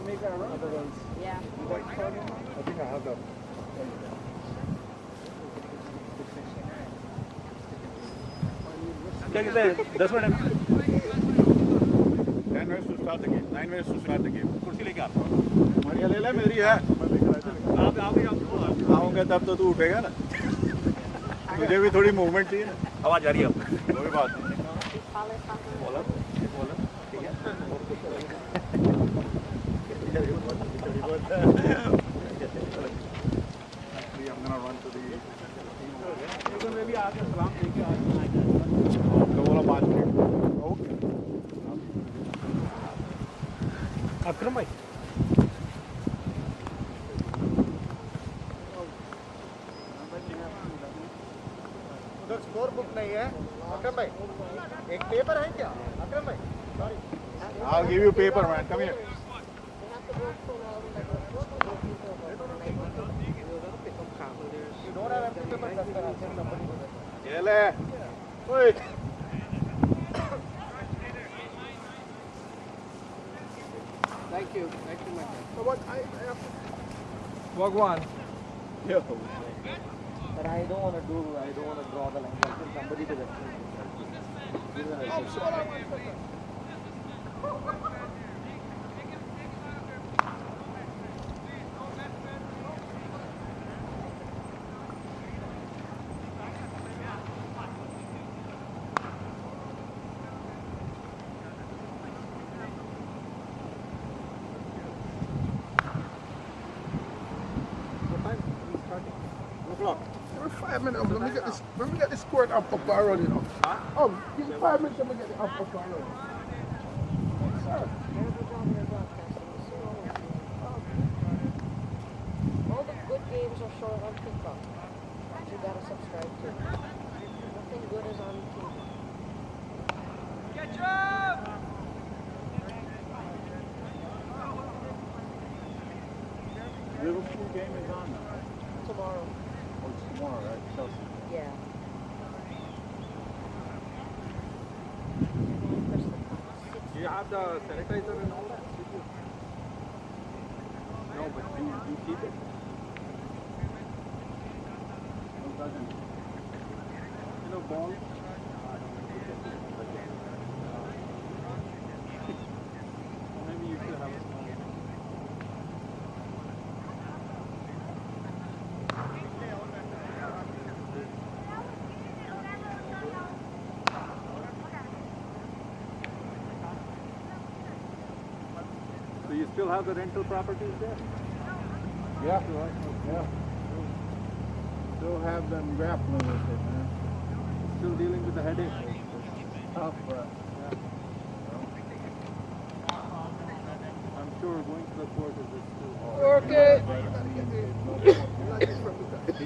make that run? Otherwise, yeah. I think I have that. That's what I'm 10 minutes to start the game. 9 minutes to start the game. कुर्सी लेके आता बढ़िया ले ले मेरी है आऊँगा तब तो तू उठेगा ना मुझे भी थोड़ी मूवमेंट चाहिए ना आवाज आ रही है कोई बात नहीं अक्रम भाई उधर स्कोर बुक नहीं है अक्रम भाई एक पेपर है क्या अक्रम भाई sorry I'll give you paper man come here you don't have empty paper that's the answer somebody will ये ले ओए thank you my friend so what I have to Bhagwan yo but I don't want to draw the line I think somebody to represent I'm sorry Every 5 minutes, let me get this squirt up for barrel, you know. Oh, give me 5 minutes, let me get the up for barrel. Sir. All the good games are shown on TikTok. You gotta subscribe to. Nothing good is on TV. Catch up! Liverpool game is on now right Tomorrow. oh it's tomorrow right Chelsea Yeah. Do you have the sanitizer and all that? No, but you keep it. You know, balls. Maybe you should have a small. So you still have the rental properties there? yeah still have them grappling with it man Still dealing with the headache? tough but I'm sure going to the court is still hard. Okay.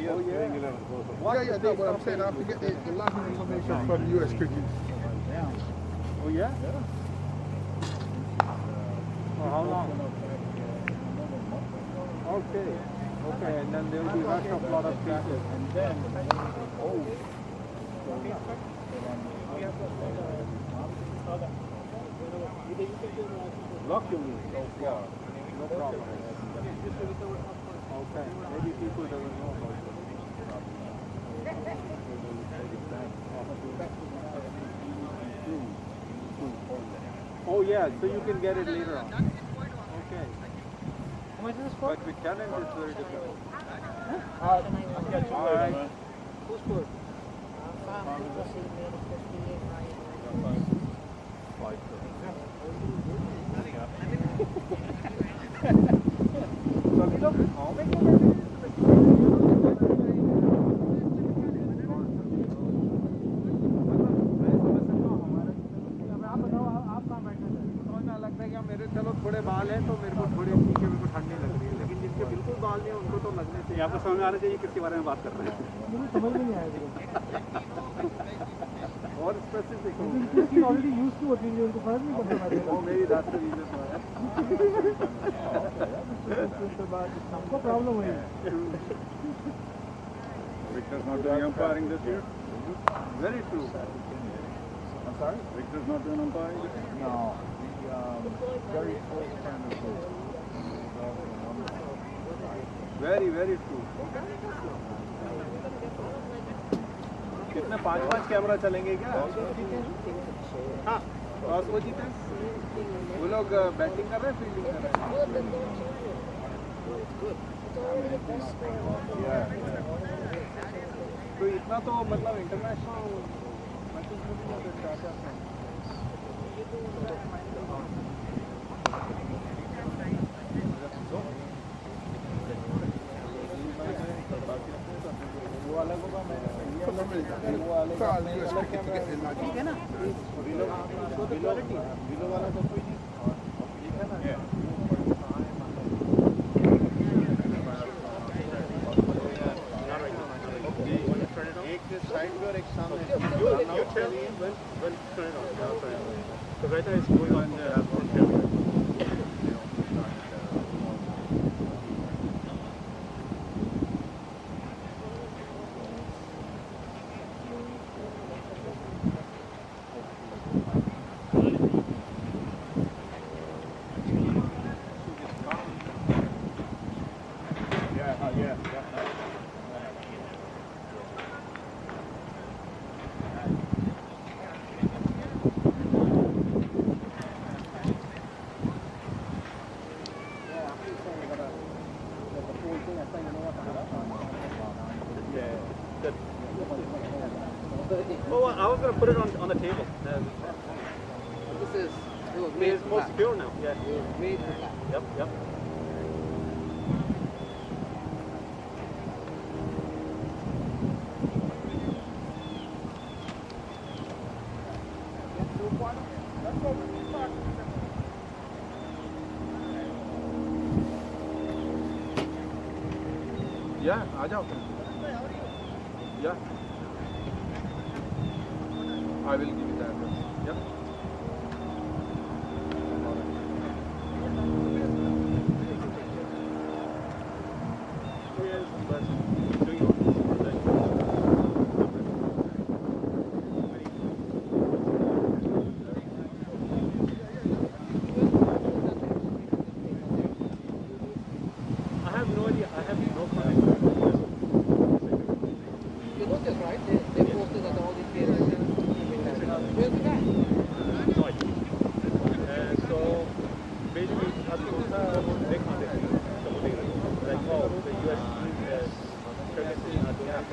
Oh yeah? Yeah, no, what I'm saying, I have to get the last information from U.S. cricket. Oh yeah? For how long? Okay. Okay, and then there will be rush of a lot of cases. and then Lock you mean? Yeah. No problem. Okay. Maybe people doesn't know about it. Oh yeah, so you can get it later on. Okay. how much is this for But with tenant it's very difficult. I'll catch you later man who's score सभी लोग गाँव में क्यों चलो थोड़े बाल हैं तो मेरे को थोड़े ठीक है मेरे को ठंड नहीं लग रही है लेकिन जिनके बिल्कुल बाल नहीं है उनको तो लगने चाहिए आपको समझ में आना चाहिए किसके बारे में बात कर रहे हैं मुझे समझ में नहीं आया और specific already use to opinion उनको फर्क नहीं पड़ता वो मेरी दैट्स द रीजन हमको प्रॉब्लम हुई Victor's not doing umpiring this year very true I'm sorry Victor's not doing umpiring this year No, very close kind of Very, very true. कितने 5-5 camera चलेंगे क्या? हाँ, टॉस वो जीते। वो लोग बैटिंग कर रहे हैं, फील्डिंग कर रहे हैं। तो इतना तो मतलब इंटरनेशनल मैचेस में भी स्टार्ट करते हैं। ठीक है ना? बिलो वाला तो कोई नहीं ठीक है ना? एक साइड में और एक सामने तो कहता है इसको Oh, I was going to put it on the table. This is It's more secure now. Yeah. made for that. Yep, yep. Yeah, आ जाओ. Yeah. I will give you the address. Yeah. I have no idea. I have no contact. You notice, right? They posted that all these players. Where's the guy? No idea. So basically, I think it's big contact. Like, oh, the US currency are doing that.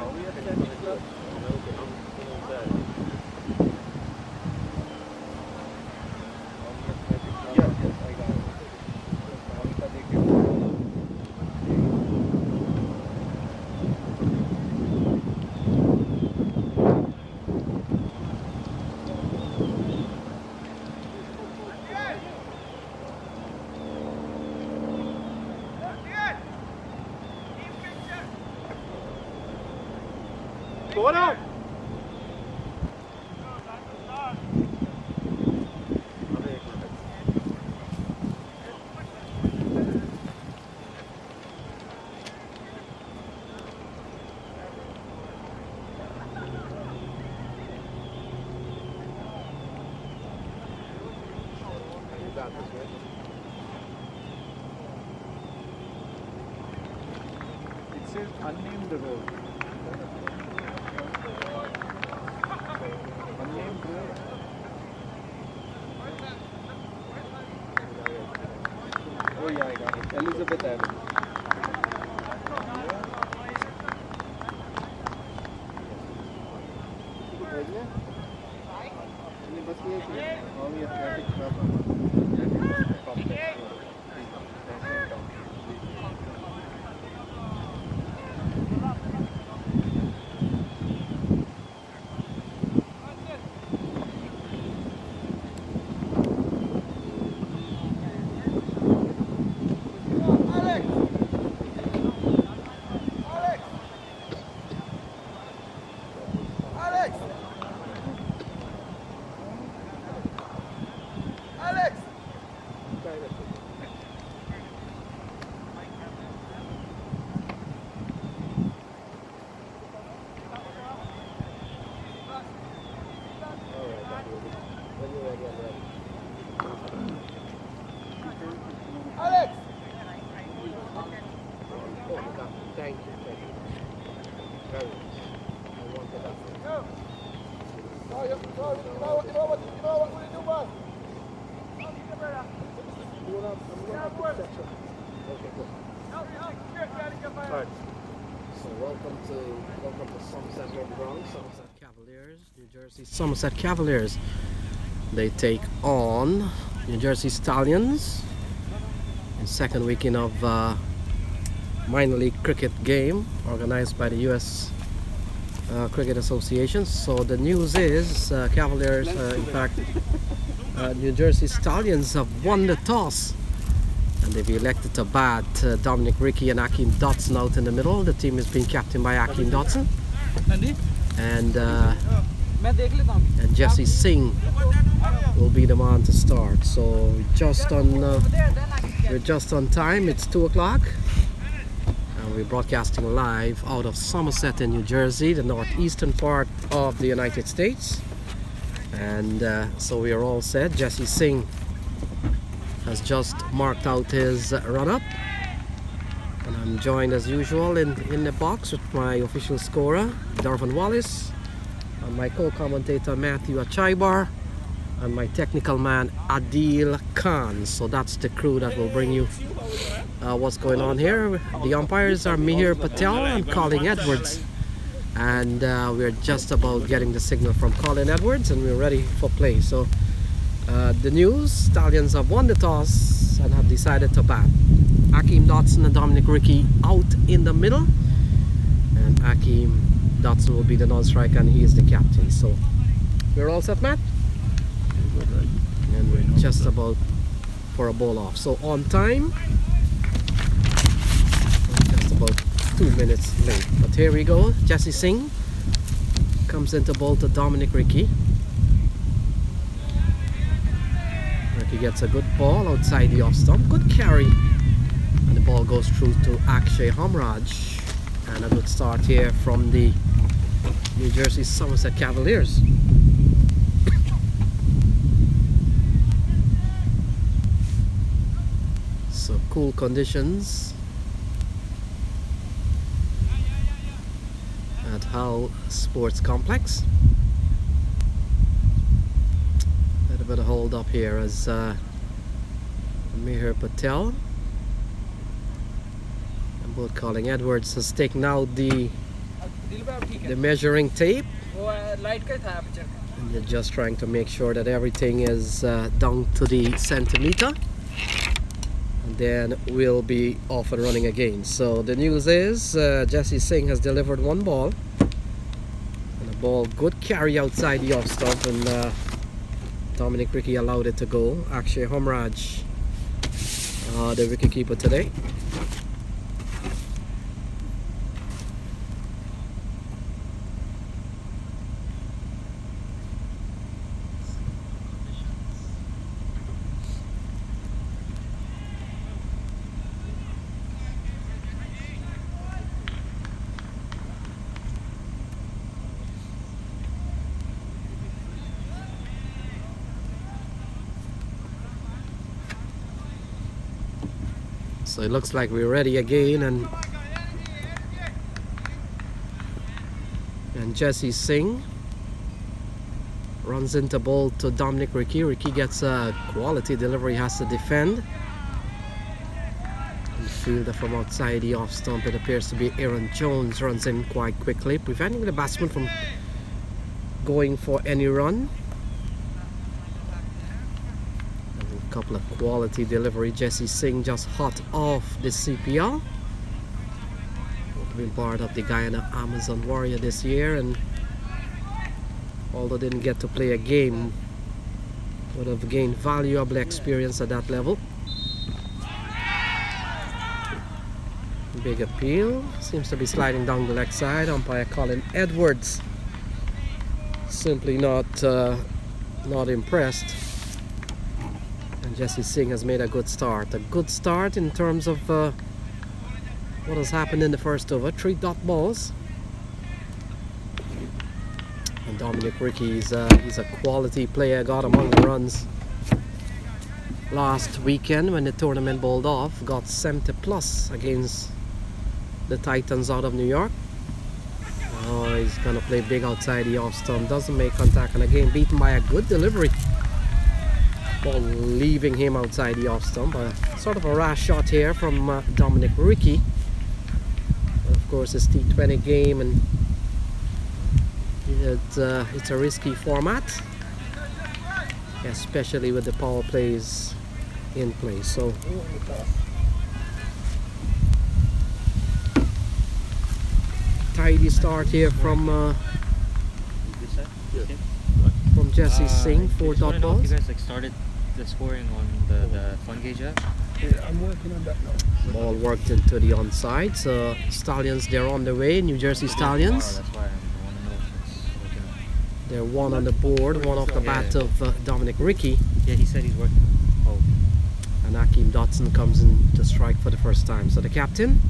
Go on! It says unnamed road. Unnamed road. वही आएगा Elizabeth Avenue. बस ये athletic Alex! Thank you. Very nice. I wanted that. You know what we do, boss? I'm gonna put section. Okay, good. Alright. So welcome to Somerset Home Ground, Somerset Cavaliers, New Jersey Somerset Cavaliers. They take on New Jersey Stallions in second weekend of minor league cricket game organized by the U.S. Cricket Association. So the news is Cavaliers, in fact, New Jersey Stallions have won the toss. And they've elected to bat Dominic Rickey and Akeem Dodson out in the middle. The team is being captained by Akeem Dodson. And Jersey Singh will be the man to start. So we're just on time. It's 2 o'clock. And we're broadcasting live out of Somerset in New Jersey, the northeastern part of the United States. And so we are all set. Jersey Singh has just marked out his run-up, and I'm joined as usual in the box with my official scorer Darvin Wallace, and my co-commentator Matthew Achaibar, and my technical man Adil Khan. So that's the crew that will bring you what's going on here. The umpires are Mihir Patel and Colin Edwards, and we're just about getting the signal from Colin Edwards, and we're ready for play. So the news: Stallions have won the toss and have decided to bat. Akeem Dodson and Dominic Rickey out in the middle, and Akeem Dodson will be the non-striker and he is the captain. So we're all set, Matt? And we're just about for a ball off. So on time, just about 2 minutes late. But here we go. Jersey Singh comes into ball to Dominic Rickey. Rickey gets a good ball outside the off stump. Good carry. And the ball goes through to Akshay Hamraj. And a good start here from the New Jersey Somerset Cavaliers. So cool conditions at Hull Sports Complex. A little bit of hold up here as Mihir Patel and both Colin Edwards has taken out the measuring tape, and they're just trying to make sure that everything is down to the centimeter. And then we'll be off and running again. So the news is Jersey Singh has delivered one ball, and a ball, good carry outside the off stump, and Dominic Rickey allowed it to go. Akshay Hamraj, the wicketkeeper today. So it looks like we're ready again, and Jersey Singh runs into ball to Dominic Rickey. Rickey gets a quality delivery, has to defend. And fielder from outside the off stump, it appears to be Aaron Jones, runs in quite quickly, preventing the batsman from going for any run. Couple of quality delivery. Jersey Singh just hot off the CPL. Been part of the Guyana Amazon Warrior this year, and although didn't get to play a game, would have gained valuable experience at that level. Big appeal, seems to be sliding down the leg side. Umpire Colin Edwards simply not impressed. And Jersey Singh has made a good start. A good start in terms of what has happened in the first over. 3 dot balls. And Dominic Rickey he's a quality player, got among the runs last weekend when the tournament bowled off. Got 70 plus against the Titans out of New York. Oh, he's gonna play big outside the off stump, doesn't make contact, and again beaten by a good delivery. Ball leaving him outside the off stump. Sort of a rash shot here from Dominic Ricky. But of course, it's T20 game, and it's a risky format, especially with the power plays in place. So tidy start here from Jersey Singh, 4 dot balls. You guys like started the scoring on the fun gauge app? Yeah, I'm working on that now. Ball worked into the onside. So Stallions, they're on the way. New Jersey Stallions. That's why I want to know if it's working. They're one on the board, one off the bat of Dominic Ricky. Yeah, he said he's working. Oh. And Akeem Dodson comes in to strike for the first time. So the captain,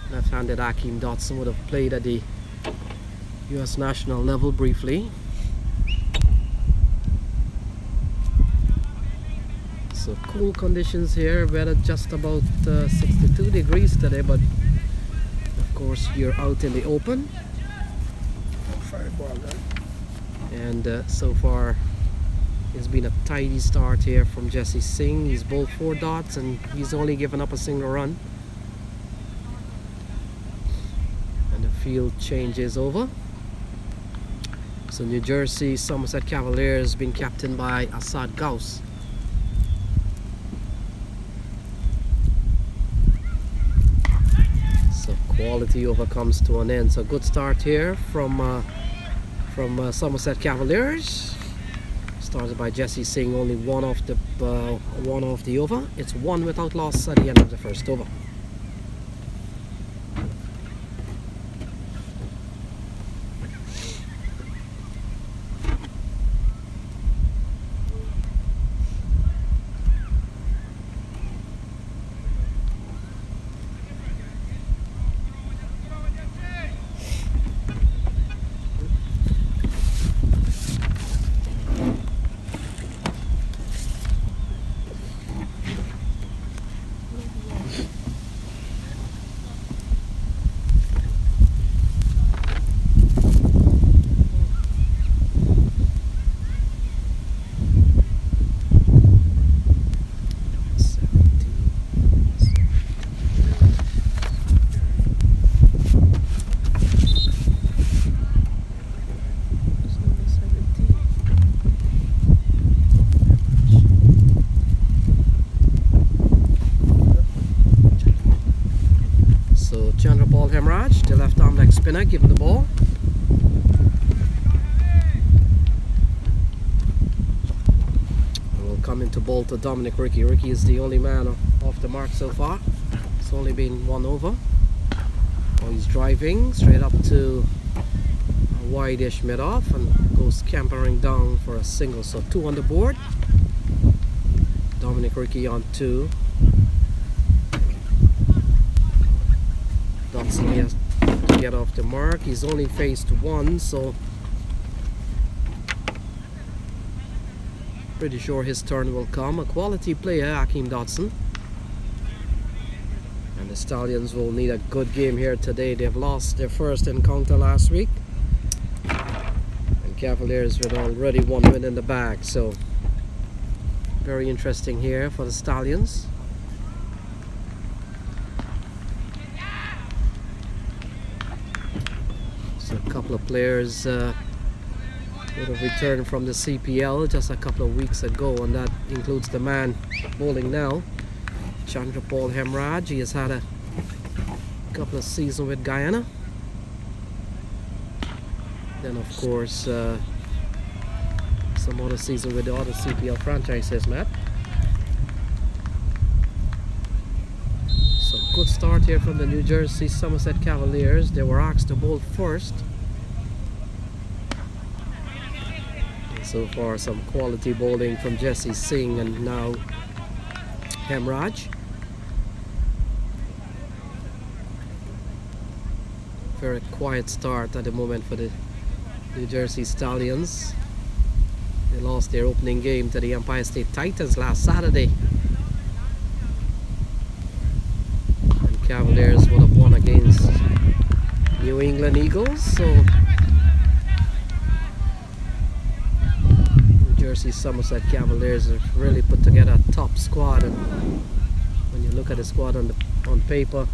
left-handed Akeem Dodson, would have played at the US national level briefly. So cool conditions here, weather just about 62 degrees today, but of course you're out in the open. And so far it's been a tidy start here from Jersey Singh. He's bowled 4 dots and he's only given up a single run. And the field change is over. So New Jersey Somerset Cavaliers being captained by Asad Gauss. So quality over comes to an end. So good start here from Somerset Cavaliers. Started by Jersey Singh, only one off the over. It's 1 without loss at the end of the first over. The left arm leg spinner, give him the ball. And we'll come into ball to Dominic Ricky. Ricky is the only man off the mark so far. It's only been 1 over. Oh, he's driving straight up to a wide-ish mid-off and goes scampering down for a single. So 2 on the board. Dominic Ricky on 2. Dodson has to get off the mark. He's only faced 1, so pretty sure his turn will come. A quality player, Akeem Dodson. And the Stallions will need a good game here today. They've lost their first encounter last week. And Cavaliers with already 1 win in the bag. So very interesting here for the Stallions. So a couple of players would have returned from the CPL just a couple of weeks ago, and that includes the man bowling now, Chandrapal Hemraj. He has had a couple of seasons with Guyana. Then of course some other season with the other CPL franchises, Matt. So good start here from the New Jersey Somerset Cavaliers. They were asked to bowl first. And so far some quality bowling from Jersey Singh and now Hemraj. Very quiet start at the moment for the New Jersey Stallions. They lost their opening game to the Empire State Titans last Saturday. And Cavaliers would have won against New England Eagles. So Jersey Somerset Cavaliers have really put together a top squad, and when you look at the squad on paper,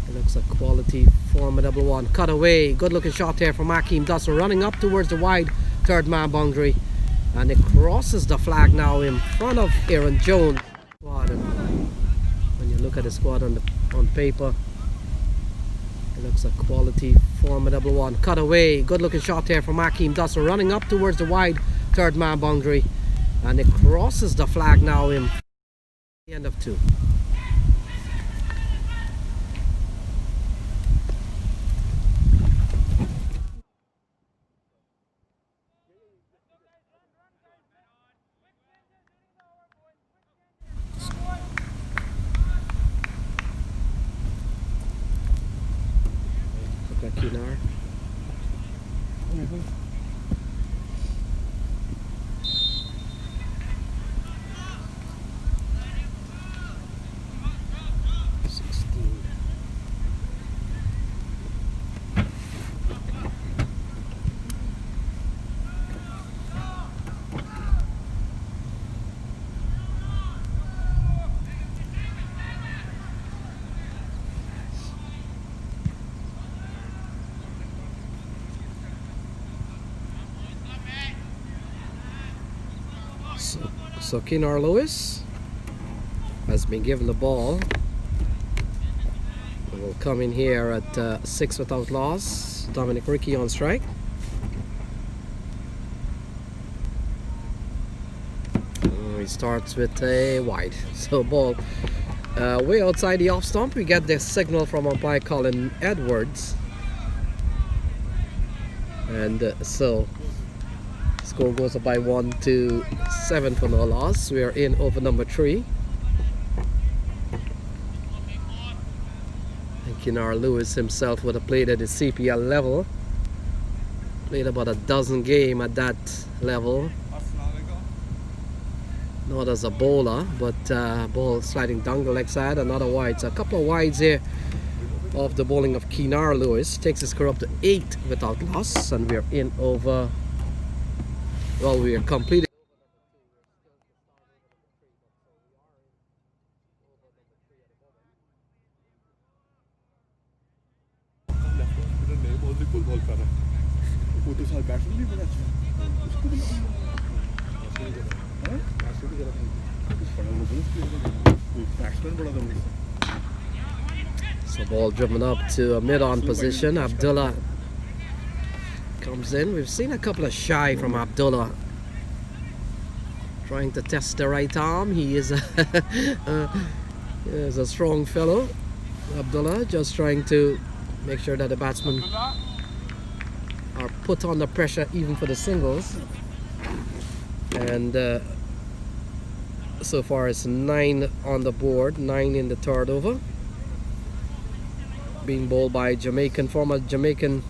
it looks a quality, formidable one. Cut away, good looking shot here from Dodson, running up towards the wide third man boundary, and it crosses the flag now in front of Aaron Jones. And when you look at the squad on paper, it looks a quality, formidable one. Cut away, good looking shot here from Dodson, running up towards the wide third man boundary, and it crosses the flag now in the end of 2. Kinar. So Kinar Lewis has been given the ball. Will come in here at 6 without loss. Dominic Ricky on strike. He starts with a wide. So ball way outside the off stump. We get the signal from umpire Colin Edwards, and so score goes up by 1-7 for no loss. We are in over number 3. And Kinar Lewis himself would have played at the CPL level. Played about a dozen games at that level. Not as a bowler, but ball sliding down the leg side. Another wide. So a couple of wides here of the bowling of Kinar Lewis. Takes his score up to 8 without loss. And we are in over... Well, we are completing. So ball driven up to a mid-on position. Abdullah comes in. We've seen a couple of shy from Abdullah, trying to test the right arm. He is a strong fellow, Abdullah, just trying to make sure that the batsmen are put under pressure even for the singles. And so far it's 9 on the board, 9 in the third over, being bowled by former Jamaican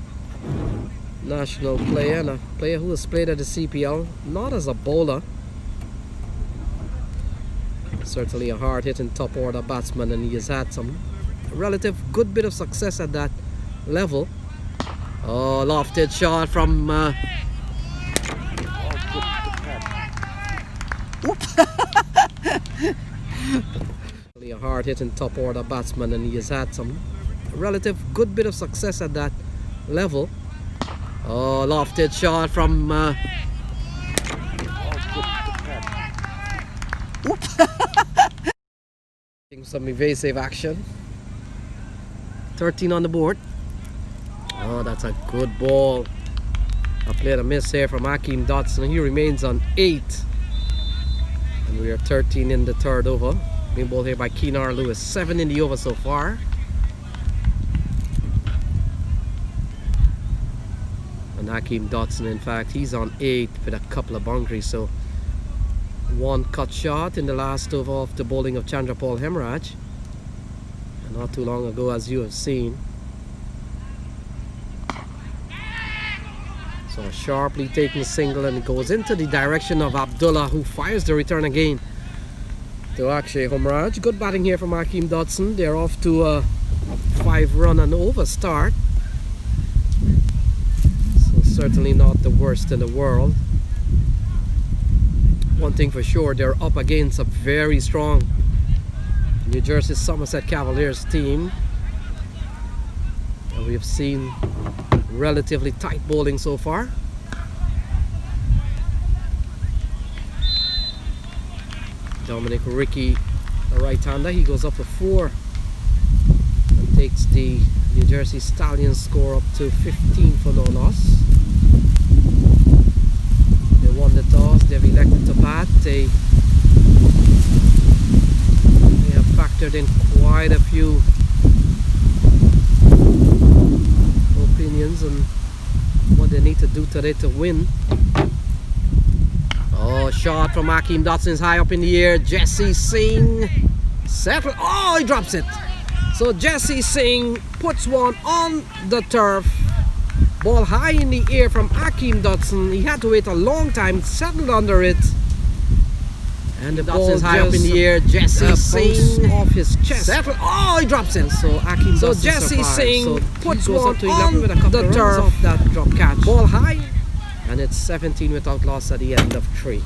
national player, and a player who has played at the CPL, not as a bowler, certainly a hard-hitting top order batsman, and he has had some relative good bit of success at that level. Oh, lofted shot from really a hard-hitting top order batsman, and he has had some relative good bit of success at that level. Oh, lofted shot from some evasive action. 13 on the board. Oh, that's a good ball. I played a miss here from Dodson. He remains on 8. And we are 13 in the third over. Being bowled here by Kinar Lewis. 7 in the over so far. And Dodson, in fact, he's on 8 with a couple of boundaries. So one cut shot in the last over of the bowling of Chandrapal Hemraj. And not too long ago, as you have seen. So a sharply taken single, and it goes into the direction of Abdullah, who fires the return again. to Akshay Humraj. Good batting here from Hakeem Dodson. They're off to a 5-run and over start. So certainly not the worst in the world. One thing for sure, they're up against a very strong New Jersey Somerset Cavaliers team. And we've seen relatively tight bowling so far. Dominic Ricky, a right-hander, he goes up to 4 and takes the New Jersey Stallions score up to 15 for no loss. They won the toss, they've elected to bat. They have factored in quite a few opinions on what they need to do today to win. Oh, shot from Hakeem Dodson is high up in the air. Jesse Singh settle. Oh, he drops it. So Jesse Singh puts one on the turf. Ball high in the air from Hakeem Dodson. He had to wait a long time, settled under it. And the ball is high up in the air. Jesse Singh off his chest. Settle. Oh, he drops it. So Hakeem Dodson Jesse Singh puts one on with a couple the turf. Off that drop catch. Ball high. And it's 17 without loss at the end of 3.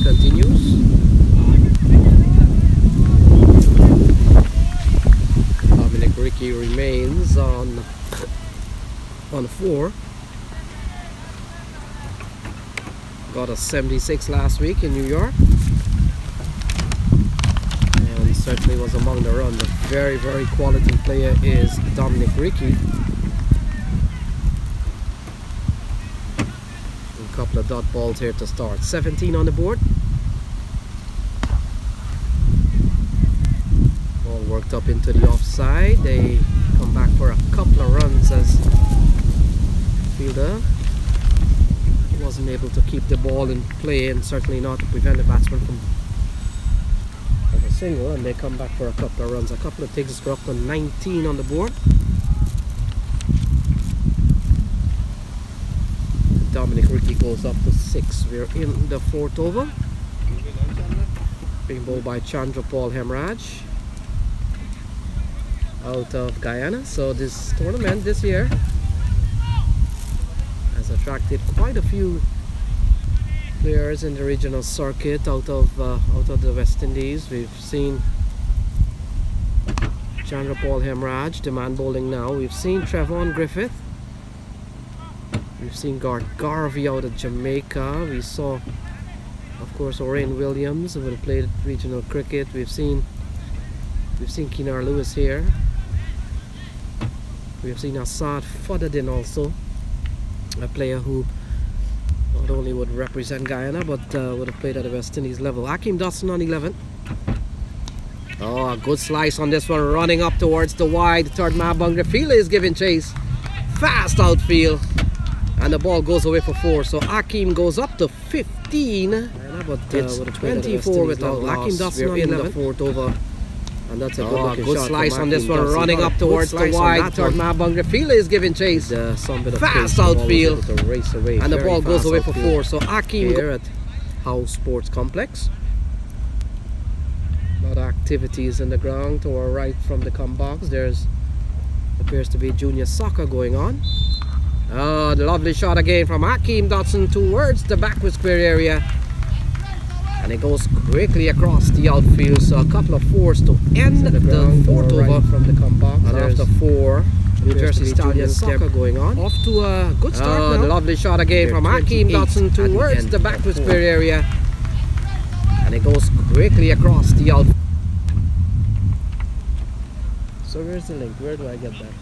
Continues. Dominic Ricky remains on 4. Got a 76 last week in New York, and certainly was among the runs. A very, very quality player is Dominic Ricky. A couple of dot balls here to start. 17 on the board. Ball worked up into the offside. They come back for a couple of runs as fielder wasn't able to keep the ball in play, and certainly not to prevent the batsman from a single, and they come back for a couple of runs. A couple of takes are up to 19 on the board. Dominic Ricky goes up to 6. We're in the 4th over. Being bowled by Chandrapal Hemraj out of Guyana. So this tournament this year has attracted quite a few players in the regional circuit out of the West Indies. We've seen Chandrapal Hemraj, the man bowling now. We've seen Trevon Griffith. We've seen Garth Garvey out of Jamaica. We saw, of course, Orain Williams, who would have played regional cricket. We've seen Kinar Lewis here. We've seen Asad Fodadin also, a player who not only would represent Guyana but would have played at the West Indies level. Hakeem Dodson on 11. Oh, a good slice on this one, running up towards the wide. Third man, Bungrafila is giving chase. Fast outfield. And the ball goes away for 4. So Hakeem goes up to 15. But it's 24 without loss. Hakeem Dodson in the 4th over. And that's a good slice on this one, running up towards the wide. Third man, Bungrafila is giving chase. Fast outfield. And the ball goes away for 4. So Hakeem here at House Sports Complex. A lot of activities in the ground to our right from the com box. There's appears to be junior soccer going on. Oh, the lovely shot again from Hakeem Dodson towards the backward square area. And it goes quickly across the outfield. So a couple of 4s to end the 4th over from the com box. And after 4, New Jersey Stallions soccer going on. Off to a good start now. The lovely shot again from Hakeem Dodson towards the backward square area. And it goes quickly across the outfield. So where's the link? Where do I get that?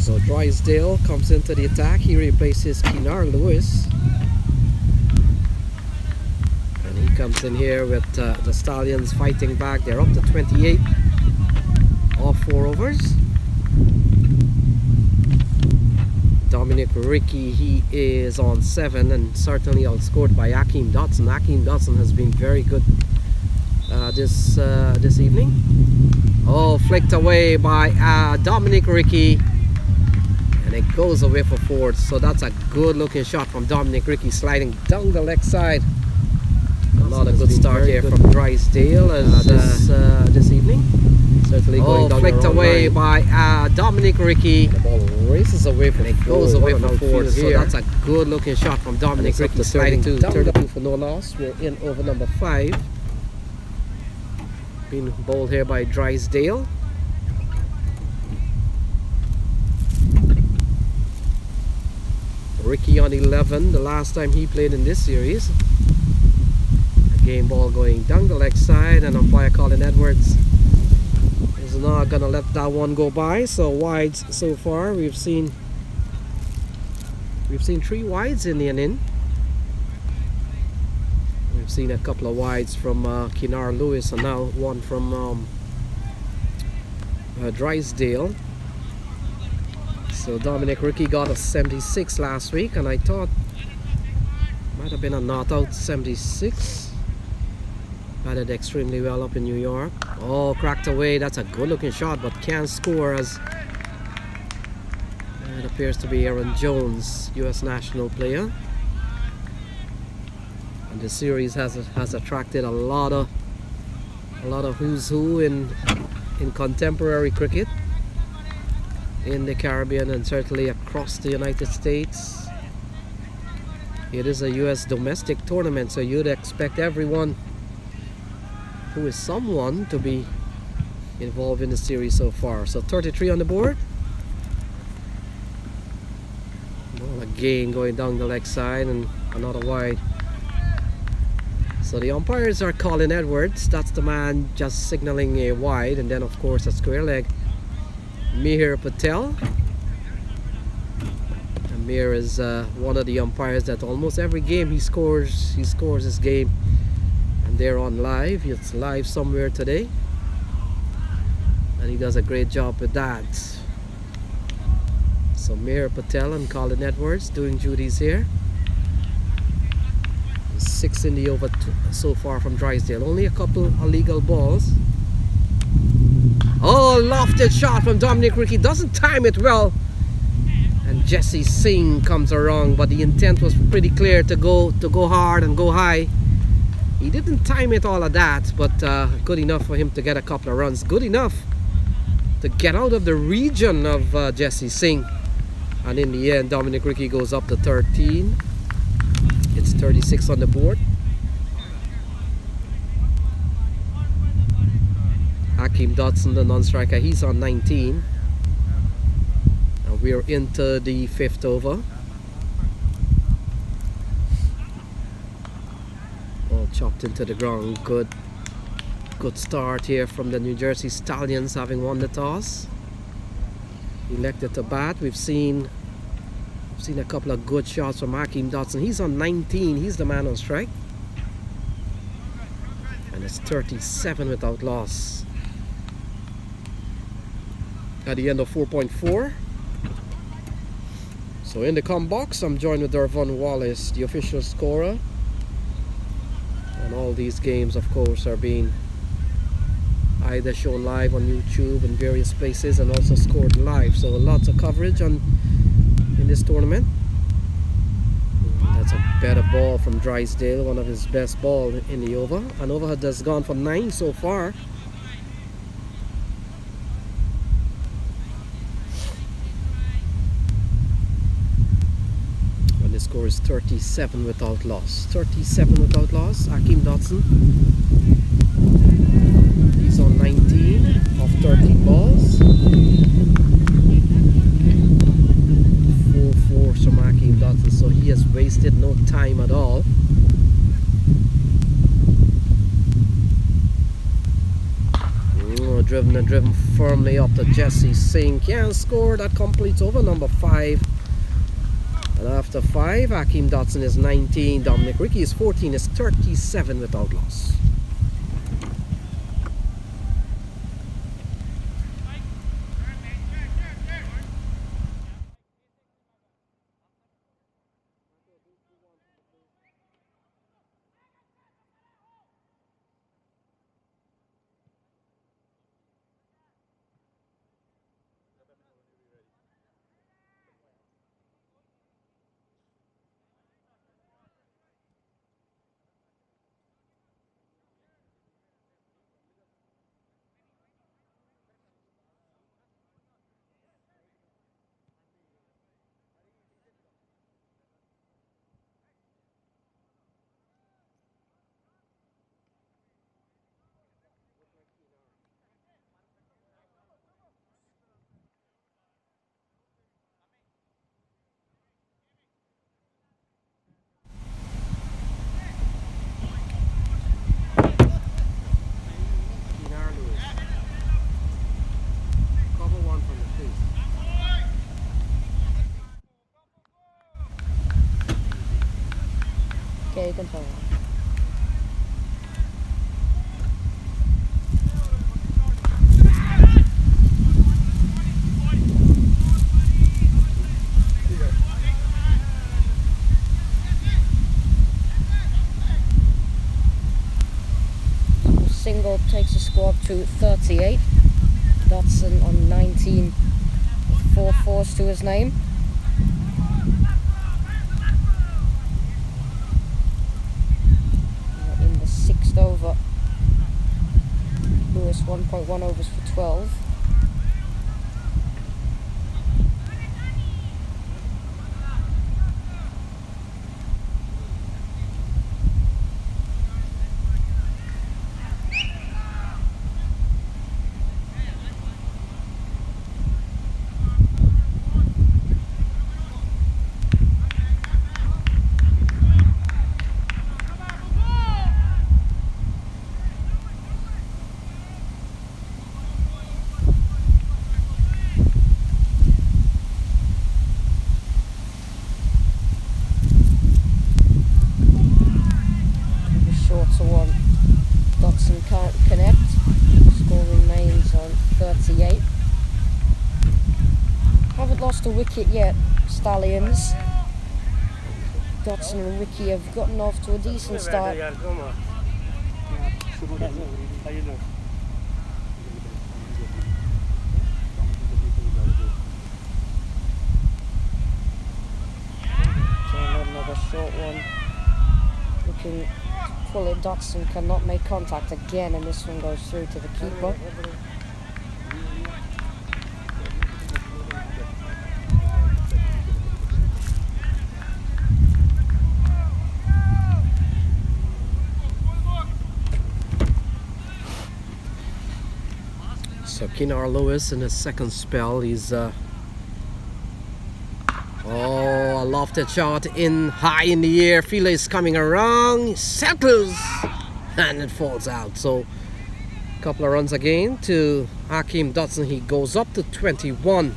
So Drysdale comes into the attack. He replaces Keenar Lewis. And he comes in here with the Stallions fighting back. They're up to 28 off 4 overs. Dominic Ricky, he is on 7 and certainly outscored by Hakeem Dodson. Hakeem Dodson has been very good this evening. Oh, flicked away by Dominic Ricky. And it goes away for 4. So that's a good looking shot from Dominic Ricky, sliding down the leg side. Another good start here from Drysdale this evening. Certainly going down flicked away by Dominic Ricky. And the ball races away from it, goes away for 4. So that's a good looking shot from Dominic Ricky, sliding down 32 for no loss. We're in over number 5. Being bowled here by Drysdale. Ricky on 11, the last time he played in this series. A game ball going down the leg side, and umpire Colin Edwards is not gonna let that one go by. So wides so far. We've seen 3 wides in the inning. We've seen a couple of wides from Keenar Lewis, and now one from Drysdale. So Dominic Ricky got a 76 last week, and I thought might have been a not out 76. Batted extremely well up in New York. Oh, cracked away. That's a good looking shot, but can't score, as it appears to be Aaron Jones, US national player. And the series has attracted a lot of who's who in contemporary cricket in the Caribbean and certainly across the United States. It is a US domestic tournament, so you'd expect everyone who is someone to be involved in the series so far. So 33 on the board. Ball again going down the leg side, and another wide. So the umpires are Colin Edwards, that's the man just signaling a wide, and then of course a square leg, Mihir Patel. And Mihir is one of the umpires that almost every game he scores his game, and they're on live. It's live somewhere today, and he does a great job with that. So Mihir Patel and Colin Edwards doing duties here. 6 in the over so far from Drysdale. Only a couple illegal balls. Oh, lofted shot from Dominic Ricky. Doesn't time it well. And Jersey Singh comes around, but the intent was pretty clear to go hard and go high. He didn't time it all of that, but good enough for him to get a couple of runs. Good enough to get out of the region of Jersey Singh. And in the end, Dominic Ricky goes up to 13. It's 36 on the board. Hakeem Dodson, the non-striker, he's on 19. And we're into the 5th over. All chopped into the ground. Good start here from the New Jersey Stallions, having won the toss. Elected to bat. We've seen a couple of good shots from Hakeem Dodson. He's on 19. He's the man on strike. And it's 37 without loss. At the end of 4.4. So in the com box, I'm joined with Dervon Wallace, the official scorer. And all these games, of course, are being either shown live on YouTube and various places, and also scored live. So lots of coverage in this tournament. That's a better ball from Drysdale, one of his best ball in the over. And over has gone for 9 so far. And the score is 37 without loss. 37 without loss. Hakeem Dodson. He's on 19 of 13 balls. 4 from Hakeem Dodson, so he has wasted no time at all. Oh, driven and driven firmly up to Jesse Singh. Can't score. That completes over number 5. And after 5, Hakeem Dodson is 19. Dominic Ricky is 14. Is 37 without loss. Okay, you can tell. Single takes the score up to 38. Dodson on 19 with 4 fours to his name. In the 6th over, Lewis 1.1 overs for 12. Dodson can't connect. Score remains on 38. Haven't lost a wicket yet, Stallions. Dodson and Ricky have gotten off to a decent start. Another short one. Looking to pull it. Dodson cannot make contact again, and this one goes through to the keeper. So Kinar Lewis in his second spell, he's a lofted shot in high in the air. Fielder is coming around, he settles, and it falls out. So a couple of runs again to Hakeem Dodson. He goes up to 21.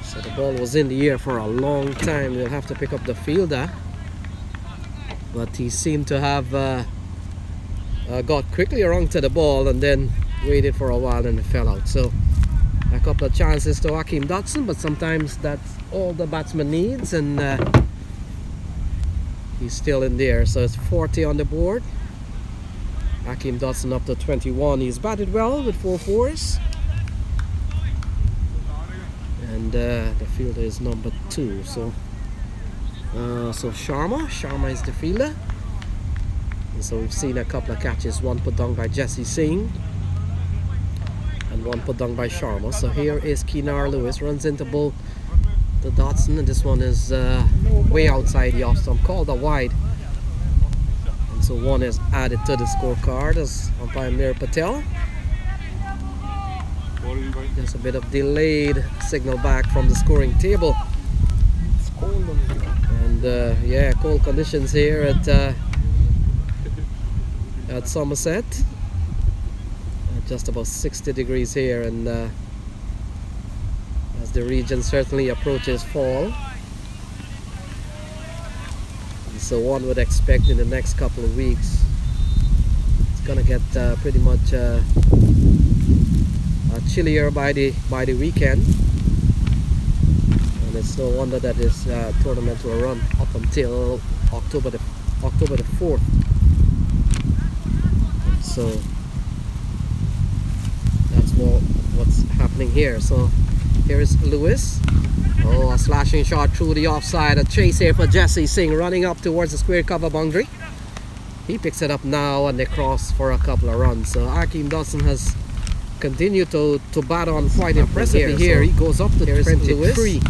So the ball was in the air for a long time. They'll have to pick up the fielder, but he seemed to have got quickly around to the ball and then waited for a while and it fell out. So a couple of chances to Hakeem Dodson, but sometimes that's all the batsman needs, and he's still in there. So it's 40 on the board. Hakeem Dodson up to 21. He's batted well with 4 fours, and the fielder is number 2. So Sharma is the fielder. And so we've seen a couple of catches, one put down by Jesse Singh and one put down by Sharma. So here is Kinar Lewis, runs into both the Dodson, and this one is way outside the off stump, called a wide. And so one is added to the scorecard as umpire Mir Patel. There's a bit of delayed signal back from the scoring table. And yeah, cold conditions here at Somerset. just about 60 degrees here, and as the region certainly approaches fall, and so one would expect in the next couple of weeks it's gonna get pretty much chillier by the weekend, and it's no wonder that this tournament will run up until October the 4th. So that's what's happening here. So here is Lewis. Oh, a slashing shot through the offside. A chase here for Jesse Singh, running up towards the square cover boundary. He picks it up now, and they cross for a couple of runs. So Akeem Dodson has continued to bat on quite impressively here. He goes up to 23.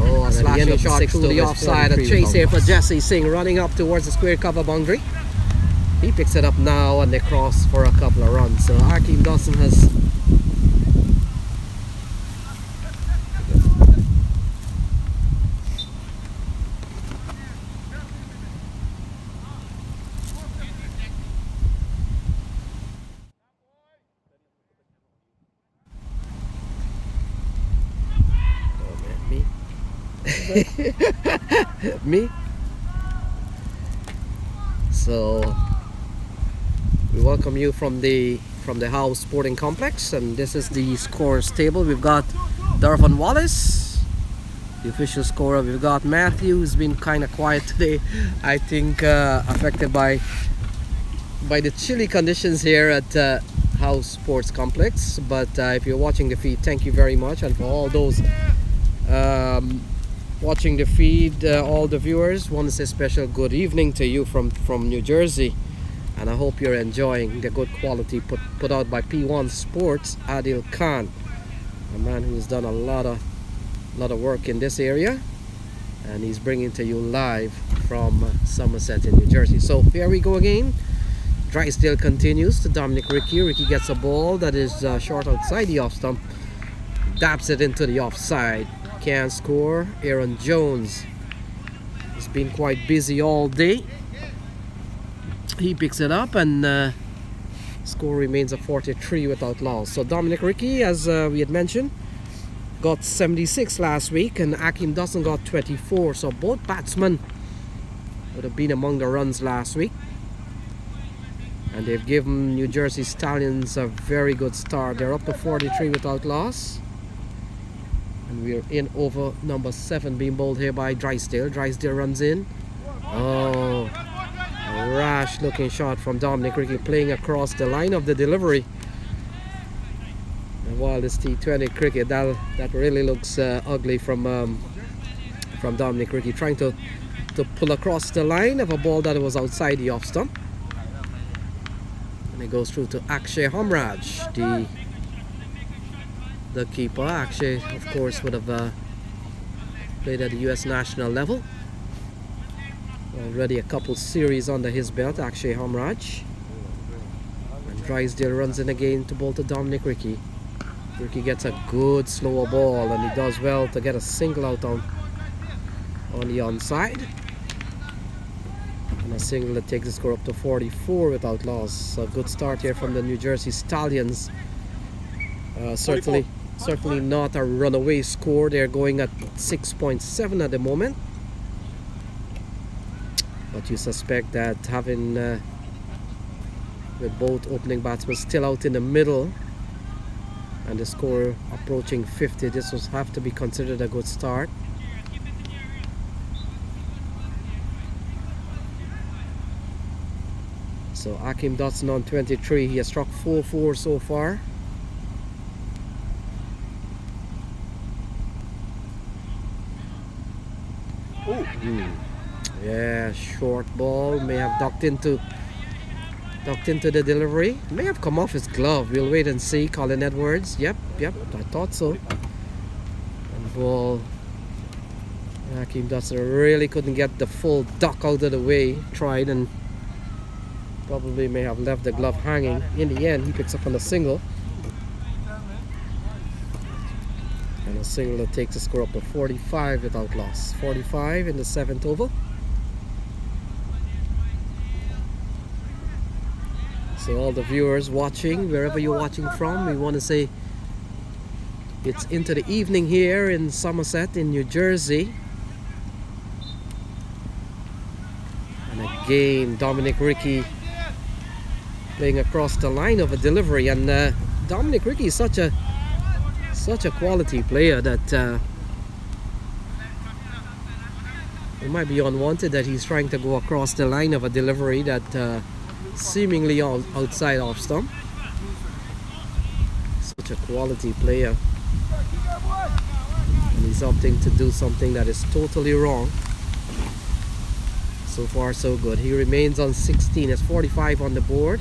Oh, a slashing shot through the offside. A chase here for Jesse Singh, running up towards the square cover boundary. He picks it up now, and they cross for a couple of runs. So Akeem Dodson has me. So we welcome you from the House Sporting Complex, and this is the scores table. We've got Darvin Wallace, the official scorer. We've got Matthew, who's been kind of quiet today, I think affected by the chilly conditions here at House Sports Complex. But if you're watching the feed, thank you very much, and for all those watching the feed, all the viewers, want to say special good evening to you from New Jersey, and I hope you're enjoying the good quality put out by P1 Sports. Adil Khan, a man who's done a lot of work in this area, and he's bringing to you live from Somerset in New Jersey. So here we go again. Drysdale continues to Dominic Ricky. Ricky gets a ball that is short outside the off stump, dabs it into the offside. Can't score. Aaron Jones has been quite busy all day. He picks it up, and score remains a 43 without loss. So Dominic Ricky, as we had mentioned, got 76 last week, and Akeem Dodson got 24. So both batsmen would have been among the runs last week, and they've given New Jersey Stallions a very good start. They're up to 43 without loss. And we're in over number 7, being bowled here by Drysdale. Drysdale runs in. Oh, a rash looking shot from Dominic Ricky, playing across the line of the delivery. And while this T20 cricket, that really looks ugly from Dominic Ricky, trying to pull across the line of a ball that was outside the off stump. And it goes through to Akshay Hamraj, the keeper. Akshay, of course, would have played at the US national level. Already a couple series under his belt, Akshay Hamraj. And Drysdale runs in again to bowl to Dominic Ricky. Ricky gets a good slower ball, and he does well to get a single out on the onside. And a single that takes the score up to 44 without loss. A good start here from the New Jersey Stallions. Certainly not a runaway score. They're going at 6.7 at the moment, but you suspect that having with both opening batsmen still out in the middle and the score approaching 50, this will have to be considered a good start. So Akeem Dodson on 23. He has struck 4-4 so far. Yeah, short ball, may have ducked into the delivery, may have come off his glove. We'll wait and see. Colin Edwards, yep, I thought so. And ball, Akeem Dodson really couldn't get the full duck out of the way. Tried and probably may have left the glove hanging. In the end, he picks up on a single. And a single that takes the score up to 45 without loss. 45 in the 7th over. So all the viewers watching, wherever you're watching from, we want to say it's into the evening here in Somerset in New Jersey. And again, Dominic Ricky playing across the line of a delivery, and Dominic Ricky is such a quality player that it might be unwanted that he's trying to go across the line of a delivery that seemingly outside off stump. Such a quality player, and he's opting to do something that is totally wrong. So far so good. He remains on 16. It's 45 on the board.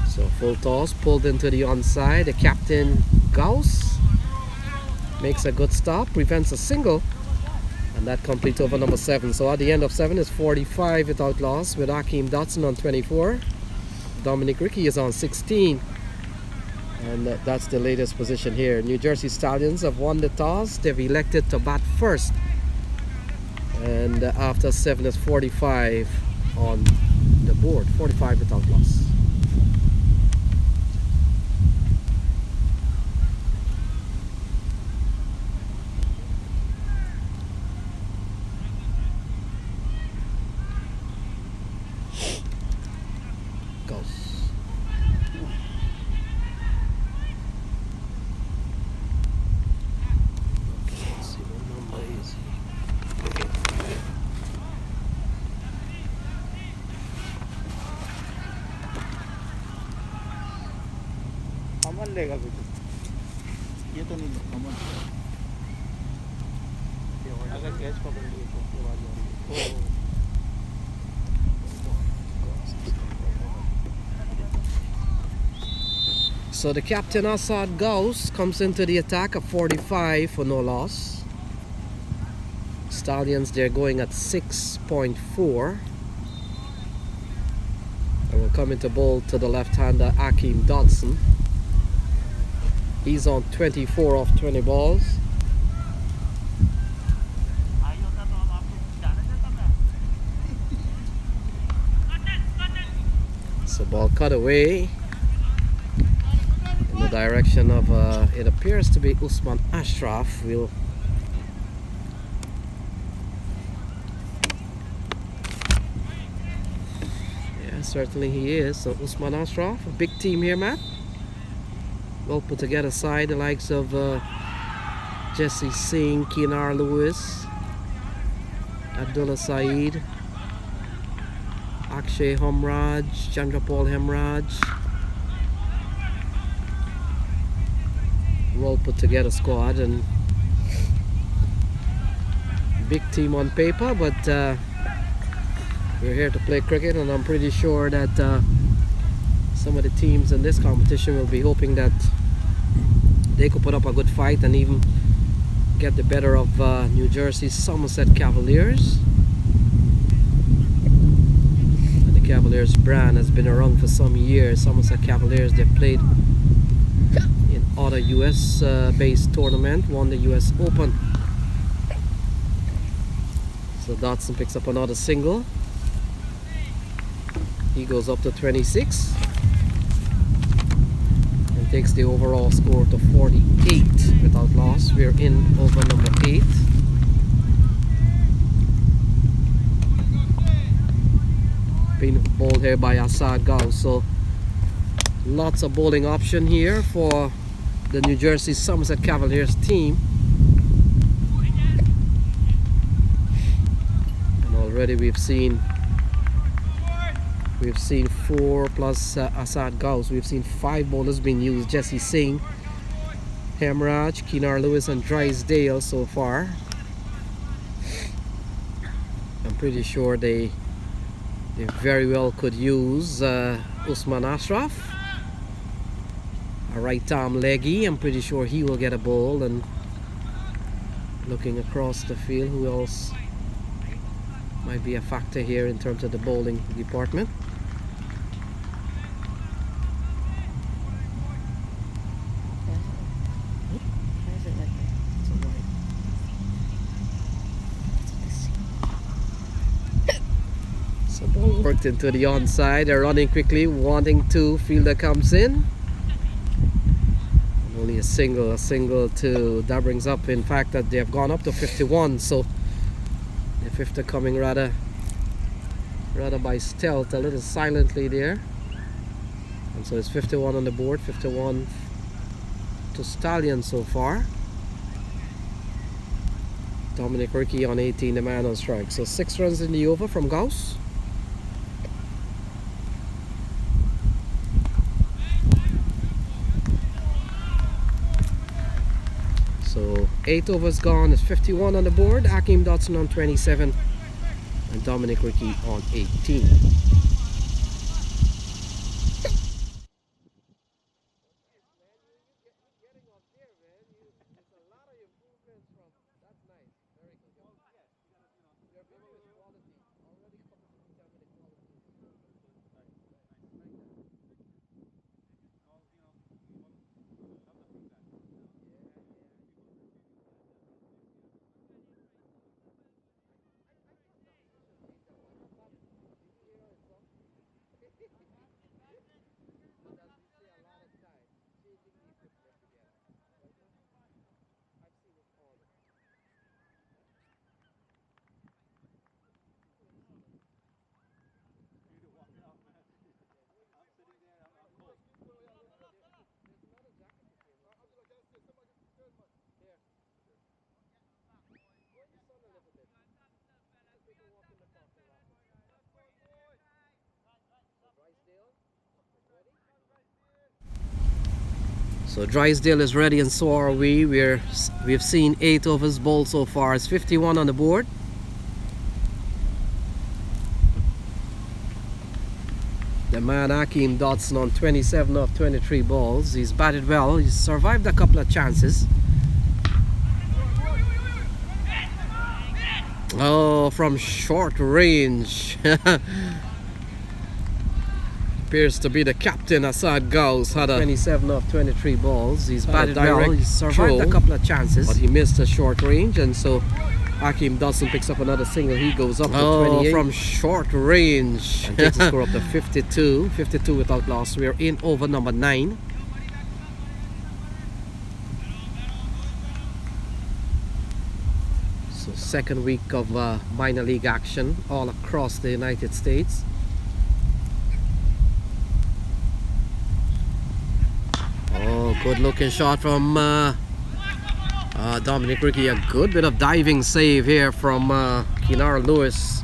So full toss, pulled into the onside. The captain Gauss makes a good stop, prevents a single, and that completes over number 7. So at the end of 7 is 45 without loss, with Akeem Dodson on 24. Dominic Ricky is on 16, and that's the latest position here. New Jersey Stallions have won the toss. They've elected to bat first, and after 7 is 45 on the board. 45 without loss. अमन लेगा कुछ ये तो नहीं अमन अगर catch पकड़ लिए तो उसके बाद So the captain Assad Gauss comes into the attack at 45 for no loss. Stallions, they're going at 6.4. And will come into bowl to the left-hander Akeem Dodson. He's on 24 off 20 balls. So ball cut away in the direction of it appears to be Usman Ashraf. Yeah, certainly he is. So Usman Ashraf, a big team here, Matt. Well put together side, the likes of Jesse Singh, Kinar Lewis, Abdullah Saeed, Akshay Homraj, Chandrapal Hemraj. Well put together squad, and big team on paper, but we're here to play cricket, and I'm pretty sure that some of the teams in this competition will be hoping that they could put up a good fight and even get the better of New Jersey Somerset Cavaliers. And the Cavaliers brand has been around for some years. Somerset Cavaliers, they've played in other US based tournament, won the US Open. So Dodson picks up another single. He goes up to 26. Takes the overall score to 48 without loss. We're in over number 8. Being bowled here by Assad Gauss. So lots of bowling option here for the New Jersey Somerset Cavaliers team. And already we've seen 4 plus Assad Gauss. We've seen 5 bowlers being used. Jesse Singh, Hemraj, Kinar Lewis and Drysdale so far. I'm pretty sure they very well could use Usman Ashraf, a right arm leggy. I'm pretty sure he will get a bowl. And looking across the field, who else might be a factor here in terms of the bowling department? Worked into the onside. They're running quickly, wanting to. Fielder comes in. Only a single to that brings up, in fact, that they have gone up to 51. So the fifth coming rather by stealth, a little silently there. And so it's 51 on the board, 51 to Stallions so far. Dominic Ricky on 18, the man on strike. So 6 runs in the over from Gauss. So 8 overs gone, it's 51 on the board. Hakeem Dodson on 27 and Dominic Ricky on 18. So Drysdale is ready and so are we. We've seen 8 overs bowled so far. It's 51 on the board. The man Hakeem Dodson on 27 of 23 balls. He's batted well. He's survived a couple of chances. Oh, from short range. Appears to be the captain. Assad Gauss had a 27 of 23 balls. He's batted well. He's survived a couple of chances, but he missed a short range, and so Hakeem Dodson picks up another single. He goes up to 28 from short range and takes the score up to 52. 52 without loss. We're in over number 9. So second week of minor league action all across the United States. Oh, good looking shot from Dominic Ricky. A good bit of diving save here from Kinar Lewis.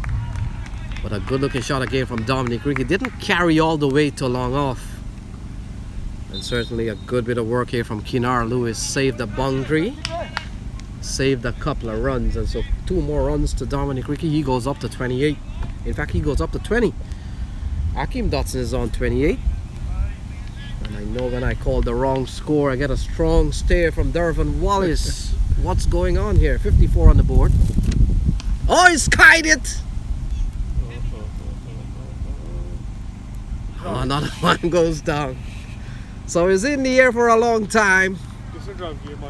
But a good looking shot again from Dominic Ricky. Didn't carry all the way to long off. And certainly a good bit of work here from Kinar Lewis. Saved the boundary. Saved a couple of runs. And so 2 more runs to Dominic Ricky. He goes up to 28. In fact, he goes up to 20. Hakeem Dodson is on 28. And I know when I call the wrong score, I get a strong stare from Dervin Wallace. What's going on here? 54 on the board. Oh, he skied it! Oh, another one goes down. So he's in the air for a long time.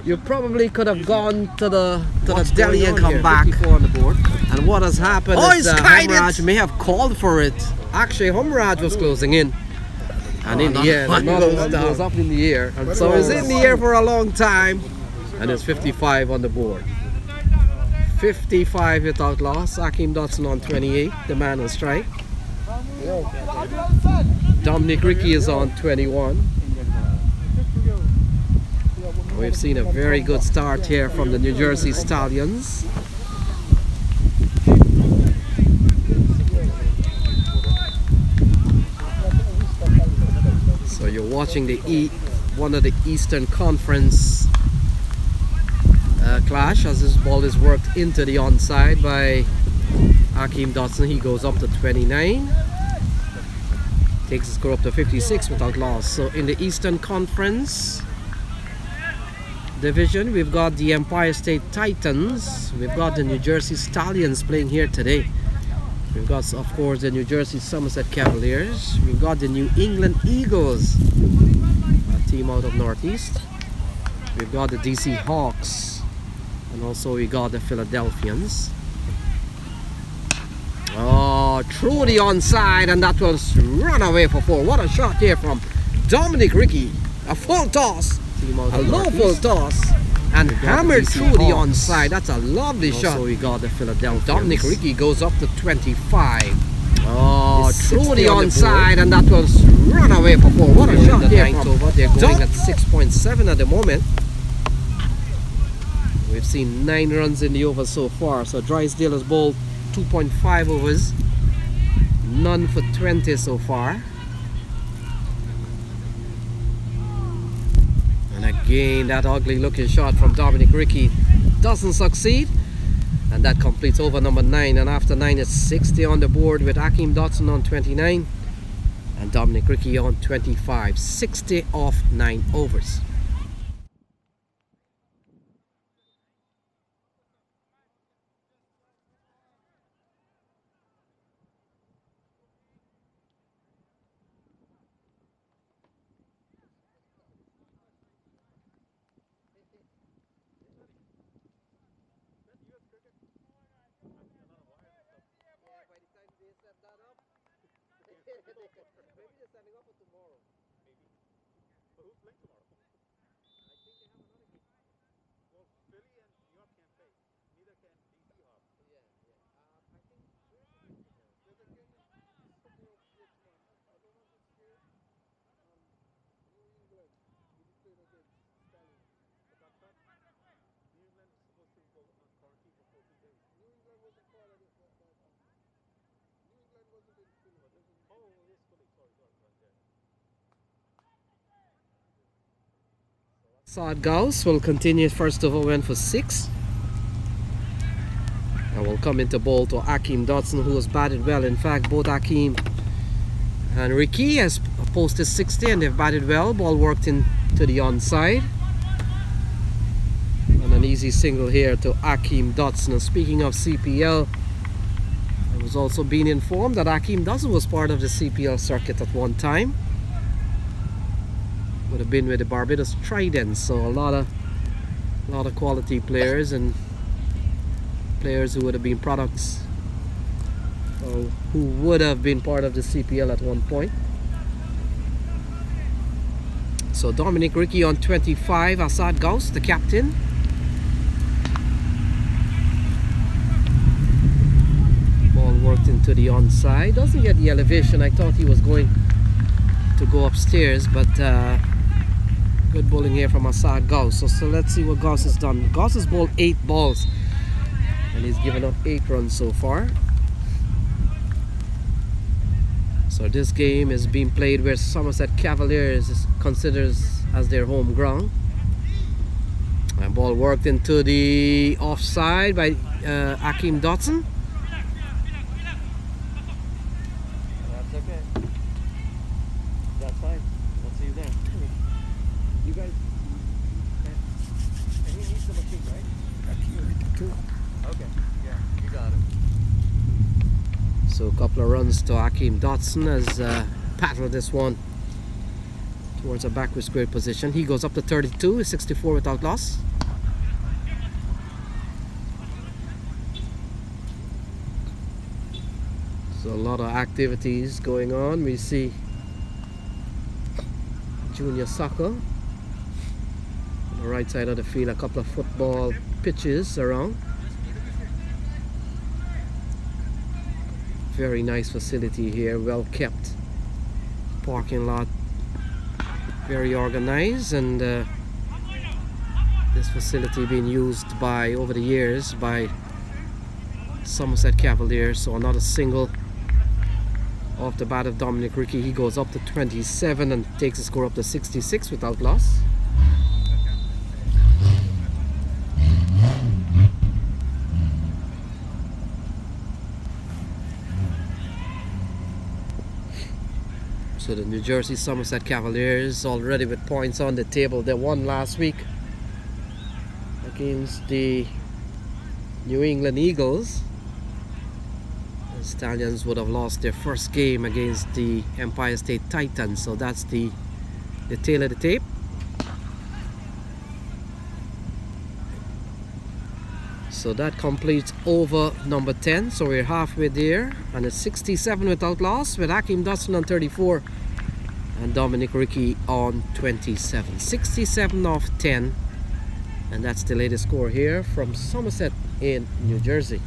You probably could have gone to the deli and come back. 54 on the board. And what has happened is Humraj may have called for it. Actually, Humraj was closing in. And in the end, another one goes up in the air. And so it's in the air for a long time. And it's 55 on the board. 55 without loss. Hakeem Dodson on 28, the man on strike. Dominic Ricky is on 21. We've seen a very good start here from the New Jersey Stallions. So you're watching one of the Eastern Conference clash as this ball is worked into the onside by Hakeem Dodson. He goes up to 29. Takes the score up to 56 without loss. So in the Eastern Conference division, we've got the Empire State Titans. We've got the New Jersey Stallions playing here today. We've got, of course, the New Jersey Somerset Cavaliers. We've got the New England Eagles, a team out of Northeast. We've got the DC Hawks, and also we got the Philadelphians. Oh, through the onside, and that was run away for 4. What a shot here from Dominic Ricky. A full toss, a low full toss, and hammered through the onside. That's a lovely shot. So we got the Philadelphia. Dominic Ricky goes up to 25. Through the onside, and that was run away for 4. What a shot here from over. They're going at 6.7 at the moment. We've seen 9 runs in the over so far. So Drysdale has bowled 2.5 overs, none for 20 so far. And again, that ugly looking shot from Dominic Ricky doesn't succeed. And that completes over number 9. And after 9, it's 60 on the board with Hakeem Dodson on 29 and Dominic Ricky on 25. 60 off 9 overs. Maybe they're setting up for tomorrow. Maybe. But who's playing tomorrow? I think they have another game. Well, Philly and New York can't play. Neither can DC Hop. Yeah. I think where's the game tomorrow? There's a game somewhere up here tomorrow. I don't know if it's here. New England will be playing against Stallions. But I thought New England is supposed to go on quarantine for 14 days. New England wasn't part of it. New England wasn't in Philly. Was it? Oh, it is Philly. Sorry. Yeah. Saad Gauss will continue first over, went for 6. And will come into bowl to Hakeem Dodson, who has batted well. In fact, both Hakeem and Ricky has posted 60 and they've batted well. Ball worked into the onside. And an easy single here to Hakeem Dodson. And speaking of CPL, I was also being informed that Hakeem Dodson was part of the CPL circuit at one time. Would have been with the Barbados Tridents, so a lot of quality players and players who would have been products or who would have been part of the CPL at one point. So Dominic Ricky on 25, Asad Gauss, the captain. Ball worked into the onside. Doesn't get the elevation. I thought he was going to go upstairs, but good bowling here from Asad Gauss. So let's see what Gauss has done. Gauss has bowled 8 balls and he's given up 8 runs so far. So this game is being played where Somerset Cavaliers is considers as their home ground. And ball worked into the offside by Hakeem Dodson. That's okay. That's fine. We'll see you then. You guys, and he needs the machine, right? Okay. Yeah, you got it. So a couple of runs to Hakeem Dodson as paddled this one towards a backward square position. He goes up to 32, 64 without loss. So a lot of activities going on. We see junior soccer on the right side of the field, a couple of football pitches around. Very nice facility here, well kept parking lot, very organized, and this facility being used by over the years by Somerset Cavaliers. So another single off the bat of Dominic Ricky. He goes up to 27 and takes the score up to 66 without loss. So the New Jersey Somerset Cavaliers already with points on the table. They won last week against the New England Eagles. The Stallions would have lost their first game against the Empire State Titans. So that's the tail of the tape. So that completes over number 10. So we're halfway there, and it's 67 without loss with Hakeem Dodson on 34 and Dominic Ricky on 27. 67 off 10, and that's the latest score here from Somerset in New Jersey.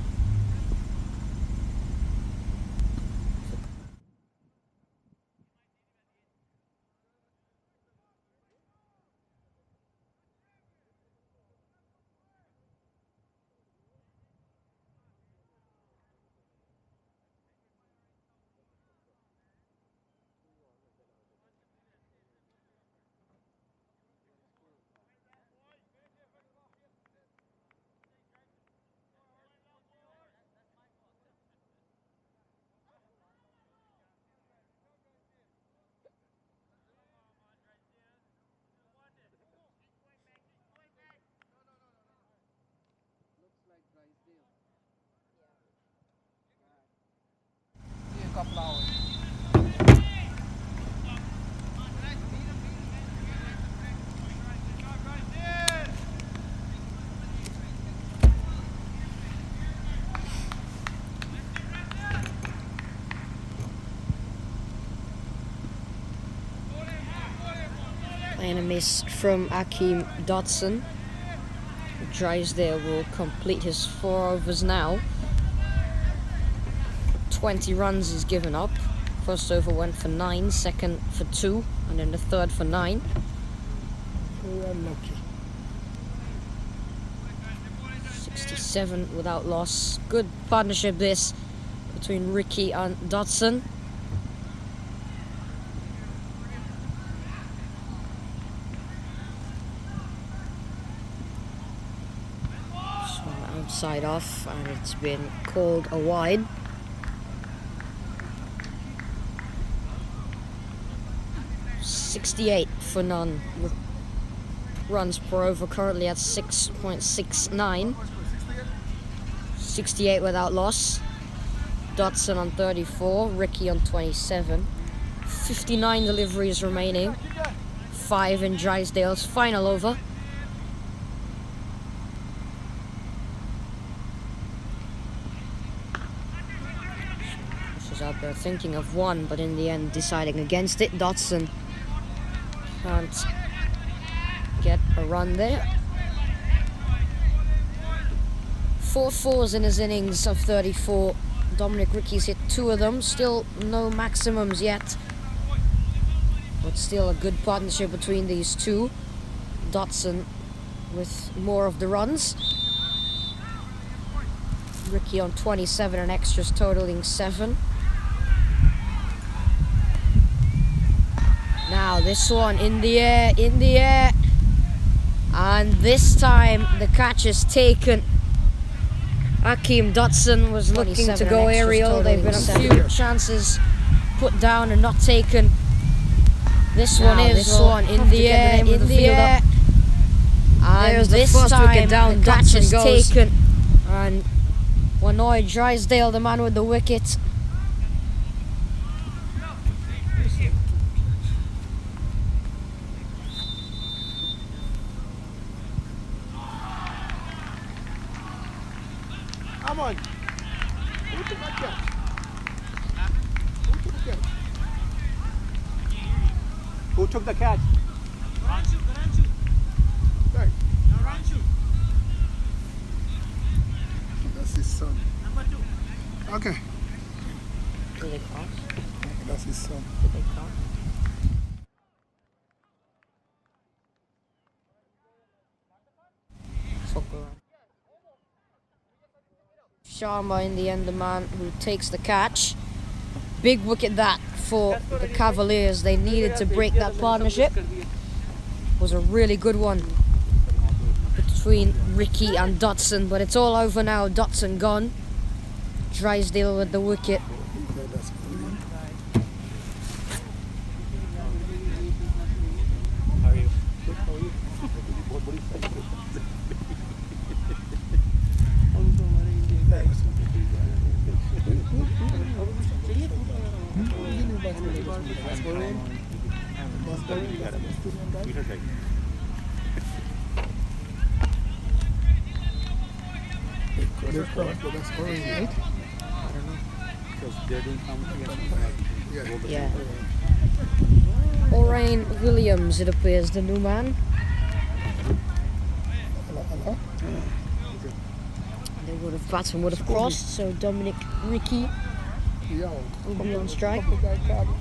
And a miss from Hakeem Dodson. Drysdale will complete his 4 overs now. 20 runs he's given up. First over went for 9, second for 2, and then the third for 9. Unlucky. 67 without loss. Good partnership this between Ricky and Dodson. Outside off, and it's been called a wide. .68 for none. Runs per over currently at 6.69. 68 without loss. Dodson on 34, Ricky on 27. 59 deliveries remaining. 5 in Drysdale's final over. Out there thinking of 1, but in the end deciding against it. Dodson can't get a run there. 4 4s in his innings of 34. Dominic Ricky's hit 2 of them. Still no maximums yet, but still a good partnership between these two. Dodson with more of the runs. Ricky on 27 and extras totaling 7. Now this one in the air, and this time the catch is taken. Hakeem Dodson was looking to go aerial. There've been a few chances put down and not taken. This one in the air, and this time the catch is taken. And Wanoy Drysdale, the man with the wicket. Come on. Who took that catch? Who took the catch? Right. That's his son. Number 2. Okay. Did they cross? That's his son. Did they cross? Sharma in the end, the man who takes the catch. Big wicket that for the Cavaliers. They needed to break that partnership. It was a really good one between Ricky and Dodson, but it's all over now. Dodson gone. Drysdale with the wicket. How are you? They're crossed, but that's orange, right? Because they're doing commentary. Yeah. Yeah. Orion Williams, it appears, the new man. Hello? They would have batsman would have crossed, so Dominic Ricky Yo. will be on strike. Couple guy called me.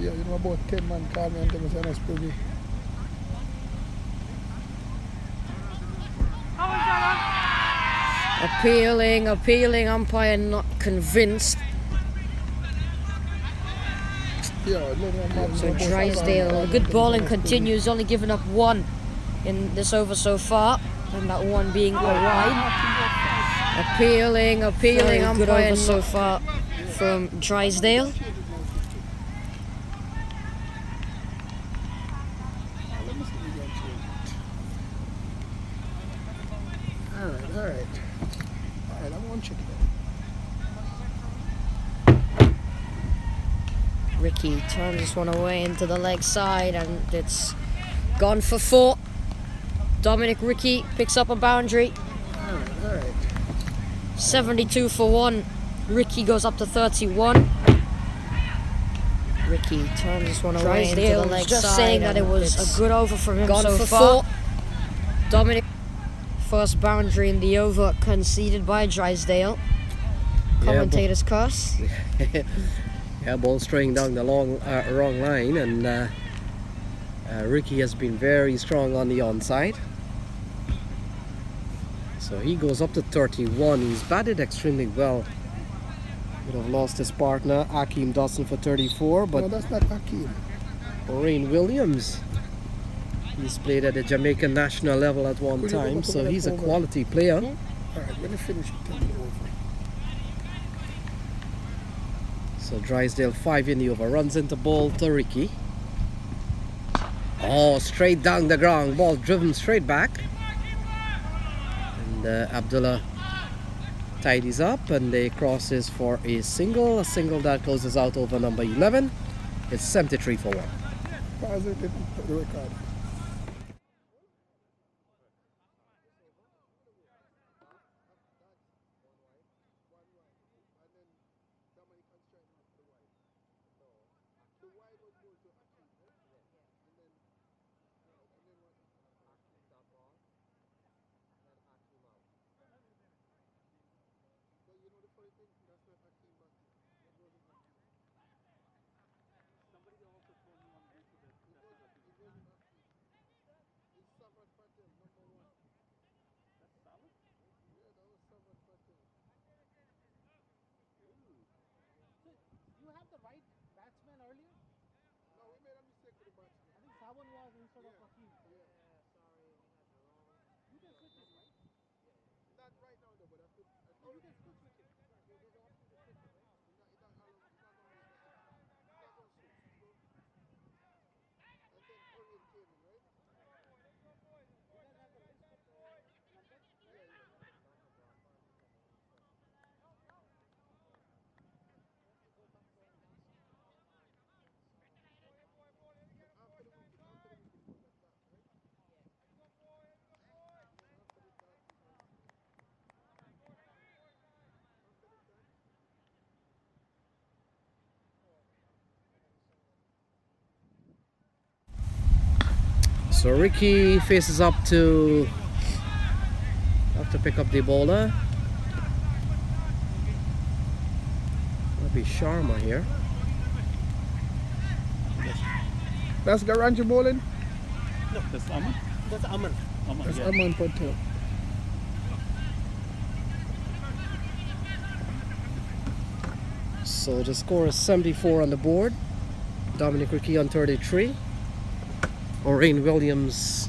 Yeah, you know about 10 man called me and tell me say no spooky. Appealing, umpire not convinced. Yeah, So Drysdale, good bowling continues, only giving up one in this over so far, and that one being a wide. Appealing, umpire good over so far from Drysdale. Alright, I'm going to check it out. Ricky turns this one away into the leg side, and it's gone for 4. Dominic Ricky picks up a boundary. Alright. 72 for 1. Ricky goes up to 31. Ricky turns this one away into the leg just side, saying that and it was it's a good over from him gone so for far. 4. Dominic, first boundary in the over conceded by Drysdale. Commentators curse. Yeah, ball straying down the wrong line, and Ricky has been very strong on the onside. So he goes up to 31. He's batted extremely well. Would have lost his partner, Akeem Dodson, for 34, but No, that's not Akeem. Orion Williams, he's played at the Jamaican national level at one Could you go time, back so over he's a that over? quality player. Alright, when you finish it, tell me over. So Drysdale 5 in the over, runs into ball to Ricky. Oh, straight down the ground, ball driven straight back. And Abdullah tidies up, and they crosses for a single that closes out over number 11. It's 73 for 1. Pause it, put the record. You had the right batsman earlier? No, we made a mistake with the batsman. I think Sawan was instead of Hakeem. Yeah. You can switch it, right? Not right now though, but I could. Oh, you can still switch it. There's an option to switch it, right? He's not going to switch. He's going, and then Orion came in, right? You guys have the list with the numbers? Yeah. After the wicket was a dot, right? And then after the dot, it was after the dot. So Ricky faces up to have to pick up the bowler. That'll be Sharma here. That's Garanji bowling. No, that's Aman. That's Aman. Aman, That's yeah. Aman Patel. So the score is 74 on the board. Dominic Ricky on 33. Orion Williams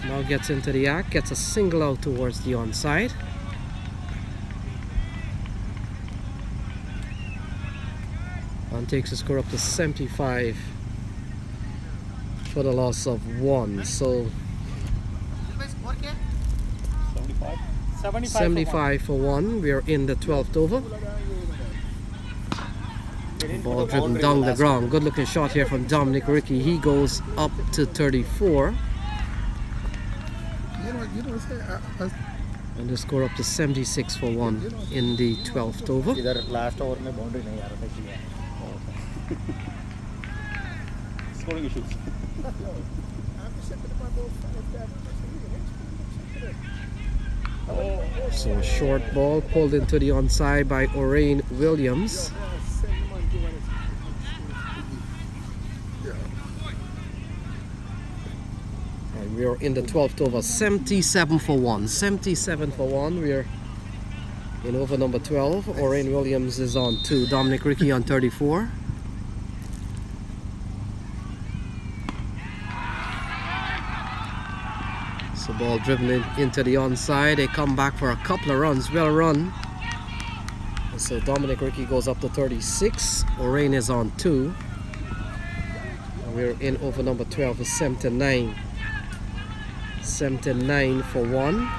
now gets into the act, gets a single out towards the onside. And takes the score up to 75 for the loss of 1. So 75. 75 for 1. We are in the 12th over. Ball driven down the ground. Good looking shot here from Dominic Ricky. He goes up to 34. And the score up to 76 for 1 in the 12th over. last over में boundary नहीं आ रहा था इसलिए scoring issues. So a short ball pulled into the onside by Orain Williams. And we are in the 12th over, 77 for 1. 77 for 1. We are in over number 12. Orain Williams is on 2. Dominic Ricky on 34. So ball driven into the onside. They come back for a couple of runs. Well run. And so Dominic Ricky goes up to 36. Orain is on 2. And we're in over number 12 is 79. 79 for 1.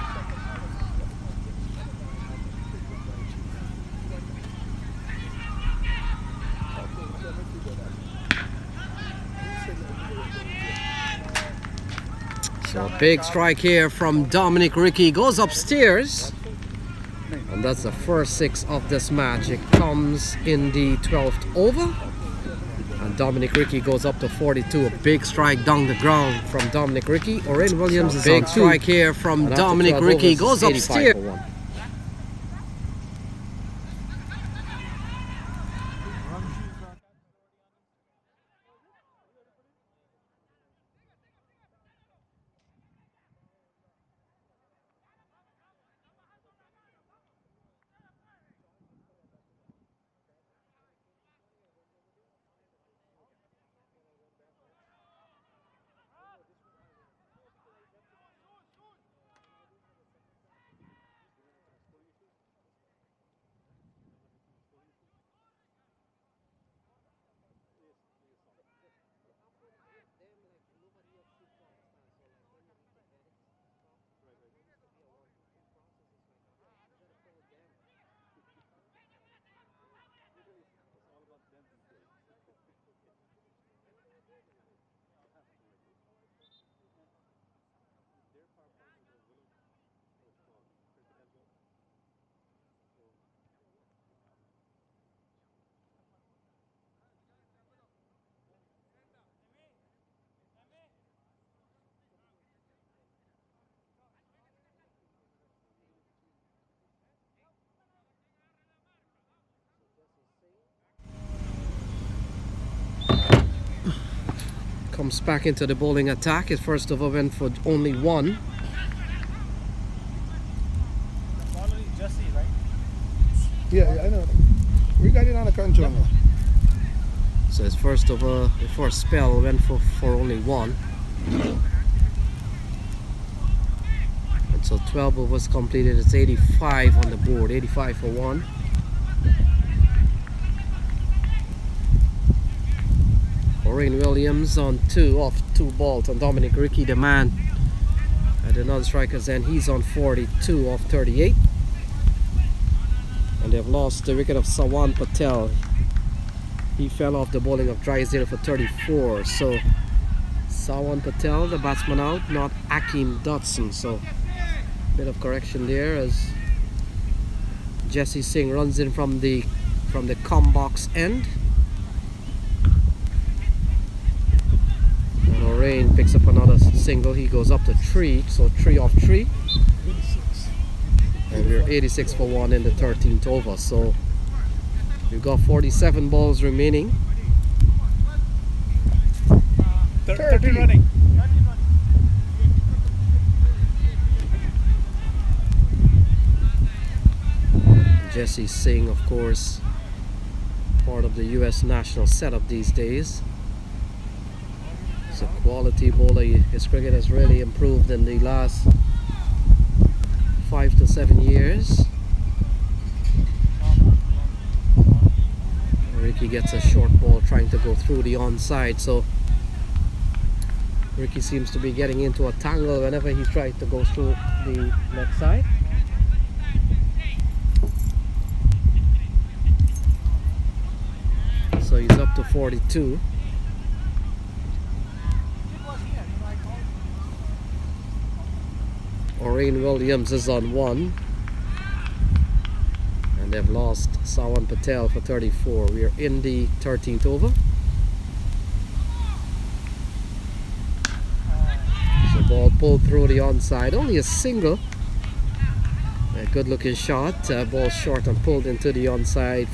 So a big strike here from Dominic Ricky, goes upstairs, and that's the first 6 of this match. It comes in the 12th over, and Dominic Ricky goes up to 42. A big strike down the ground from Dominic Ricky. Orain Williams is big strike here from Dominic Ricky, goes upstairs. Comes back into the bowling attack. His first over went for only 1. Jersey, right? Yeah, I know. We got it on the control now. So his first over, the first spell went for only 1. And so 12 overs completed. It's 85 on the board, 85 for 1. Orain Williams on 2 off 2 balls, and Dominic Ricky, the man at another striker's end, he's on 42 off 38. And they've lost the wicket of Sawan Patel. He fell off the bowling of Drysdale for 34. So Sawan Patel, the batsman, out, not Akeem Dodson. So bit of correction there as Jesse Singh runs in from the com box end. Orain picks up another single. He goes up to 3, so 3 off 3. 86. And we're 86 for 1 in the 13th over. So we've got 47 balls remaining. 30 running. Jesse Singh, of course, part of the US national setup these days. A quality bowler. His cricket has really improved in the last 5 to 7 years. Ricky gets a short ball trying to go through the onside, so Ricky seems to be getting into a tangle whenever he tries to go through the left side. So he's up to 42. Orain Williams is on 1. And they've lost Sawan Patel for 34. We are in the 13th over. So ball pulled through the onside. Only a single. A good looking shot. Ball short and pulled into the onside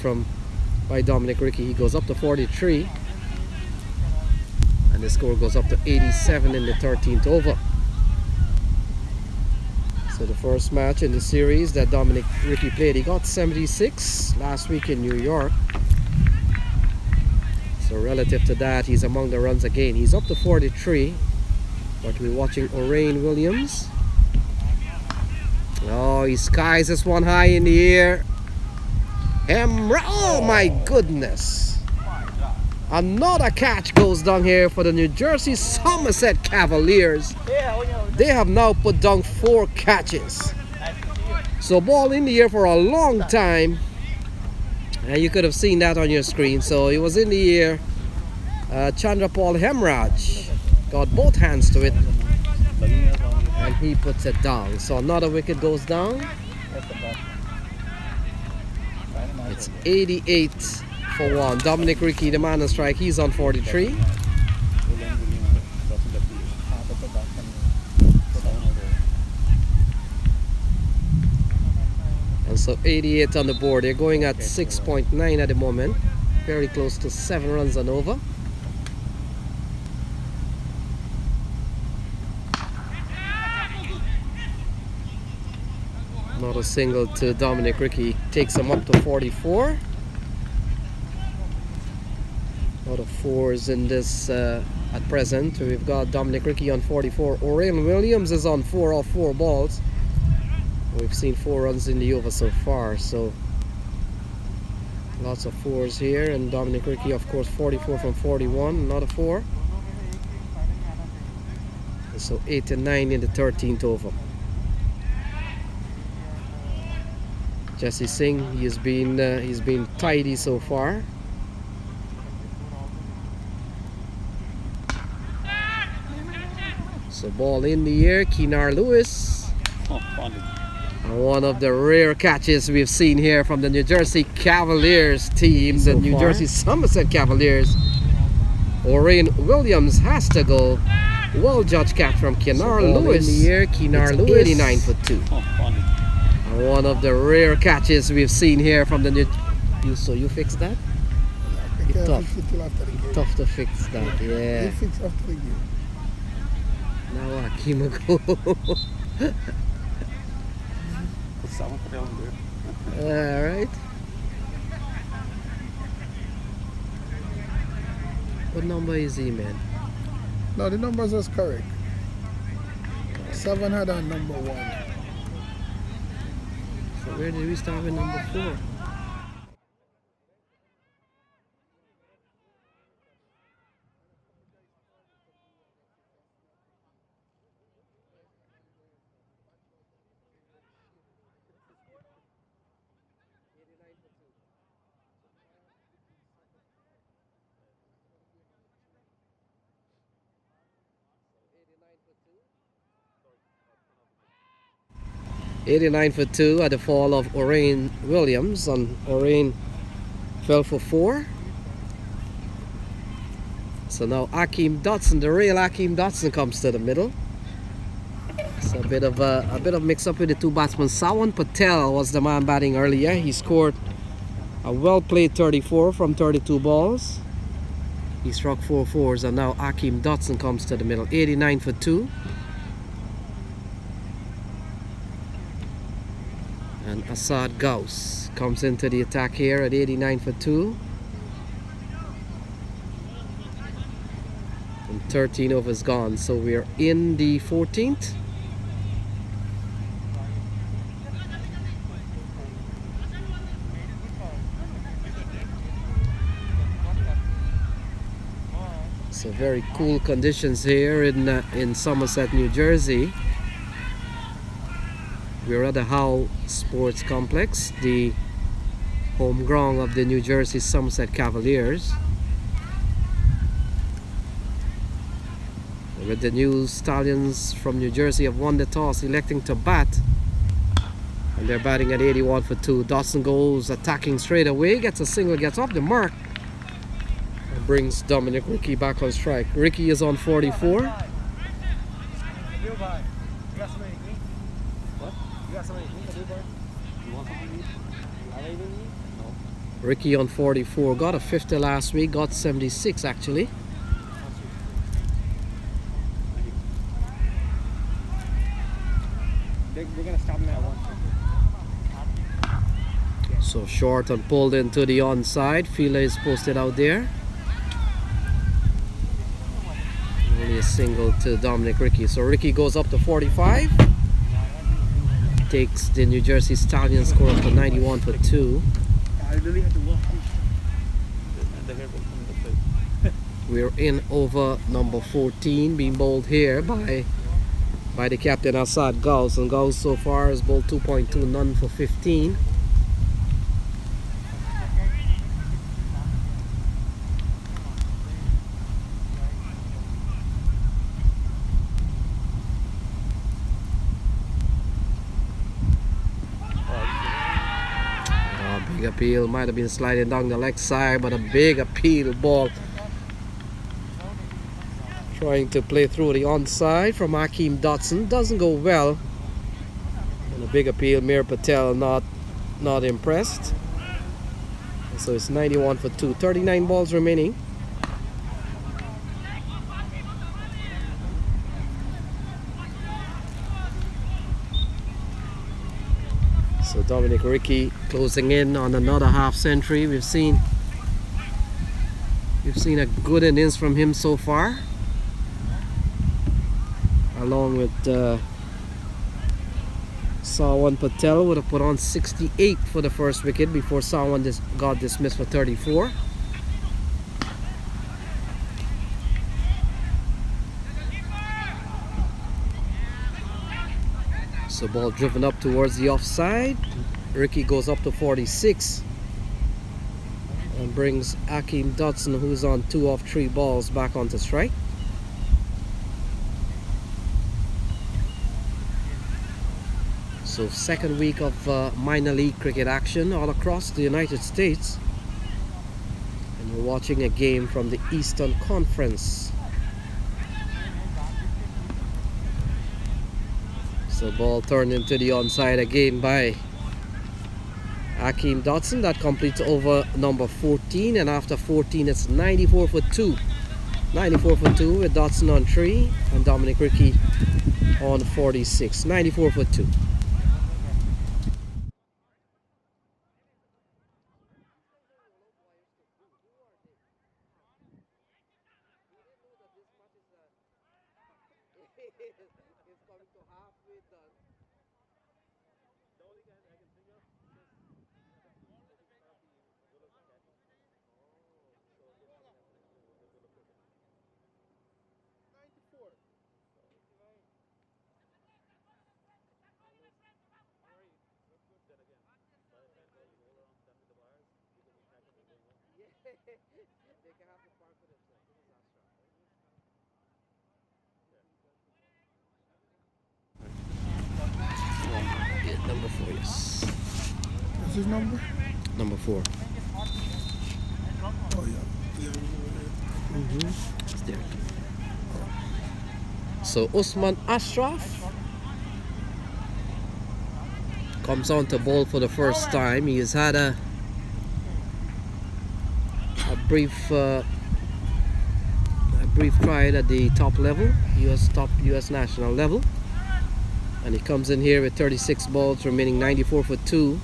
by Dominic Rickey. He goes up to 43. And the score goes up to 87 in the 13th over. So the first match in the series that Dominic Rickey played, he got 76 last week in New York. So relative to that, he's among the runs again. He's up to 43, but we're watching Orain Williams. Oh, he skies this one high in the air. Oh my goodness. Another catch goes down here for the New Jersey Somerset Cavaliers. They have now put down 4 catches. So ball in the air for a long time. And you could have seen that on your screen. So it was in the air. Chandra Paul Hemraj got both hands to it. And he puts it down. So another wicket goes down. It's 88 for 1. Dominic Rickey, the man on strike, he's on 43. And so 88 on the board. They're going at 6.9 at the moment. Very close to 7 runs and over. Not a single to Dominic Rickey. Takes him up to 44. A lot of 4s in this at present. We've got Dominic Rickey on 44. Orain Williams is on 4 off 4 balls. We've seen 4 runs in the over so far. So lots of 4s here. And Dominic Rickey, of course, 44 from 41. Another 4. And so 8 and 9 in the 13th over. Jesse Singh, he's been tidy so far. So ball in the air, Keenar Lewis. And one of the rare catches we've seen here from the New Jersey Cavaliers team, the New Jersey Somerset Cavaliers. Orain Williams has to go. Well judged catch from Keenar Lewis. In the air, Keenar Lewis. 89 for 2. One of the rare catches we've seen here from the New... So you fixed that? Tough to fix that, yeah. Fix after the game. Now Akeem will go. Alright. What number is he, man? No, the numbers was correct. 7 had on number 1. So where did we start with number 4? $89 for 2 at the fall of Orain Williams, and Orain fell for 4. So now Akeem Dodson, the real Akeem Dodson, comes to the middle. It's a bit of mix up with the 2 batsmen. Sawan Patel was the man batting earlier. He scored a well played 34 from 32 balls. He struck 4 fours, and now Akeem Dodson comes to the middle. 89 for 2. And Asad Gauss comes into the attack here at 89 for 2. And 13 overs gone, so we're in the 14th. So very cool conditions here in Somerset, New Jersey. We're at the Howe Sports Complex, the home ground of the New Jersey Somerset Cavaliers. with the new Stallions from New Jersey have won the toss, electing to bat. And they're batting at 81 for 2. Dodson goes attacking straight away, gets a single, gets off the mark, and brings Dominic Ricky back on strike. Ricky is on 44. Ricky on 44, got a 50 last week, got 76 actually. They're gonna stop him at one. So short and pulled into the onside. Fielder is posted out there. Only a single to Dominic Ricky. So Ricky goes up to 45. Takes the New Jersey Stallions score up to 91 for 2. I really had to walk. The hair will come into play. We're in over number 14, being bowled here by the captain Assad Gauss. And Gauss so far has bowled 2.2, none for 15. Big appeal, might have been sliding down the leg side, but a big appeal ball trying to play through the onside from Hakeem Dodson. Doesn't go well. And a big appeal, Mir Patel not impressed. So it's 91 for 2. 39 balls remaining. So Dominic Ricky closing in on another half century. We've seen a good innings from him so far, along with Sawan Patel would have put on 68 for the first wicket before Sawan got dismissed for 34. So ball driven up towards the offside. Ricky goes up to 46 and brings Hakeem Dodson, who's on 2 off 3 balls, back onto strike. So second week of minor league cricket action all across the United States, and we're watching a game from the Eastern Conference. So ball turned into the onside again by Hakeem Dodson. That completes over number 14, and after 14 it's 94 for 2. 94 for 2 with Dodson on 3 and Dominic Ricky on 46. 94 for 2. Number 4, yes. What's his number? Number 4. Oh, yeah. It's there. So Usman Ashraf comes on to bowl for the first time. He has had a brief try at the top level, US national level, and he comes in here with 36 balls remaining, 94 for 2.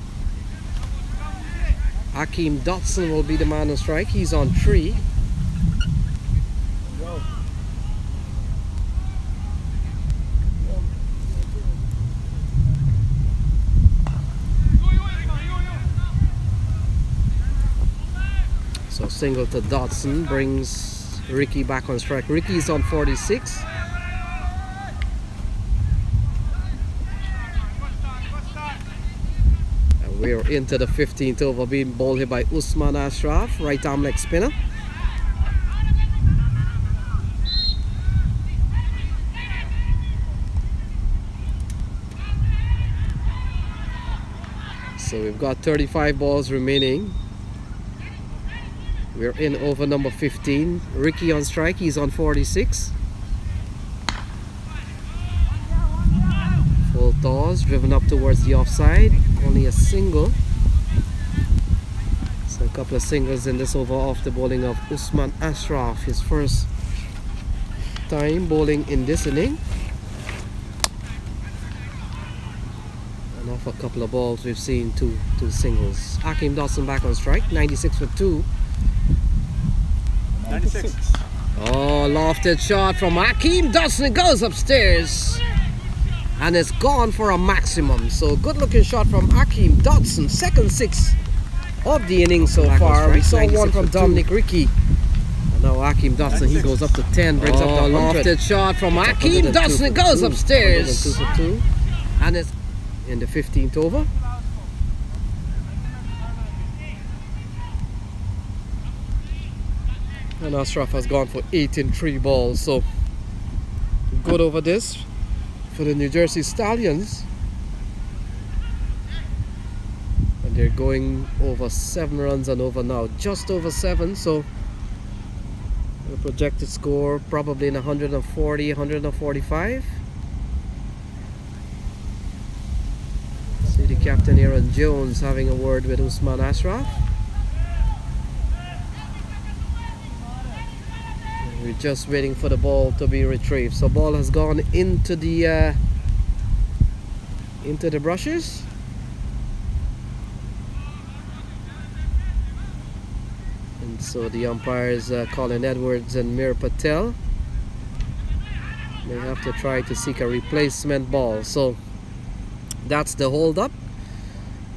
Hakeem Dodson will be the man on strike. He's on 3. So single to Dodson brings Ricky back on strike. Ricky's on 46. And we're into the 15th over, being bowled here by Usman Ashraf, right arm leg spinner. So we've got 35 balls remaining. We're in over number 15. Ricky on strike, he's on 46. Full toss, driven up towards the offside. Only a single. So a couple of singles in this over off the bowling of Usman Ashraf. His first time bowling in this inning. And off a couple of balls, we've seen two singles. Hakeem Dodson back on strike, 96 for 2. 96. Oh, lofted shot from Hakeem Dodson. It goes upstairs. And it's gone for a maximum. So good looking shot from Hakeem Dodson. Second 6 of the inning so far. We saw one from Dominic Ricky. And now Hakeem Dodson, he goes up to 10. Brings up the 100. Lofted shot from Hakeem Dodson. It goes upstairs. 2 for 2. And it's in the 15th over. And Ashraf has gone for 8 in 3 balls. So good over this for the New Jersey Stallions. And they're going over 7 runs and over now. Just over 7. So the projected score probably in 140, 145. See the captain Aaron Jones having a word with Usman Ashraf. We're just waiting for the ball to be retrieved. So ball has gone into the brushes. And so the umpires, Colin Edwards and Mir Patel, may have to try to seek a replacement ball. So that's the hold up.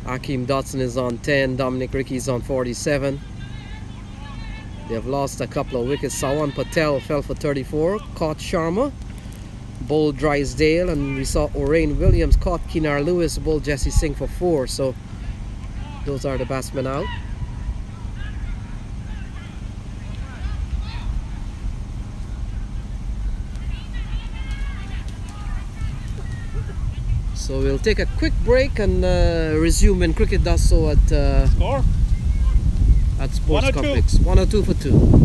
Hakeem Dodson is on 10, Dominic Ricky is on 47. They've lost a couple of wickets. Sawan Patel fell for 34, caught Sharma, bowled Drysdale, and we saw Orain Williams caught Kinar Lewis, bowled Jesse Singh for 4. So those are the batsmen out. So we'll take a quick break and resume when cricket does so at Score? At Sports 102. Complex. 102 for 2.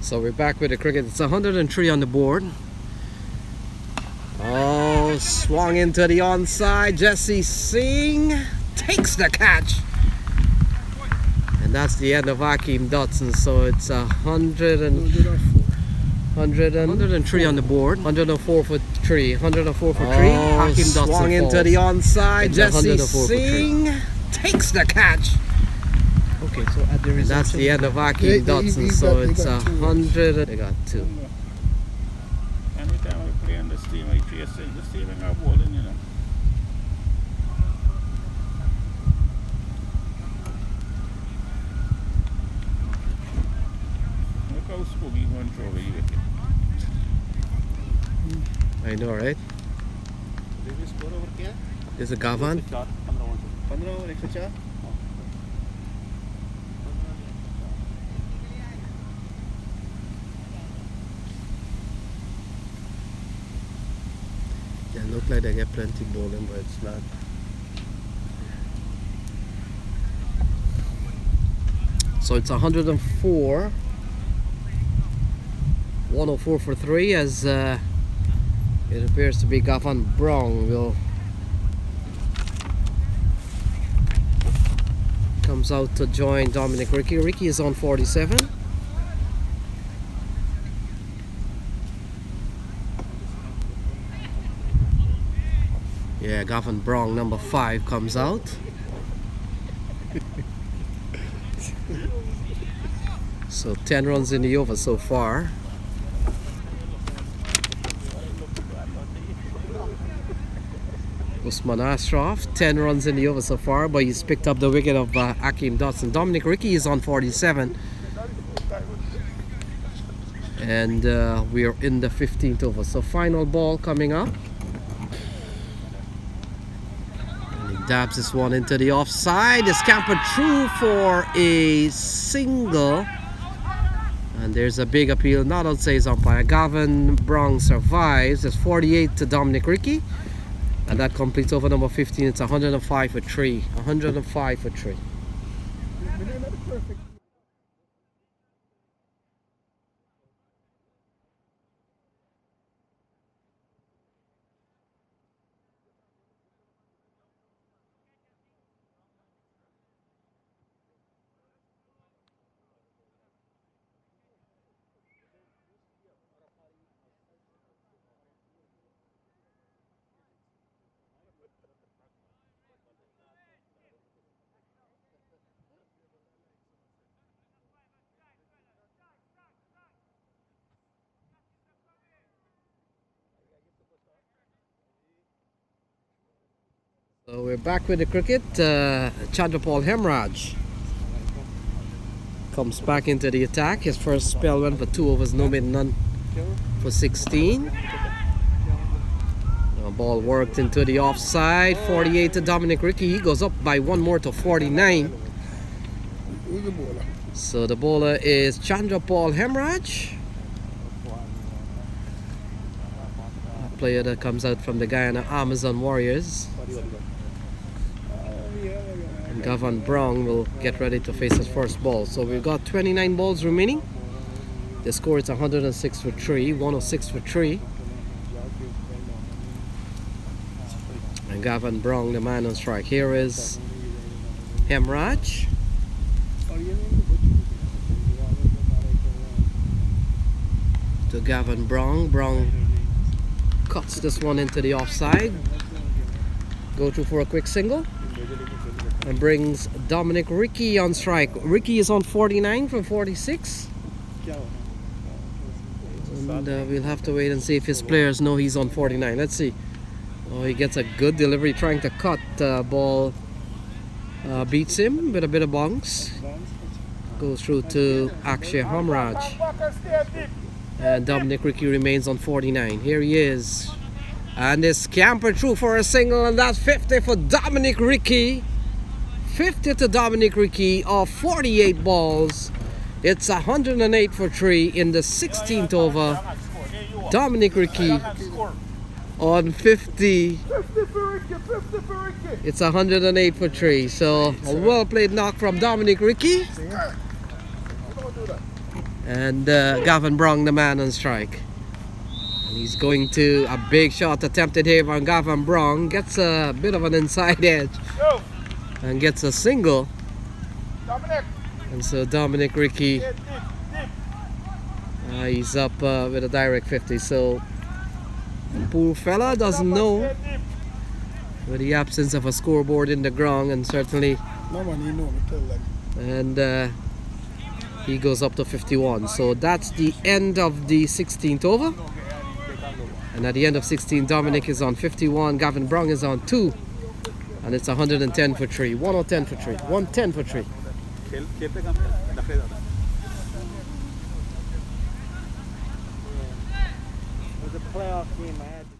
So we're back with the cricket. It's 103 on the board. Oh, Oh, swung into the onside. Jesse Singh takes the catch. And that's the end of Hakeem Dodson. So it's 103 on the board. 104 for 3. 104 for 3. Hakeem Dodson swung into the onside. Jesse Singh takes the catch. Okay, so at the And that's the end of Hakeem Dodson. So it's 100. They got 2. Anytime we play on this team, I chase the team and our bowling, you know. Look how spooky one throw away wicket. I know, right? Is it Gavan? 15 over 104 Yeah, look like they get plenty bowling, but it's not. So it's 104. 104 for 3 as it appears to be Gavan Brown will comes out to join Dominic Ricky. Ricky is on 47. Yeah, Gavin Brown, number 5, comes out. So 10 runs in the over so far. Usman Ashraf, 10 runs in the over so far, but he's picked up the wicket of Hakeem Dodson. Dominic Ricky is on 47. And we are in the 15th over. So final ball coming up. Dabs this one into the offside. It's scampered through for a single. And there's a big appeal, not outside his umpire. Gavin Brown survives. It's 48 to Dominic Ricky. And that completes over number 15. It's 105 for 3. 105 for 3. So we're back with the cricket. Chandrapal Hemraj comes back into the attack. His first spell went for 2 overs, no mid, none for 16. The ball worked into the offside. 48 to Dominic Ricky. He goes up by 1 more to 49. Who's the bowler? So the bowler is Chandrapal Hemraj, a player that comes out from the Guyana Amazon Warriors. And Gavin Brown will get ready to face his first ball. So we've got 29 balls remaining. The score is 106 for 3, 106 for 3. And Gavin Brown, the man on strike. Here is Hemraj. To Gavin Brown. Brown cuts this one into the offside. Go through for a quick single. And brings Dominic Ricky on strike. Ricky is on 49 from 46. And we'll have to wait and see if his players know he's on 49. Let's see. Oh, he gets a good delivery trying to cut. Ball beats him with a bit of bounce. Goes through to Akshay Hamraj. And Dominic Ricky remains on 49. Here he is. And they scamper through for a single, and that's 50 for Dominic Ricky. 50 to Dominic Ricky of 48 balls. It's 108 for 3 in the 16th over. Dominic Ricky on 50. It's 108 for 3. So a well played knock from Dominic Ricky. And Gavin Brown, the man on strike. And he's going to a big shot attempted here by Gavin Brown. Gets a bit of an inside edge and gets a single. And so Dominic Ricky, he's up with a direct 50. So poor fella doesn't know with the absence of a scoreboard in the ground, and certainly he goes up to 51. So that's the end of the 16th over. And at the end of 16, Dominic is on 51, Gavin Brown is on 2, and it's 110 for 3. 110 for 3. 110 for 3. It was a playoff game. I had to.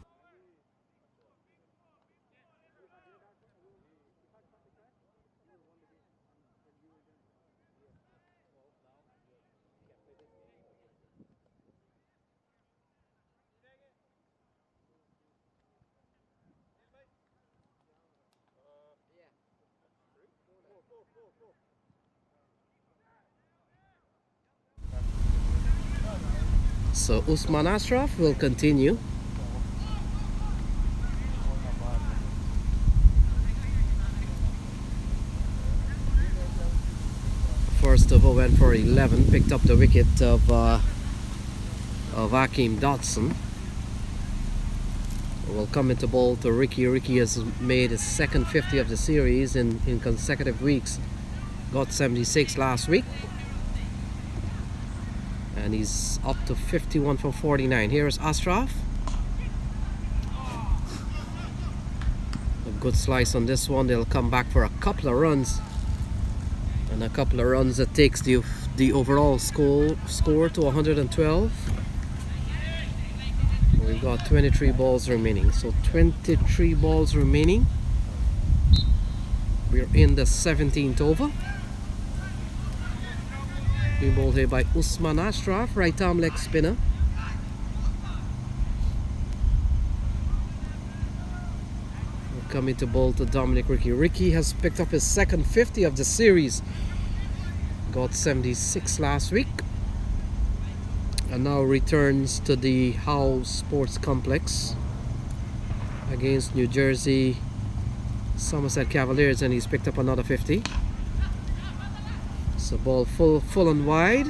So Usman Ashraf will continue. First over went for 11, picked up the wicket of Hakeem Dodson. Will come into ball to Ricky. Ricky has made his second 50 of the series in consecutive weeks. Got 76 last week. And he's up to 51 for 49. Here's Ashraf. A good slice on this one. They'll come back for a couple of runs. And a couple of runs that takes the overall score to 112. We've got 23 balls remaining. So 23 balls remaining. We're in the 17th over. Being bowled here by Usman Ashraf, right arm leg spinner. We're coming to bowl to Dominic Ricky. Ricky has picked up his second 50 of the series. Got 76 last week. And now returns to the Howe Sports Complex against New Jersey Somerset Cavaliers, and he's picked up another 50. So ball full and wide,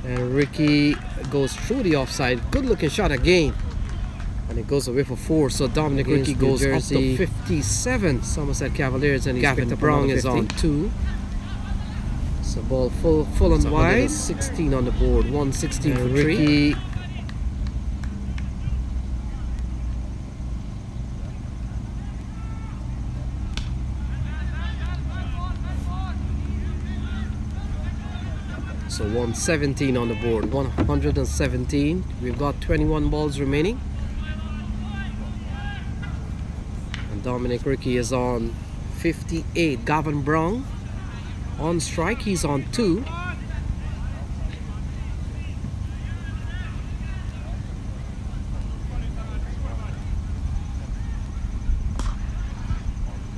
and Ricky goes through the offside. Good looking shot again, and it goes away for 4. So Dominic Ricky goes up to 57. Somerset Cavaliers, and Gavin Brown is on 2. So ball full and wide. 16 on the board. 116 for Ricky. So 117 on the board, 117. We've got 21 balls remaining. And Dominic Ricky is on 58. Gavin Brown on strike, he's on 2.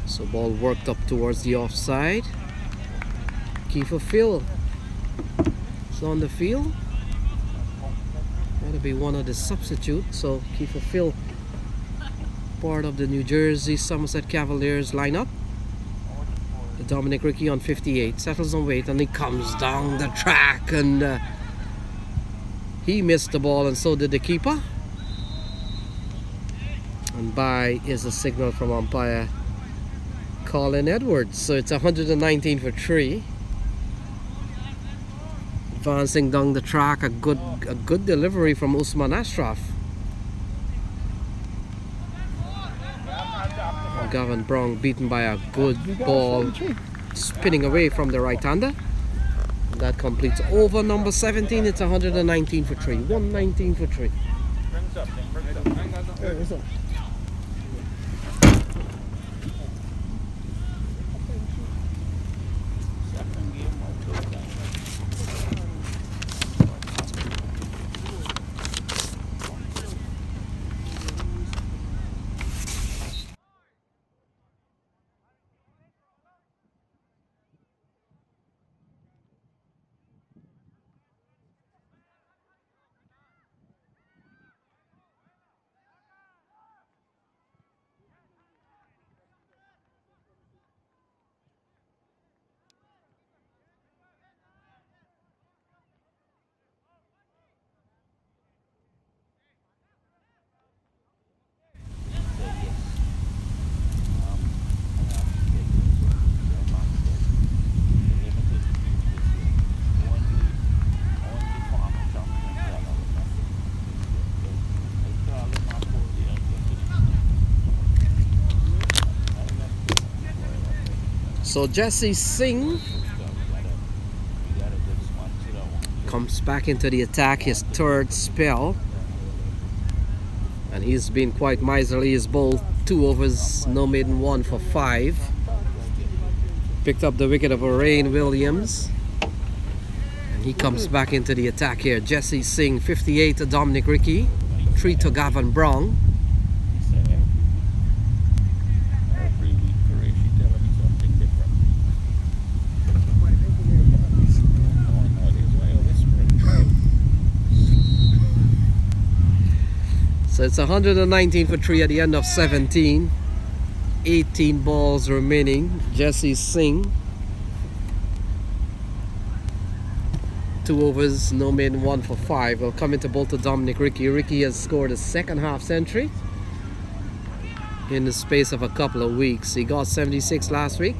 So ball worked up towards the offside. Kiefer Phil on the field. That'll be one of the substitutes. So Kiefer Phil, part of the New Jersey Somerset Cavaliers lineup. The Dominic Ricky on 58 settles on weight, and he comes down the track, and he missed the ball, and so did the keeper. And bye is a signal from umpire Colin Edwards. So it's 119 for 3. Advancing down the track, a good delivery from Usman Ashraf. Gavin Brown beaten by a good ball, spinning away from the right-hander. That completes over number 17. It's 119 for 3. 119 for 3. So Jersey Singh comes back into the attack, his third spell, and he's been quite miserly. He's bowled 2 overs, no maiden, 1 for 5. Picked up the wicket of Orain Williams, and he comes back into the attack here. Jersey Singh, 58 to Dominic Ricky, 3 to Gavin Brown. Every week, Qureshi telling me something different. No, it is way whispering. So it's 119 for 3 at the end of 17. 18 balls remaining. Jersey Singh, 2 overs, no maiden, 1 for 5. Will come into bowl to Dominic Ricky. Ricky has scored a second half century in the space of a couple of weeks. He got 76 last week,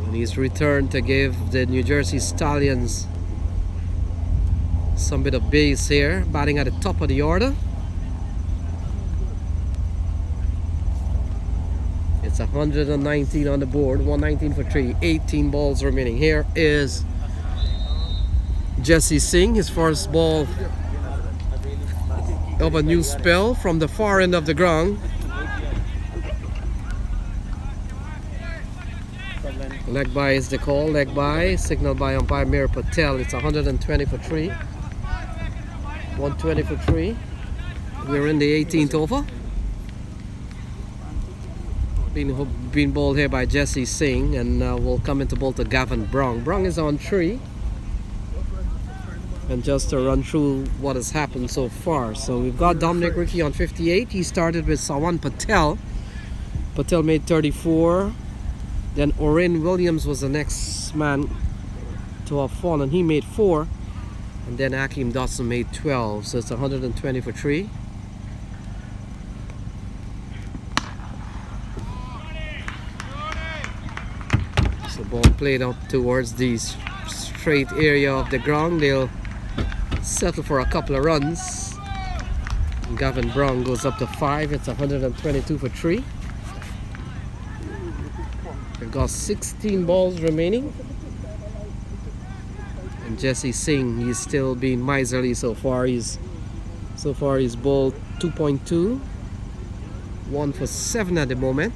and he's returned to give the New Jersey Stallions some bit of base here, batting at the top of the order. It's 119 on the board, 119 for 3, 18 balls remaining. Here is Jersey Singh, his first ball of a new spell from the far end of the ground. Leg by is the call, leg by, signaled by umpire Mir Patel. It's 120 for 3, 120 for 3. We're in the 18th over. Been bowled here by Jersey Singh, and will come into bowl to Gavin Brown. Brown is on 3. And just to run through what has happened so far. So we've got Dominic Ricky on 58. He started with Sawan Patel. Patel made 34. Then Orain Williams was the next man to have fallen. He made 4. And then Hakeem Dodson made 12. So it's 120 for 3. Ball played up towards the straight area of the ground. They'll settle for a couple of runs. And Gavin Brown goes up to 5. It's 122 for 3. They've got 16 balls remaining. And Jersey Singh, he's still being miserly so far. He's bowled 2.2, 1 for 7 at the moment.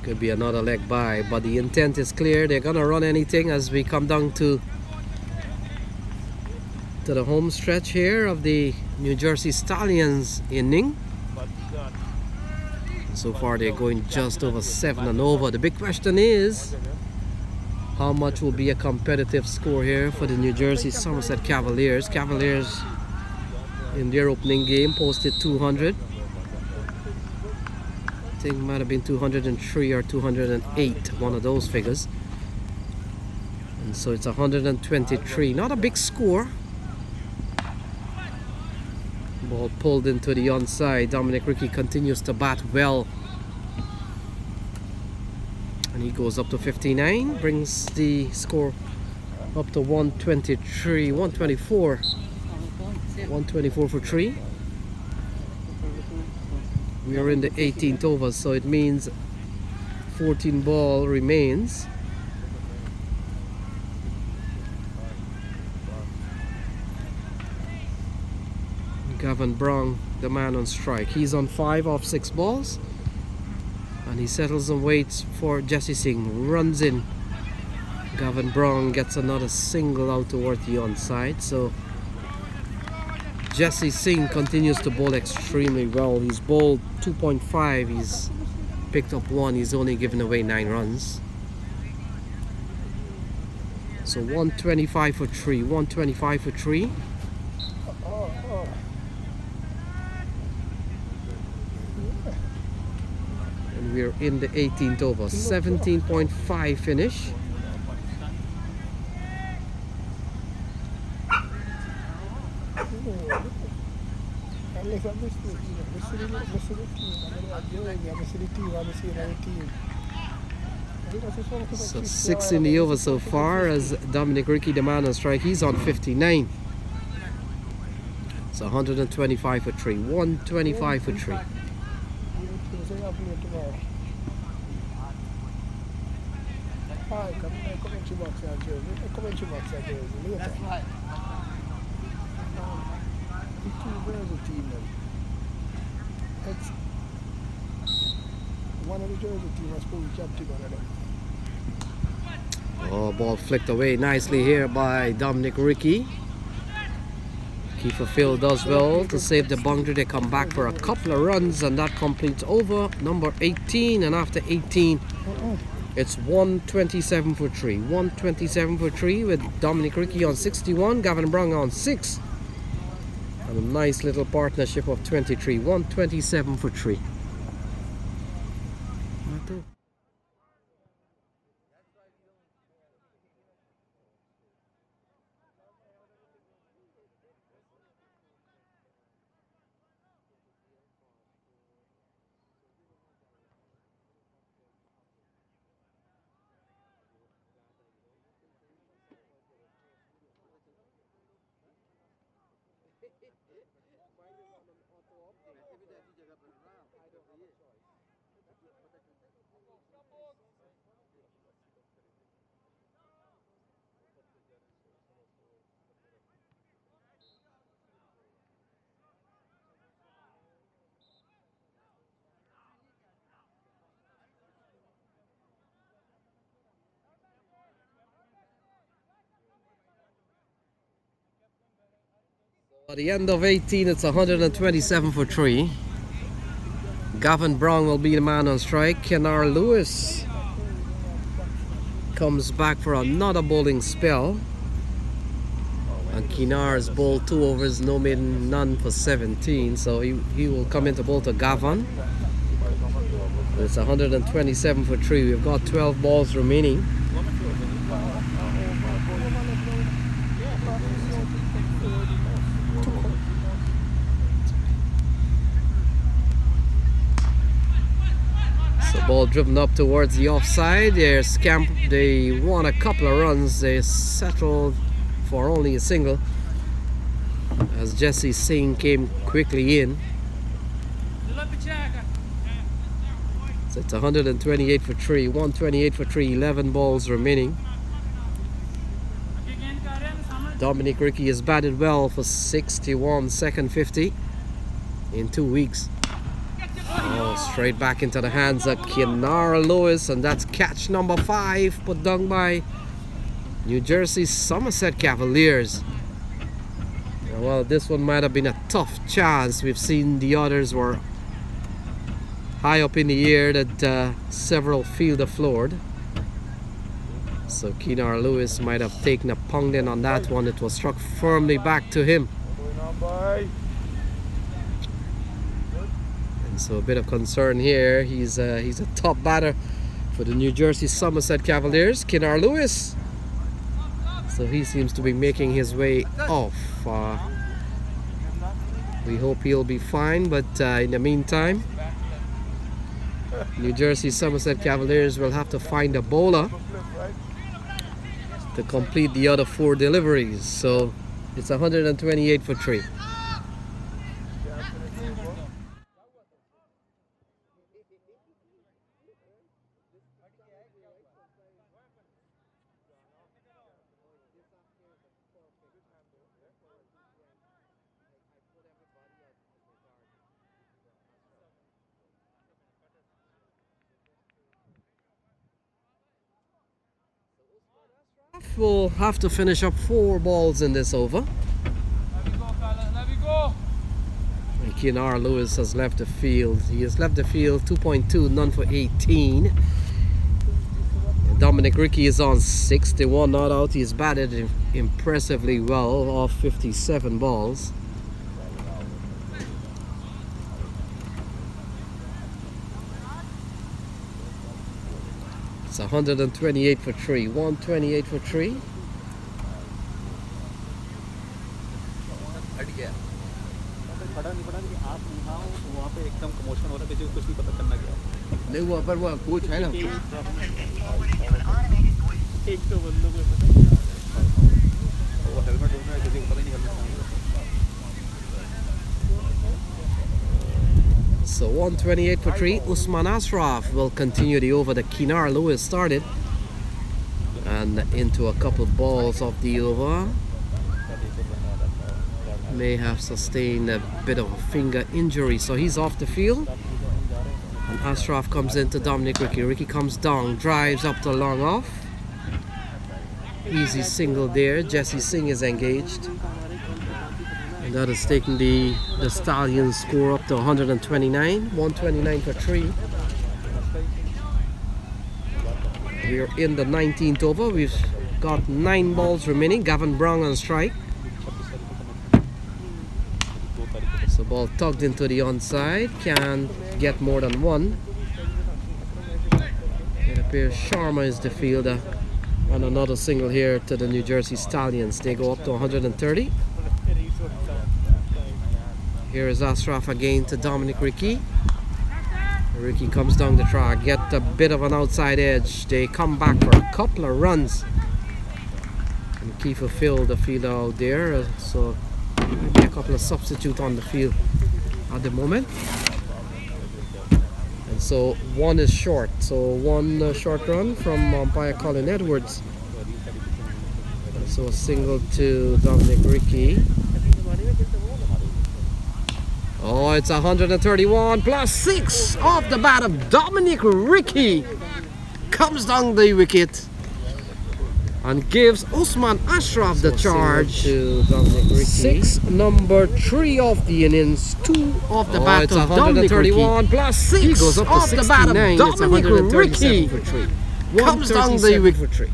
Could be another leg by, but the intent is clear. They're gonna run anything as we come down to the home stretch here of the New Jersey Stallions inning. So far they're going just over 7 and over. The big question is, how much will be a competitive score here for the New Jersey Somerset Cavaliers? Cavaliers in their opening game posted 200. I think it might have been 203 or 208, one of those figures. And so it's 123. Not a big score. Ball pulled into the onside. Dominic Ricky continues to bat well. And he goes up to 59. Brings the score up to 123, 124. 124 for 3. We are in the 18th over, so it means 14 ball remains. Gavin Brown, the man on strike. He's on 5 off 6 balls. And he settles and waits for Jersey Singh. Runs in. Gavin Brown gets another single out towards the onside. So Jersey Singh continues to bowl extremely well. He's bowled 2.5. He's picked up 1. He's only given away 9 runs. So 125 for 3. 125 for 3. And we're in the 18th over. 17.5 finish. Unless I miss the team. So 6 in the over so far as Dominic Ricky, the man on strike, he's on 59. So 125 for 3, 125 for 3. One of the Jersey team was probably captain one of them. Oh, ball flicked away nicely here by Dominic Ricky. Kiefer Phil does well to save the boundary. They come back for a couple of runs and that completes over number 18. And after 18, it's 127 for 3. 127 for 3 with Dominic Ricky on 61, Gavin Brown on 6. And a nice little partnership of 23. 127 for 3. At the end of 18, it's 127 for 3. Gavin Brown will be the man on strike. Kenar Lewis comes back for another bowling spell. And Kenar has bowled 2 overs, no maiden, none for 17. So he will come into bowl to Gavin. It's 127 for 3. We've got 12 balls remaining. Ball driven up towards the offside. They won a couple of runs. They settled for only a single as Jesse Singh came quickly in. So it's 128 for 3. 128 for 3. 11 balls remaining. Dominic Ricky has batted well for 61, second 50 in 2 weeks. Oh, straight back into the hands of Kenar Lewis, and that's catch number 5 put down by New Jersey Somerset Cavaliers. Well, this one might have been a tough chance. We've seen the others were high up in the air that several fielder floored. So Kenar Lewis might have taken a pounding on that one. It was struck firmly back to him. So a bit of concern here. He's a top batter for the New Jersey Somerset Cavaliers, Kenar Lewis. So he seems to be making his way off. We hope he'll be fine, but in the meantime, New Jersey Somerset Cavaliers will have to find a bowler to complete the other 4 deliveries. So it's 128 for 3. We'll have to finish up 4 balls in this over. And Kenar Lewis has left the field. He has left the field 2.2, none for 18. And Dominic Ricky is on 61 not out. He's batted impressively well off 57 balls. It's 128 for 3. 128 for 3. पढ़ा नहीं पढ़ा कि आप यहाँ हो तो वहाँ पे एकदम कमोशन हो रहा है, किसी को कुछ भी पता चलना गया नहीं वो पर वो कोच है ना एक तो बंदों को पता नहीं, वो हेलमेट होना है, किसी को पता नहीं हेलमेट कहाँ है। So 128 for 3. Usman Ashraf will continue the over that Kinar Lewis started. And into a couple balls of the over. May have sustained a bit of a finger injury, so he's off the field. And Ashraf comes into Dominic Ricky. Ricky comes down, drives up the long off. Easy single there. Jesse Singh is engaged. And that is taking the Stallions score up to 129. 129 for 3. We're in the 19th over. We've got 9 balls remaining. Gavin Brown on strike. So ball tugged into the onside. Can't get more than one. It appears Sharma is the fielder. And another single here to the New Jersey Stallions. They go up to 130. Here is Ashraf again to Dominic Ricky. Ricky comes down the track, get a bit of an outside edge. They come back for a couple of runs. And Kiefer Phil, the fielder out there. So maybe a couple of substitutes on the field at the moment. And so one is short. So one short run from umpire Colin Edwards. And so a single to Dominic Ricky. Oh, it's 131 plus 6 off the bat of Dominic Ricky. Comes down the wicket and gives Usman Ashraf the charge. To Dominic Ricky. 6, number 3 of the innings, 2 off the bat of Dominic Ricky. 131 plus 6 he goes up to off 69. The bat of Dominic Ricky. For 3. Comes down the wicket for 3.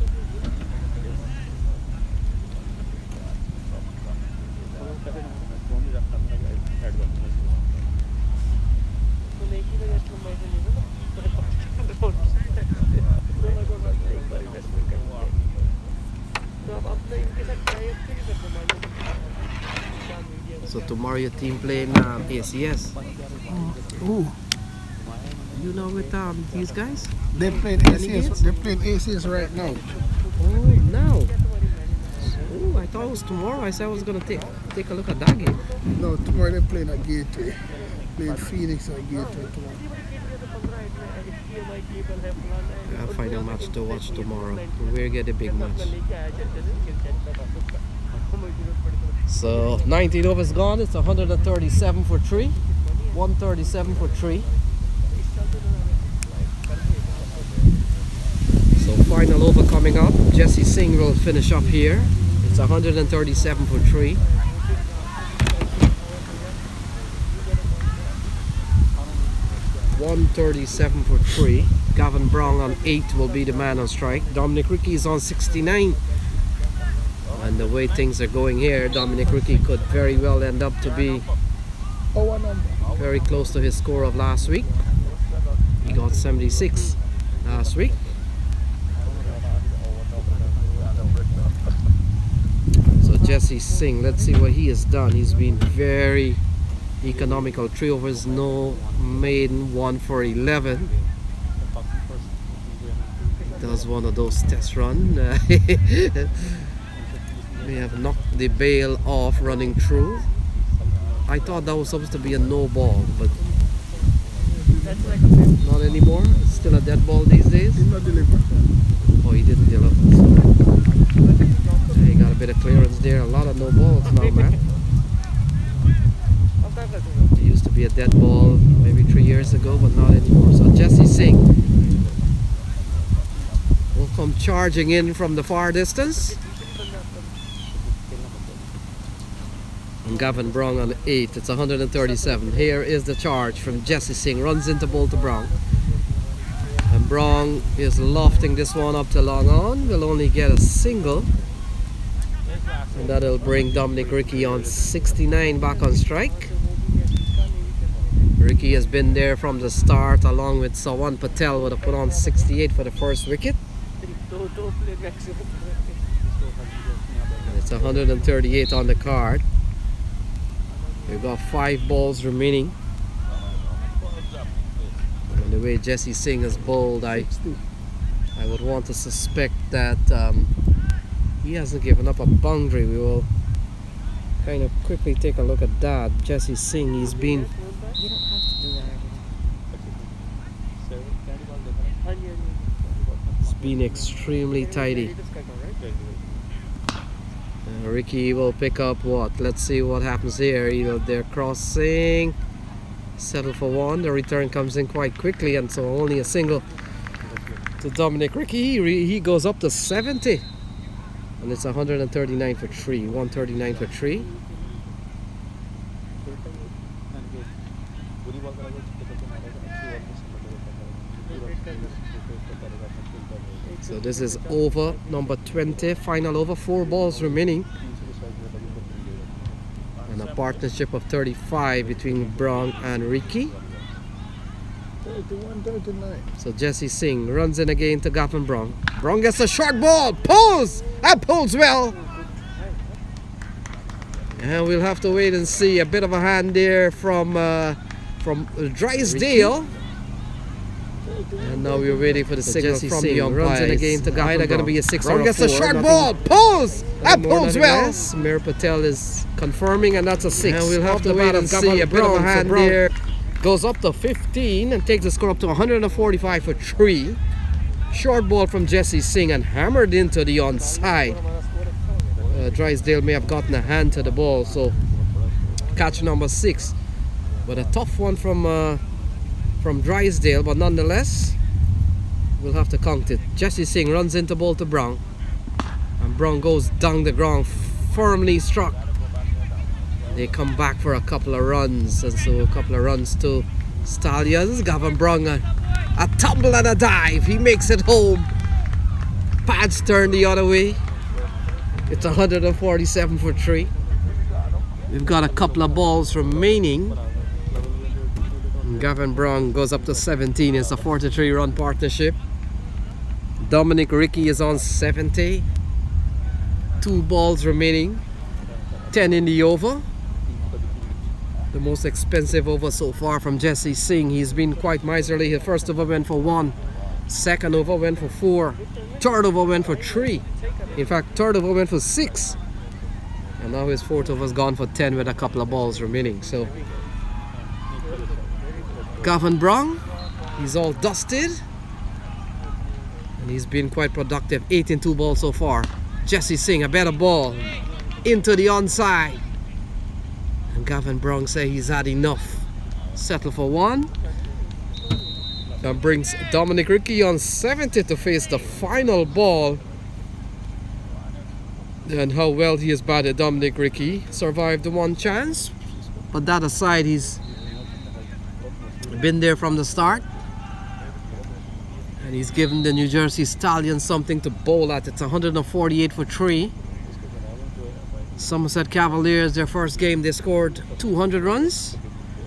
So tomorrow your team playing ACS. Ooh, You know with these guys? they playing ACS. They're playing ACS right now. Oh, now. Oh, I thought it was tomorrow. I said I was gonna take a look at that game. No, tomorrow they're playing at Gateway. Playing Phoenix at Gateway tomorrow. I'll find a match to watch tomorrow. We'll get a big match. So 19 overs gone. It's 137 for 3. 137 for 3. So final over coming up. Jesse Singh will finish up here. It's 137 for 3. $137 for 3. Gavin Brown on 8 will be the man on strike. Dominic Ricky is on 69. And the way things are going here, Dominic Ricky could very well end up to be very close to his score of last week. He got 76 last week. So Jesse Singh, let's see what he has done. He's been very economical. 3 overs, no maiden, 1 for 11. He does one of those test runs. They have knocked the bail off running through. I thought that was supposed to be a no ball, but not anymore. It's still a dead ball these days. He's not delivering. Oh, he didn't deliver. So he got a bit of clearance there. A lot of no balls now, man. It used to be a dead ball maybe 3 years ago, but not anymore. So Jesse Singh will come charging in from the far distance. And Gavin Brown on 8. It's 137. Here is the charge from Jesse Singh. Runs into ball to Brown. And Brown is lofting this one up to long on. Will only get a single. And that'll bring Dominic Ricky on 69 back on strike. Ricky has been there from the start along with Sawan Patel, would have put on 68 for the first wicket. And it's 138 on the card. We've got 5 balls remaining. And the way Jersey Singh has bowled, I would want to suspect that he hasn't given up a boundary. We will kind of quickly take a look at that. Jersey Singh, he's been You don't have to do that every day. it's been extremely tidy. Ricky will pick up what? Let's see what happens here. They're crossing. Settle for 1. The return comes in quite quickly, and so only a single to Dominic Ricky. He goes up to 70. And it's 139 for 3. 139 for 3. So this is over number 20, final over, 4 balls remaining. And a partnership of 35 between Brong and Ricky. 31-39. So Jersey Singh runs in again to Gavin Brong. Brong gets a short ball, pulls, and pulls well. And we'll have to wait and see. A bit of a hand there from Drysdale. And now we're waiting for the signal from the umpires. Runs in again to Gavin Brong. Going to be a 6 or a 4. Gets a short ball, pulls, and pulls well. Mir Patel is confirming, and that's a 6. And we'll have to wait and see. A bit of a hand there. Goes up to 15 and takes the score up to 145 for 3. Short ball from Jersey Singh and hammered into the onside. Drysdale may have gotten a hand to the ball, so catch number 6. But a tough one from Drysdale, but nonetheless, we'll have to count it. Jersey Singh runs into ball to Brong, and Brong goes down the ground, firmly struck. They come back for a couple of runs, and so a couple of runs to Stallions. Gavin Brong, a tumble and a dive. He makes it home. Pads turn the other way. It's 147 for 3. We've got a couple of balls remaining. And Gavin Brong goes up to 17. It's a 43 run partnership. Dominic Ricky is on 70. 2 balls remaining. 10 in the over. The most expensive over so far from Jersey Singh. He's been quite miserly. His first over went for 1. Second over went for 4. Third over went for 3. In fact, third over went for 6. And now his fourth over has gone for 10 with a couple of balls remaining. So Gavin Brong, he's all dusted. And he's been quite productive. 8 in 2 balls so far. Jersey Singh, a better ball. Into the onside. And Gavin Brong say he's had enough. Settle for 1. And brings Dominic Ricky on 70 to face the final ball. And how well he has batted. Dominic Ricky survived the 1 chance. But that aside, he's been there from the start. And he's given the New Jersey Stallions something to bowl at. It's 148 for 3. Somerset Cavaliers, their first game, they scored 200 runs.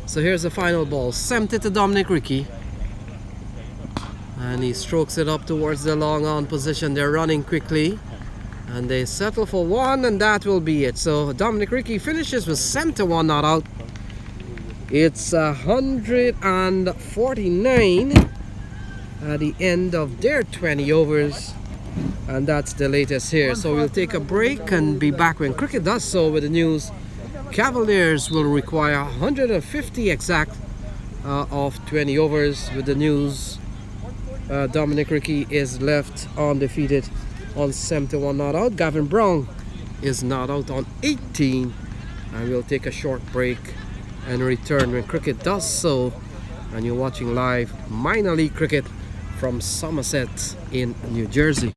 So here's the final ball. 70 to Dominic Ricky. And he strokes it up towards the long on position. They're running quickly. And they settle for 1, and that will be it. So Dominic Ricky finishes with 71 not out. It's 149 at the end of their 20 overs. And that's the latest here. So we'll take a break and be back when cricket does so with the news. Cavaliers will require 150 exact of 20 overs with the news. Dominic Ricky is left undefeated on 71 not out. Gavin Brong is not out on 18. And we'll take a short break and return when cricket does so. And you're watching live minor league cricket from Somerset in New Jersey.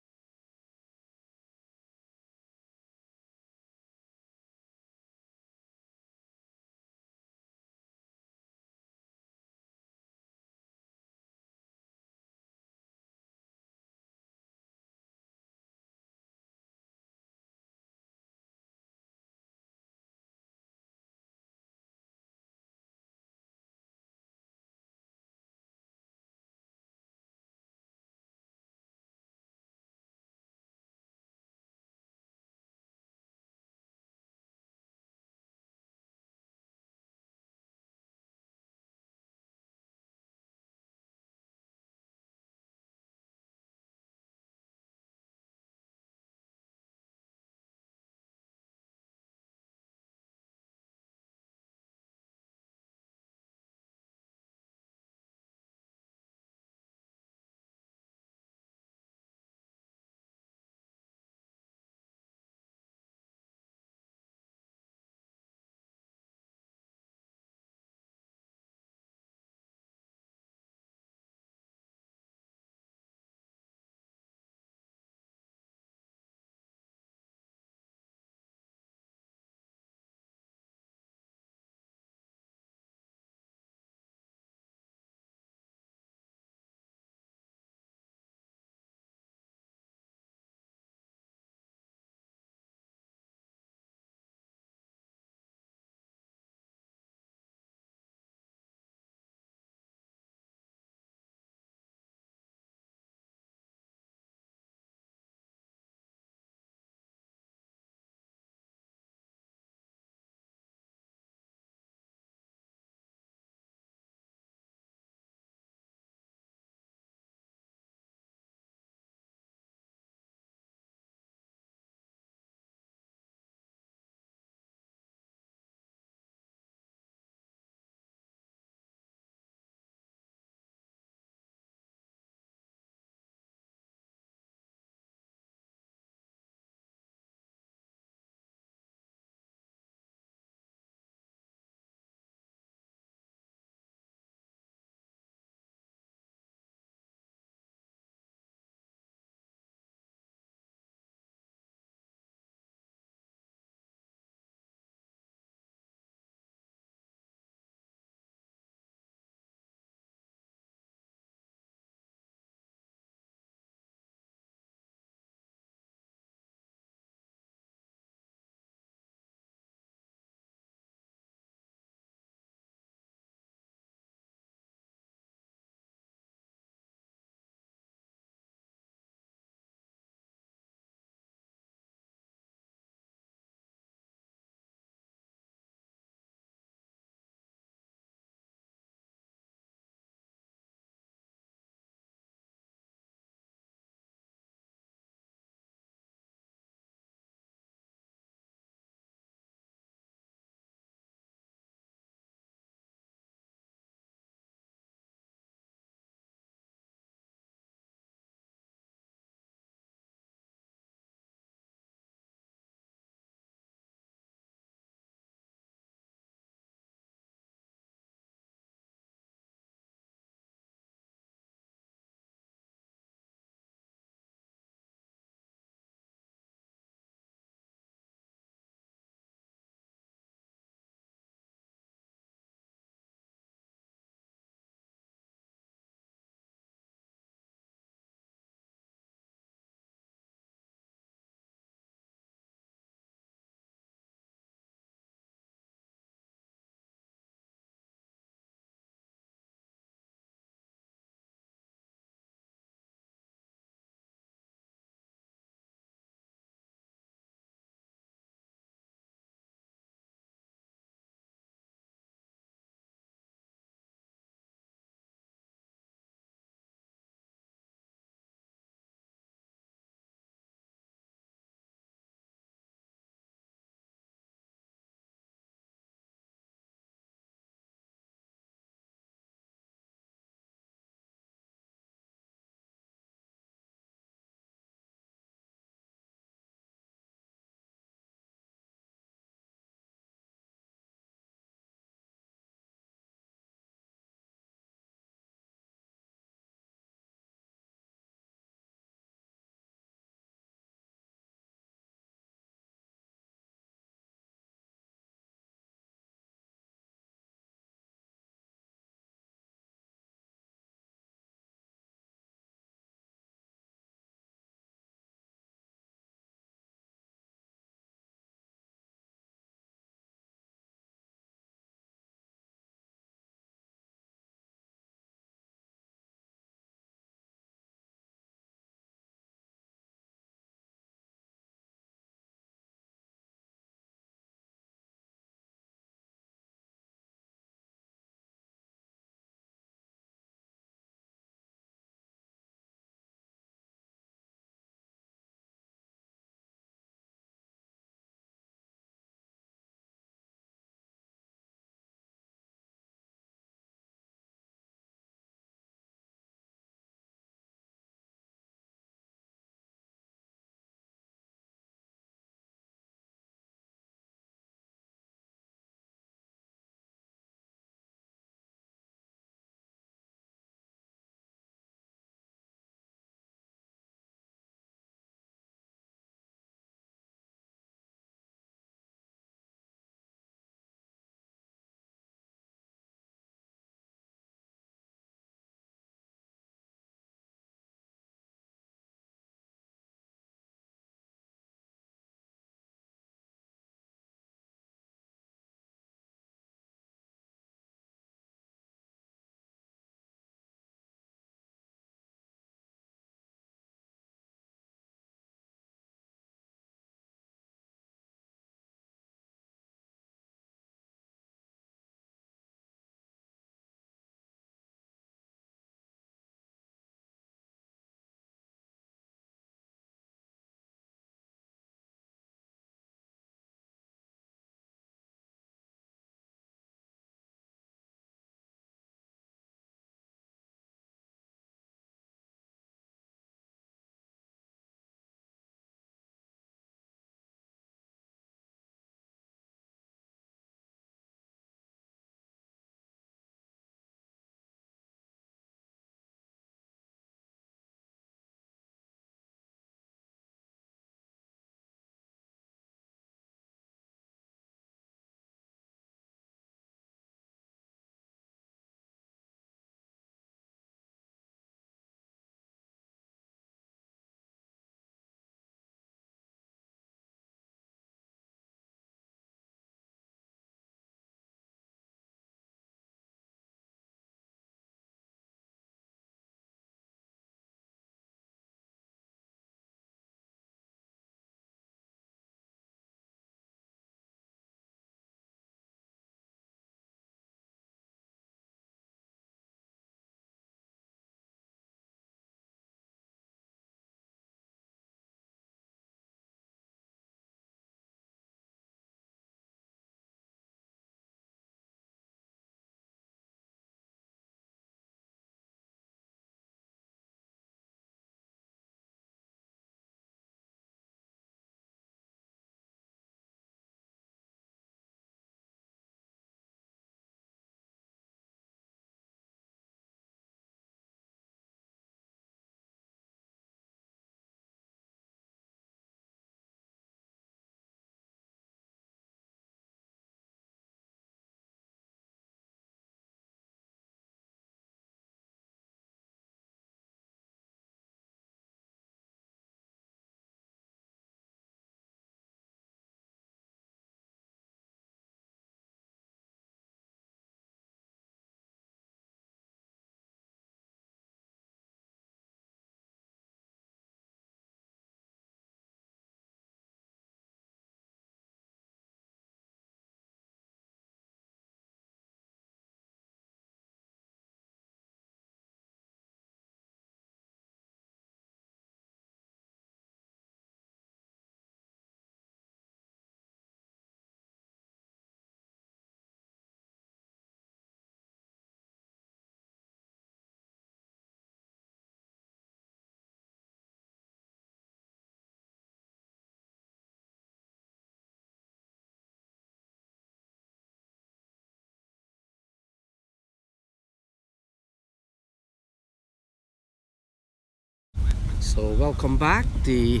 So welcome back, the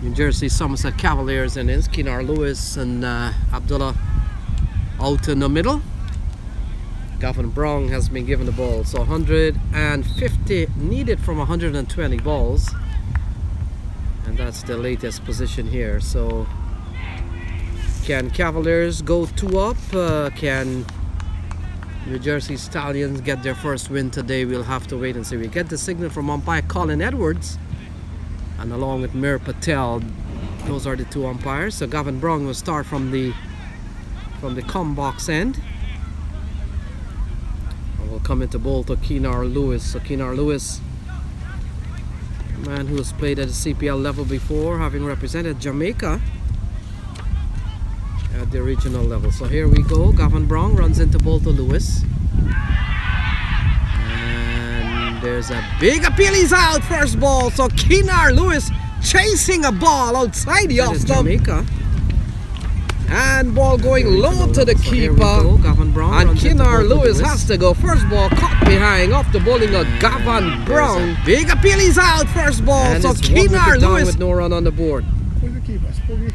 New Jersey Somerset Cavaliers, and it's Kinar Lewis and Abdullah out in the middle. Gavin Brown has been given the ball, so 150 needed from 120 balls, and that's the latest position here. So can Cavaliers go 2 up? Can New Jersey Stallions get their first win today? We'll have to wait and see. We get the signal from umpire Colin Edwards, and along with Mir Patel, those are the 2 umpires. So Gavin Brown will start from the come box end. And will come into bowl to Kinar Lewis. So Kinar Lewis, a man who has played at the CPL level before, having represented Jamaica at the regional level. So here we go. Gavin Brown runs into bowl to Lewis. And there's a big appeal. He's out. First ball. So Kinar Lewis chasing a ball outside the off stump. Jamaica. And ball going low to the keeper. Gavin Brown, and Kinar Lewis has to go. First ball caught behind off the bowling of Gavin Brown. Big appeal. He's out. First ball. And so Kinar Lewis with no run on the board. Who's the keeper? Spooky.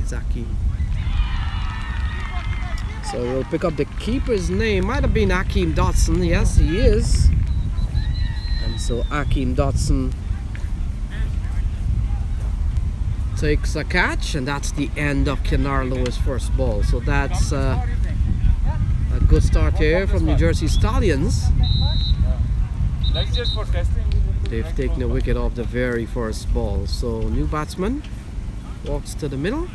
Zaki. So we'll pick up the keeper's name. Might have been Akeem Dodson. Yes, he is. And so Akeem Dodson takes a catch, and that's the end of Kinar Lewis' first ball. So that's a good start here from New Jersey Stallions. That's just for testing. They've taken a wicket off the very first ball. So new batsman walks to the middle.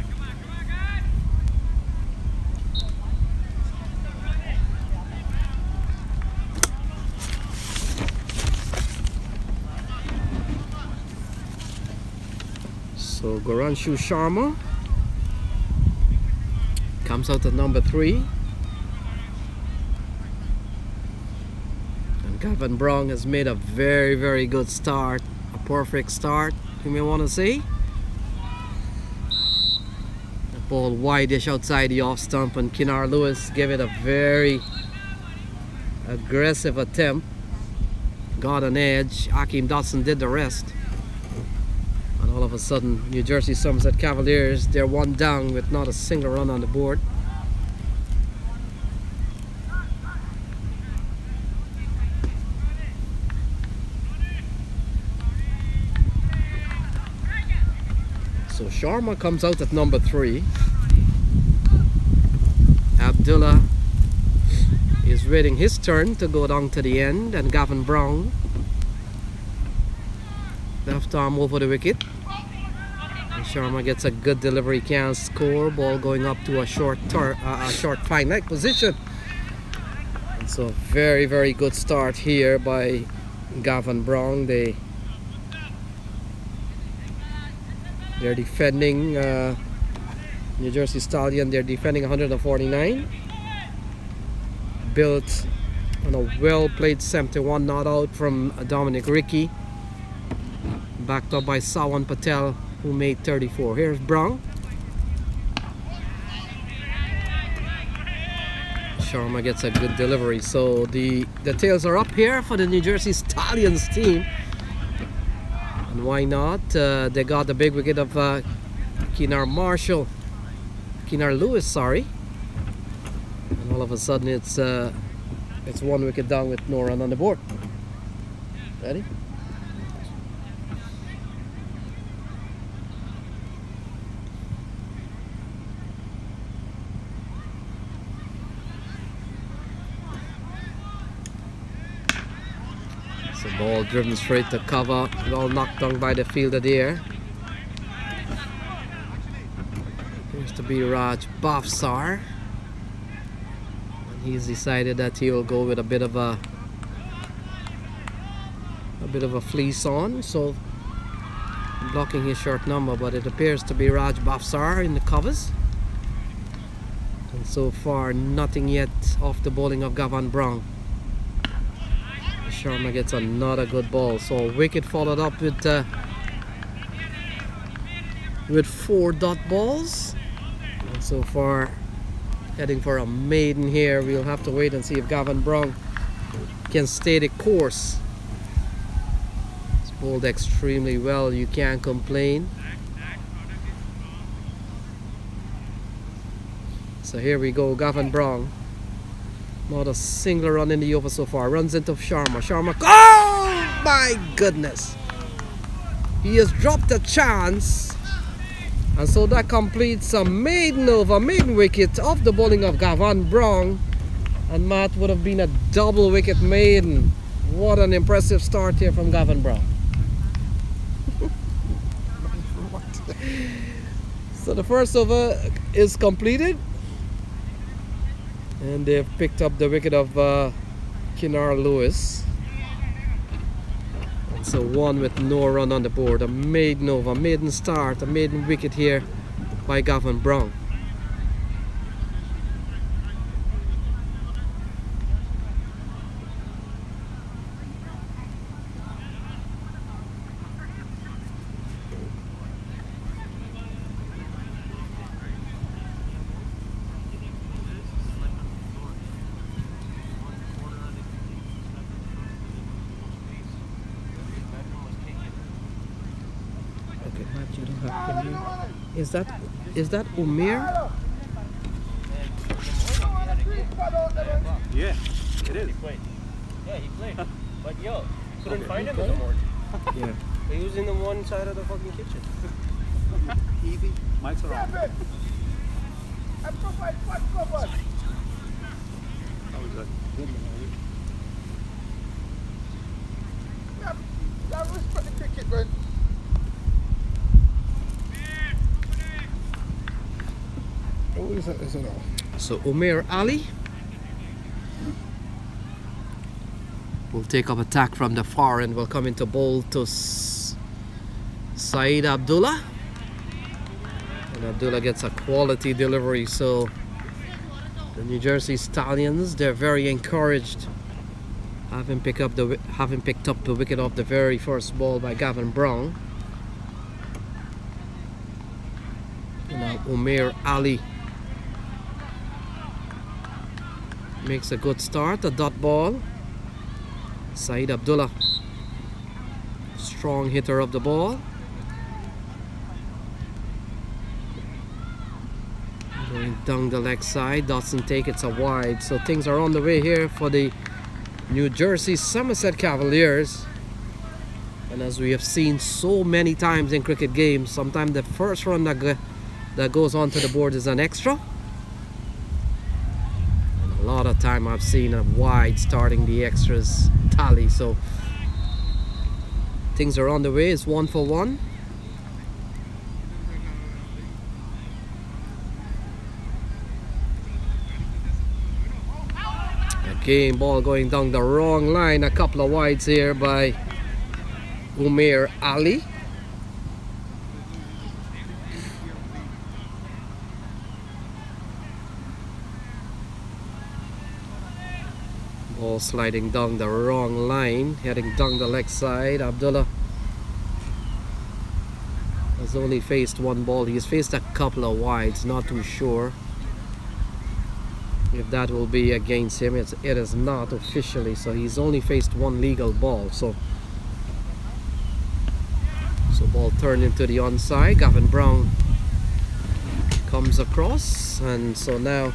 So Goranshu Sharma comes out at number 3. And Gavin Brown has made a very, very good start. A perfect start, you may want to say. The ball wide-ish outside the off stump, and Kinar Lewis gave it a very aggressive attempt. Got an edge. Akeem Dodson did the rest. All of a sudden, New Jersey Somerset Cavaliers, they're 1 down with not a single run on the board. So Sharma comes out at number 3. Abdullah is waiting his turn to go down to the end, and Gavin Brown, left arm over the wicket. Sharma gets a good delivery, can't score. Ball going up to a short fine leg position. And so very, very good start here by Gavin Brown. They're defending New Jersey Stallion. They're defending 149. Built on a well played 71 not out from Dominic Rickey, backed up by Sawan Patel, who made 34. Here's Brown. Sharma gets a good delivery. So the tails are up here for the New Jersey Stallions team. And why not? They got the big wicket of Kinar Lewis, sorry. And all of a sudden it's 1 wicket down with no run on the board. Ready? The ball driven straight to cover, well knocked down by the fielder there. Appears to be Raj Bafsar, and he's decided that he will go with a bit of a fleece on, so blocking his short number, but it appears to be Raj Bafsar in the covers. And so far nothing yet off the bowling of Gavin Brown. Sharma gets another good ball. So wicket followed up with 4 dot balls. And so far heading for a maiden here. We'll have to wait and see if Gavin Brown can stay the course. It's bowled extremely well, you can't complain. So here we go, Gavin Brown. Not a single run in the over so far. Runs into Sharma. Sharma. Oh my goodness! He has dropped a chance. And so that completes a maiden over, maiden wicket of the bowling of Gavin Brown. And Matt would have been a double wicket maiden. What an impressive start here from Gavin Brown. So the first over is completed. And they've picked up the wicket of Kinar Lewis. And so one with no run on the board. A maiden over, maiden start, a maiden wicket here by Gavin Brown. Is that Umair? Yeah, it is. Yeah, he played. But yo, couldn't find him in the morning. Yeah. He was in the one side of the fucking kitchen. Easy. Mike's around. How was that? I respect the cricket, man. What is that? Is it all? So Umair Ali will take up attack from the far end. Will come into bowl to Saeed Abdullah. And Abdullah gets a quality delivery. So the New Jersey Stallions, they're very encouraged, having picked up the wicket off the very first ball by Gavin Brown. And now Umair Ali makes a good start, a dot ball. Saeed Abdullah, strong hitter of the ball. Going down the leg side, Dodson take it's a wide. So things are on the way here for the New Jersey Somerset Cavaliers. And as we have seen so many times in cricket games, sometimes the first run that goes onto the board is an extra. A lot of time I've seen a wide starting the extras tally. So things are on the way. It's 1 for 1. Again, ball going down the wrong line. A couple of wides here by Umair Ali. Ball sliding down the wrong line, heading down the leg side. Abdullah has only faced one ball. He's faced a couple of wides, not too sure if that will be against him. It is not officially, so he's only faced one legal ball. So ball turned into the onside. Gavin Brown comes across, and so now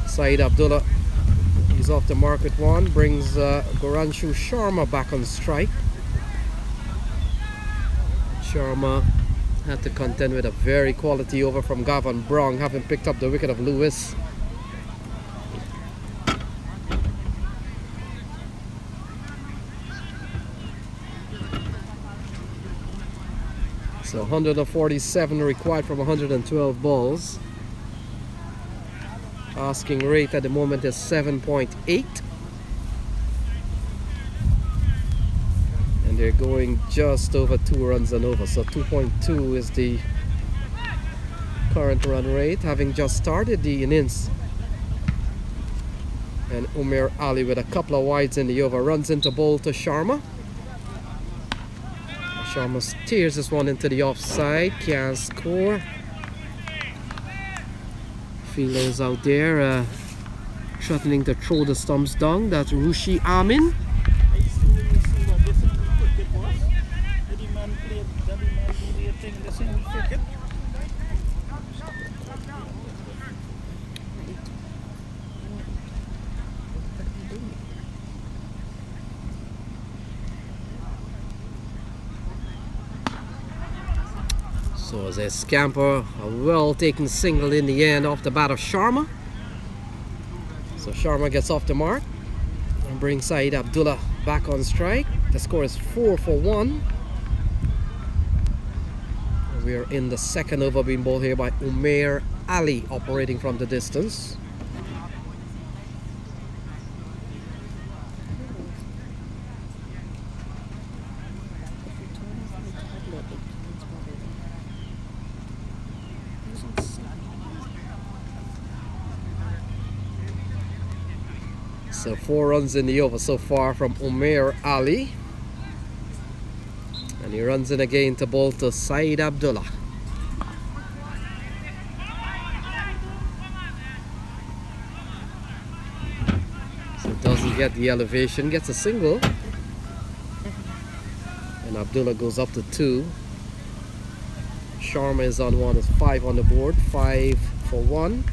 Saeed Abdullah, he's off the mark with one, brings Goranshu Sharma back on strike. Sharma had to contend with a very quality over from Gavin Brown, having picked up the wicket of Lewis. So 147 required from 112 balls. Asking rate at the moment is 7.8. And they're going just over 2 runs and over. So 2.2 is the current run rate, having just started the innings. And Umair Ali with a couple of wides in the over runs into bowl to Sharma. Sharma steers this one into the offside, can't score. Fielders out there threatening to throw the stumps down. That's Rushi Amin. I see what this is cricket was. The man played, the man do their thing, this is cricket. So as a scamper, a well-taken single in the end off the bat of Sharma. So Sharma gets off the mark and brings Saeed Abdullah back on strike. The score is 4 for 1. We are in the second over, being bowled here by Umair Ali, operating from the distance. So 4 runs in the over so far from Umair Ali. And he runs in again to bowl to Saeed Abdullah. So doesn't get the elevation, gets a single. And Abdullah goes up to 2. Sharma is on 1, is 5 on the board, 5 for 1.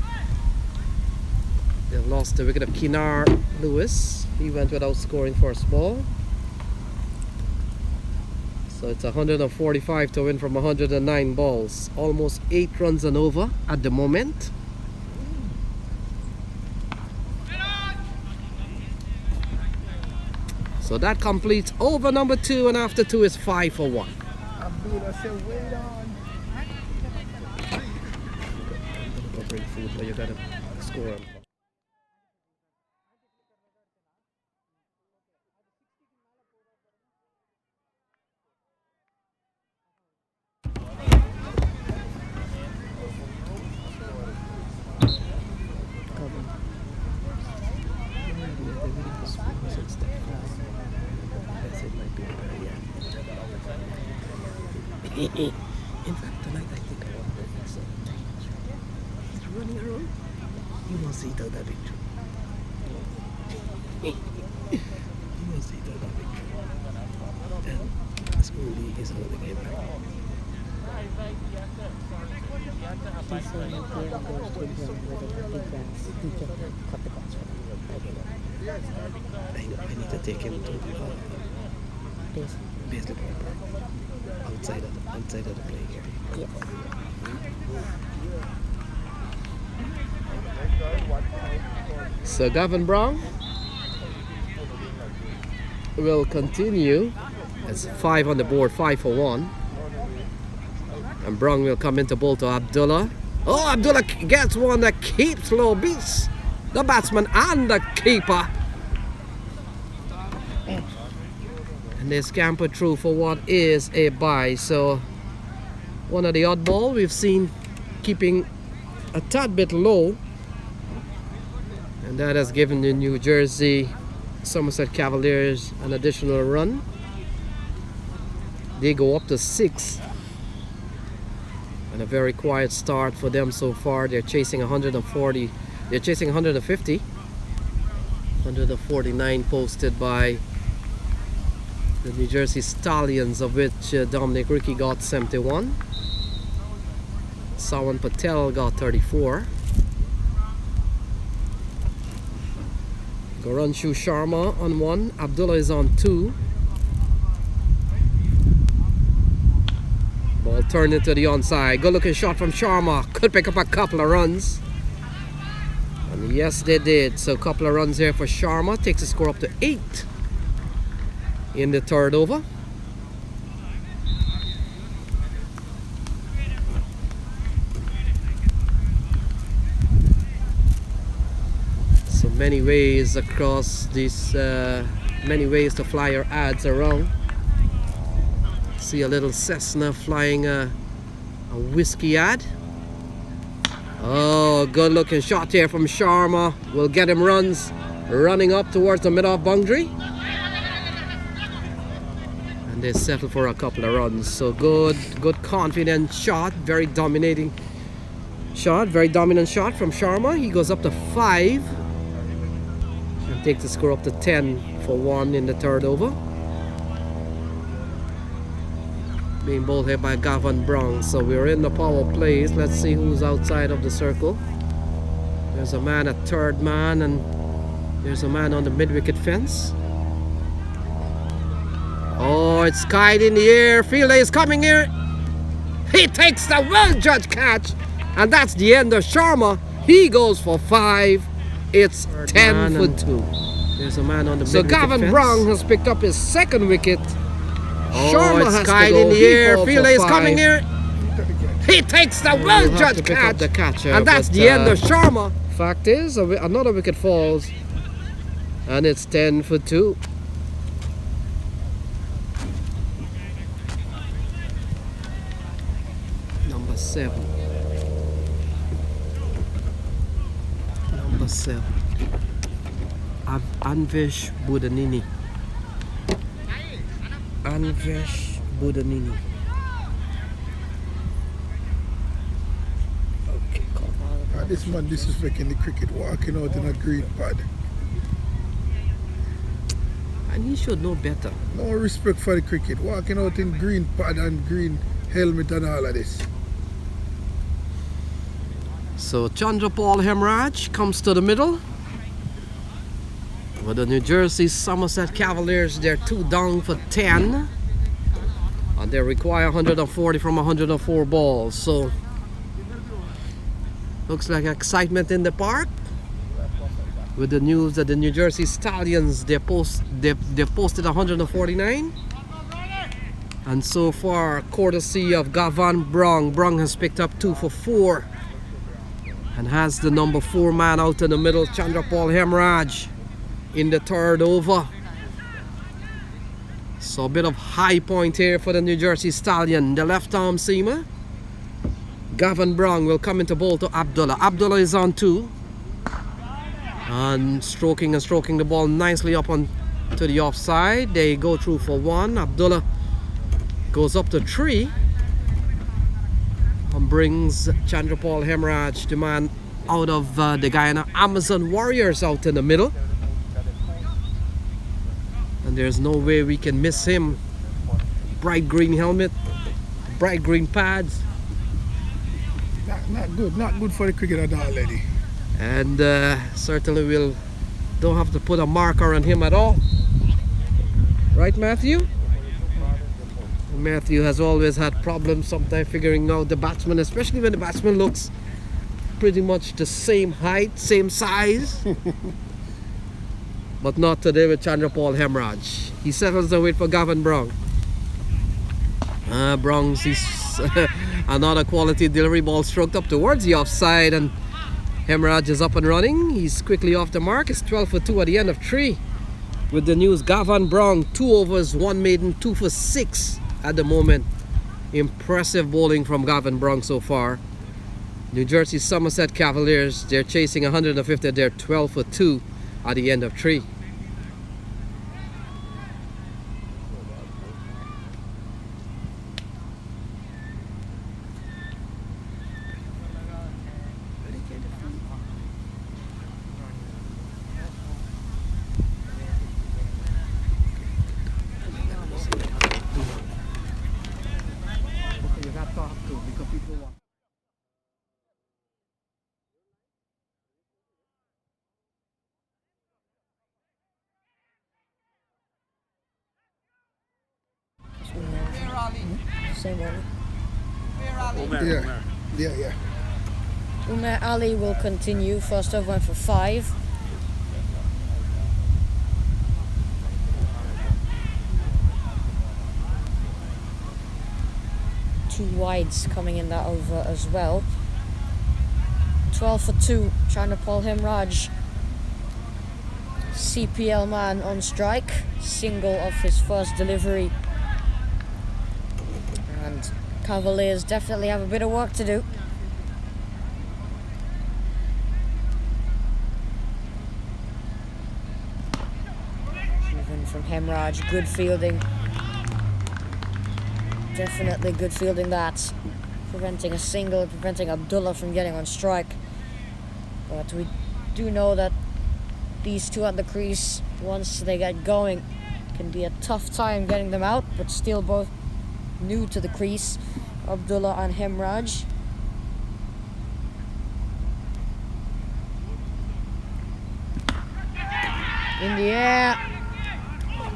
They've lost the wicket of Kinar Lewis. He went without scoring first ball. So it's 145 to win from 109 balls. Almost 8 runs and over at the moment. So that completes over number 2, and after 2 is 5 for 1. Abdullah said, wait on. Go bring food, but you gotta score on. In fact, tonight I think I want to make some things. He's running around. He wants to eat out that picture. He wants to eat out that picture. And this movie is holding him back. I need to take him to baseball outside of the playing area. So Gavin Brown will continue. It's 5 on the board, 5 for 1. And Brown will come into bowl to Abdullah. Oh, Abdullah gets one that keeps low, beats the batsman and the keeper. And they scamper through for what is a bye. So one of the oddball we've seen keeping a tad bit low. And that has given the New Jersey Somerset Cavaliers an additional run. They go up to 6. And a very quiet start for them so far. They're chasing 140. They're chasing 150. 149 posted by the New Jersey Stallions, of which Dominic Ricky got 71. Sawan Patel got 34. Garanshu Sharma on 1. Abdullah is on 2. Ball turned into the onside. Good looking shot from Sharma. Could pick up a couple of runs. And yes, they did. So a couple of runs here for Sharma. Takes the score up to 8 in the third over. So many ways across these, many ways to fly your ads around. See a little Cessna flying a whiskey ad. Oh, good looking shot here from Sharma. Will get him runs, running up towards the mid-off boundary. And they settle for a couple of runs. So good confident shot, very dominating shot, very dominant shot from Sharma. He goes up to 5. and take the score up to 10-1 in the third over. Being bowled here by Gavin Brown. So we're in the power plays. Let's see who's outside of the circle. There's a man at third man, and there's a man on the mid-wicket fence. Oh, it's skied in the air. Fielder is coming here. He takes the well-judged catch, and that's the end of Sharma. He goes for 5. It's 10-2. There's a man on the so Gavin Brown has picked up his second wicket. Oh, Sharma it's skied in the air. Fielder is coming here. He takes the well-judged catch, and that's the end of Sharma. Fact is, another wicket falls, and it's 10-2. Number 7. Number 7. Anvesh Budanini. Anvesh Budanini. Okay, come on. This man disrespecting the cricket, walking out in a green pad. And he should know better. No respect for the cricket, walking out in green pad and green helmet and all of this. So Chandrapal Hemraj comes to the middle. With the New Jersey Somerset Cavaliers, they're 2 down for 10. And they require 140 from 104 balls. So looks like excitement in the park. With the news that the New Jersey Stallions, they've posted 149. And so far, courtesy of Gavin Brown, Brown has picked up 2 for 4. And has the number 4 man out in the middle, Chandrapal Hemraj, in the third over. So a bit of high point here for the New Jersey Stallion. The left arm seamer. Gavin Brown will come into bowl to Abdullah. Abdullah is on 2. And stroking the ball nicely up on to the offside. They go through for 1. Abdullah goes up to 3. And brings Chandrapal Hemraj, the man out of the Guyana Amazon Warriors, out in the middle. And there's no way we can miss him. Bright green helmet, bright green pads. Not good for the cricket at all, lady. And certainly don't have to put a marker on him at all. Right, Matthew? Matthew has always had problems sometimes figuring out the batsman, especially when the batsman looks pretty much the same height, same size. But not today with Chandrapal Hemraj. He settles the wait for Gavin Brown. Brown sees another quality delivery ball stroked up towards the offside, and Hemraj is up and running. He's quickly off the mark. It's 12 for 2 at the end of 3. With the news, Gavin Brown, 2 overs, 1 maiden, 2 for 6 at the moment. Impressive bowling from Gavin Brown so far. New Jersey Somerset Cavaliers, they're chasing 150. They're 12 for 2 at the end of 3. Same one. Yeah. Umar Ali will continue. First over went for 5. Two wides coming in that over as well. 12 for 2. Chandrapal Hemraj, CPL man on strike. Single of his first delivery. And Cavaliers definitely have a bit of work to do. Even from Hemraj, good fielding. Definitely good fielding that. Preventing a single, preventing Abdullah from getting on strike. But we do know that these two at the crease once they get going. Can be a tough time getting them out, but still both new to the crease, Abdullah and Hemraj. In the air.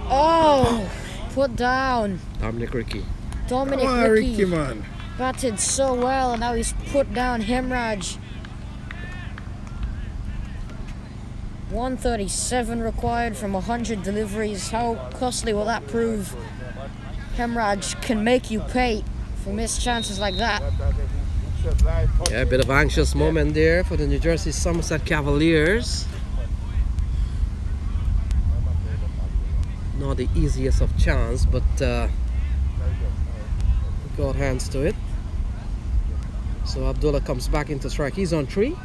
Oh, put down. Dominic Ricky. Dominic Come on, Ricky Ricky, man. batted so well, and now he's put down Hemraj. 137 required from 100 deliveries. How costly will that prove? Hemraj can make you pay for missed chances like that. Yeah, a bit of anxious moment there for the New Jersey Somerset Cavaliers. Not the easiest of chance, but got hands to it. So Abdullah comes back into strike. He's on 3.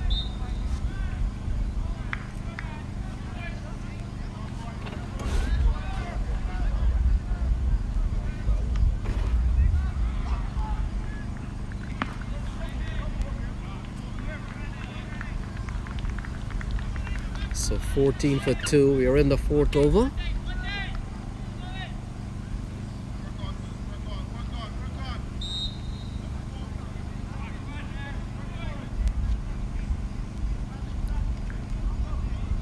So 14 for 2. We are in the 4th over.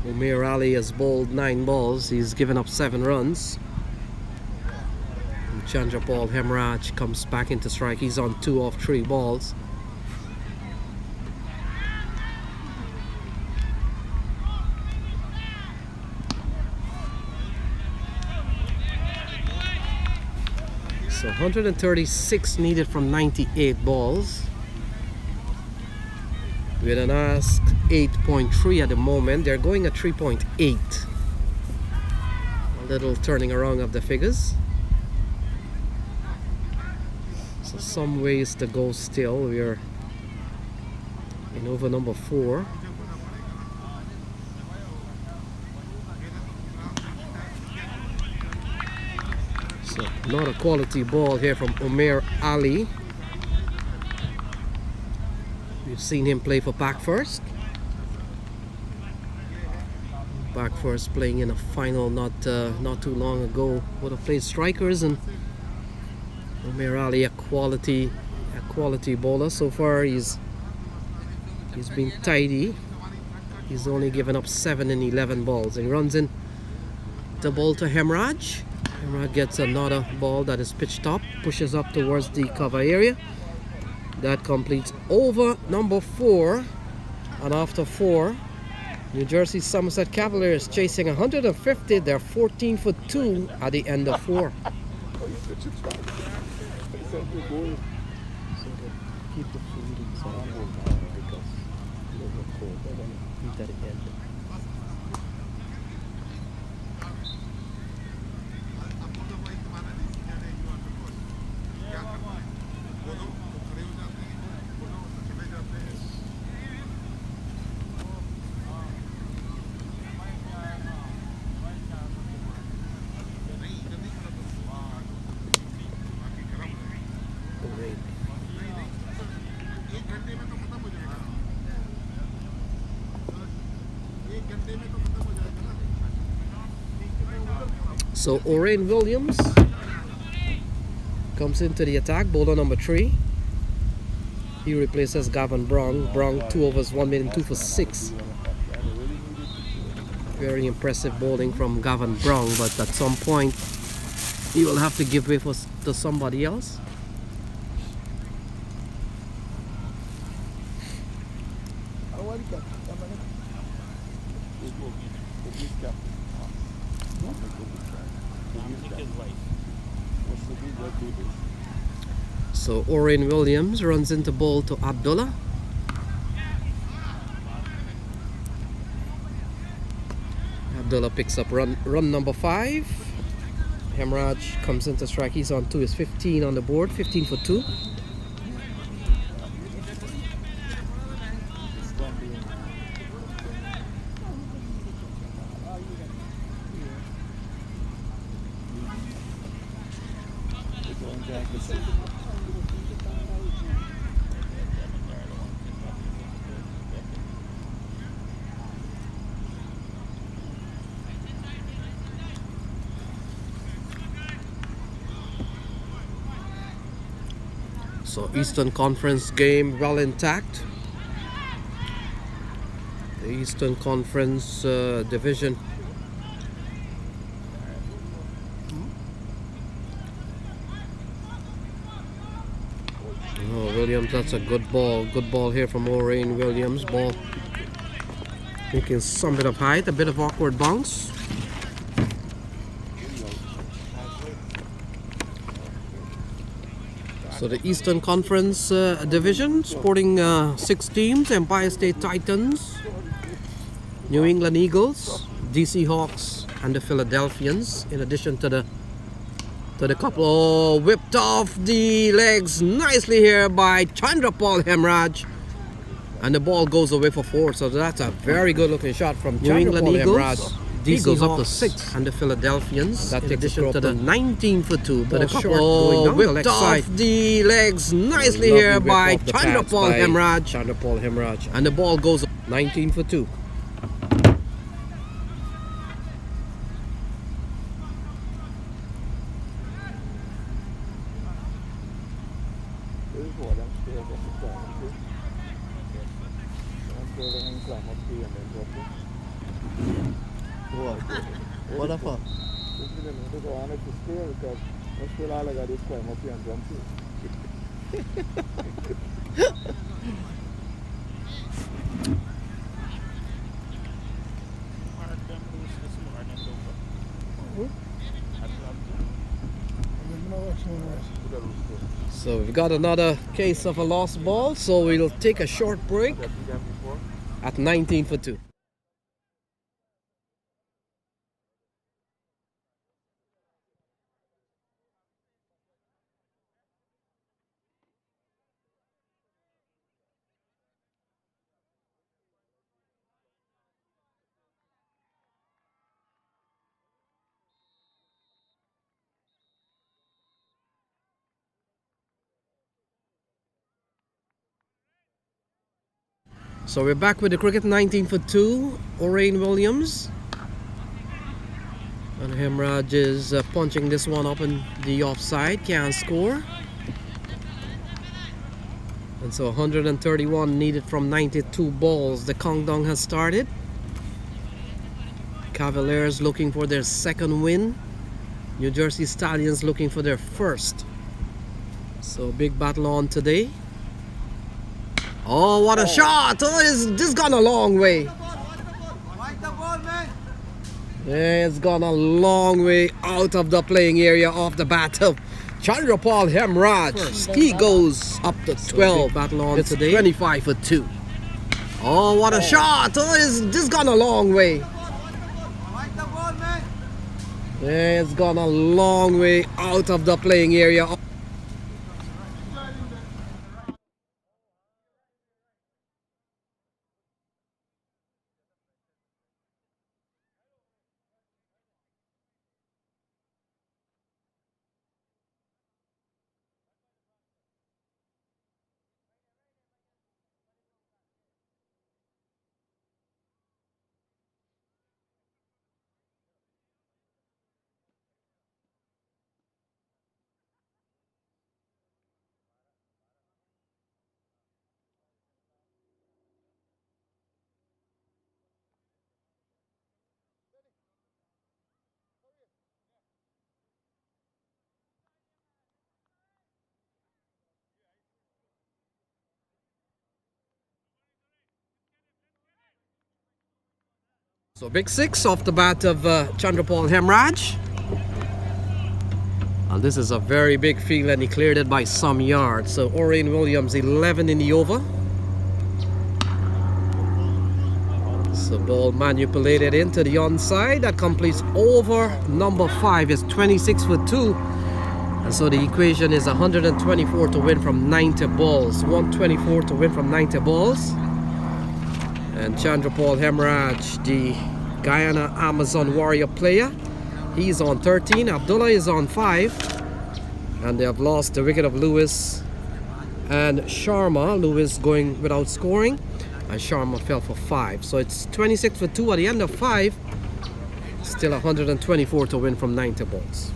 Umair Ali has bowled 9 balls. He's given up 7 runs. And Chandrapal Hemraj comes back into strike. He's on 2 off 3 balls. So 136 needed from 98 balls. With an ask 8.3 at the moment. They're going at 3.8. A little turning around of the figures. So some ways to go still. We're in over number 4. So not a quality ball here from Umair Ali. We've seen him play for Back First. Back First playing in a final not too long ago. Would have played strikers, and Umair Ali a quality bowler. So far he's been tidy. He's only given up 7 in 11 balls. And he runs in the ball to Hemraj. Hemraj gets another ball that is pitched up, pushes up towards the cover area. That completes over number 4. And after 4, New Jersey Somerset Cavaliers chasing 150. They're 14 for 2 at the end of 4. So keep the food inside because they're cold. They're going to eat at the end. So Orain Williams comes into the attack, bowler number 3. He replaces Gavin Brown. Brown 2 overs, 1 minute, 2 for 6. Very impressive bowling from Gavin Brown, but at some point he will have to give way to somebody else. So Orain Williams runs into ball to Abdullah. Abdullah picks up run number 5. Hemraj comes into strike. He's on 2. Is 15 on the board. 15 for 2. So Eastern Conference game well intact. The Eastern Conference division. Oh, Williams, that's a good ball. Good ball here from O'Rain Williams. Ball making some bit of height, a bit of awkward bounce. So the Eastern Conference division, sporting 6 teams: Empire State Titans, New England Eagles, DC Hawks, and the Philadelphians. In addition to the couple. Oh, whipped off the legs nicely here by Chandrapal Hemraj, and the ball goes away for 4. So that's a very good looking shot from New England Eagles. Eagles up to 6, and the Philadelphians. That takes it to the 19 for 2. But a couple. Oh, whipped off the legs nicely here by Chandrapal Hemraj. And the ball goes 19 for 2. What the fuck? So we've got another case of a lost ball, so we'll take a short break at 19 for 2. So we're back with the cricket. 19 for 2, O'Rain Williams. And Hemraj is punching this one up in the offside, can't score. And so 131 needed from 92 balls. The countdown has started. Cavaliers looking for their 2nd win. New Jersey Stallions looking for their 1st. So big battle on today. Oh, what a shot! Oh, this gone a long way. Yeah, it's gone a long way out of the playing area of the bat of Chandrapal Hemraj. He goes up to 12. Battle on it's today. 25 for 2. Oh, what a shot! Oh, this gone a long way. Yeah, it's gone a long way out of the playing area. So big 6 off the bat of Chandrapal Hemraj. And this is a very big field, and he cleared it by some yards. So O'Rain Williams 11 in the over. So ball manipulated into the onside. That completes over number 5. Is 26 for 2. And so the equation is 124 to win from 90 balls. 124 to win from 90 balls. And Chandrapal Hemraj, the Guyana Amazon Warrior player, he's on 13. Abdullah is on 5. And they have lost the wicket of Lewis and Sharma. Lewis going without scoring, and Sharma fell for 5. So it's 26 for 2 at the end of 5. Still 124 to win from 90 balls.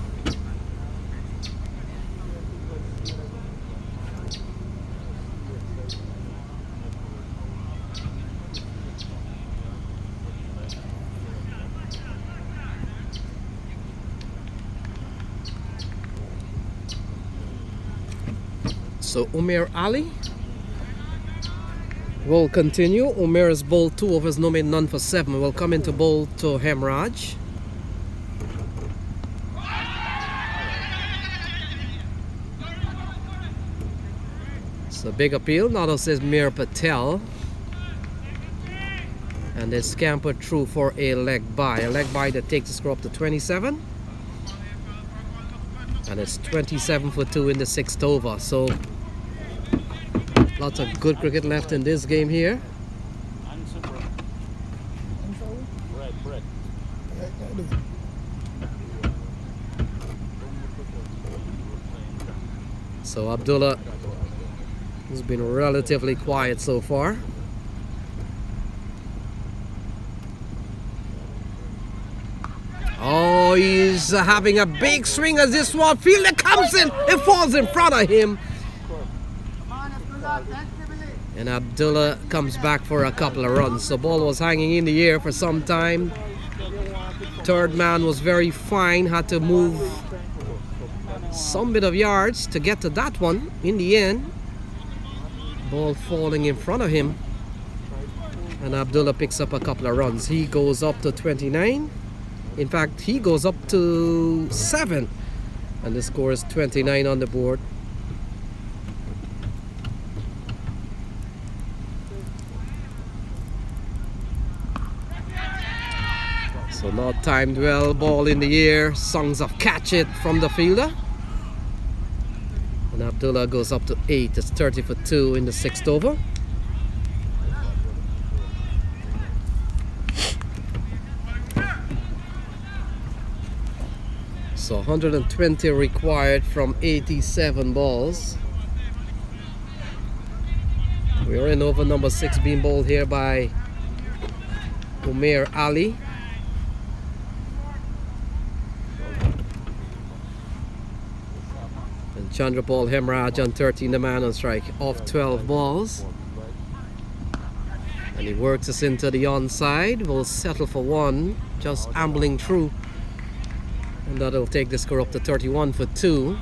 So Umair Ali will continue. Umair has bowled 2 overs, no made, none for 7. Will come into bowl to Hemraj. So big appeal. Now this is Mir Patel. And they scampered through for a leg bye. A leg bye that takes the score up to 27. And it's 27 for 2 in the 6th over. So lots of good cricket left in this game here. So Abdullah has been relatively quiet so far. Oh, he's having a big swing as this one. Fielder comes in. It falls in front of him. And Abdullah comes back for a couple of runs. The ball was hanging in the air for some time. Third man was very fine. Had to move some bit of yards to get to that one. In the end, ball falling in front of him. And Abdullah picks up a couple of runs. He goes up to 29. In fact, he goes up to 7. And the score is 29 on the board. So not timed well, ball in the air, songs of catch it from the fielder. And Abdullah goes up to 8. It's 30 for 2 in the 6th over. So 120 required from 87 balls. We are in over number 6 being bowled here by Umair Ali. And Chandrapal Hemraj on 13, the man on strike, off 12 balls. And he works us into the onside. Will settle for 1, just ambling through. And that'll take the score up to 31 for 2.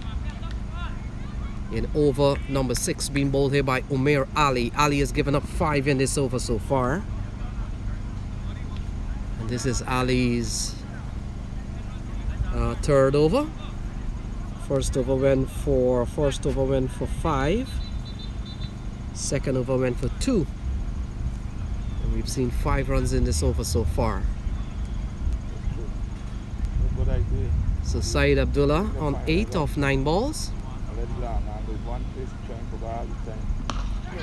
In over number 6 being bowled here by Umair Ali. Ali has given up 5 in this over so far. And this is Ali's 3rd over. First over went for 5. Second over went for 2. And we've seen 5 runs in this over so far. So Saeed Abdullah on 8 of 9 balls.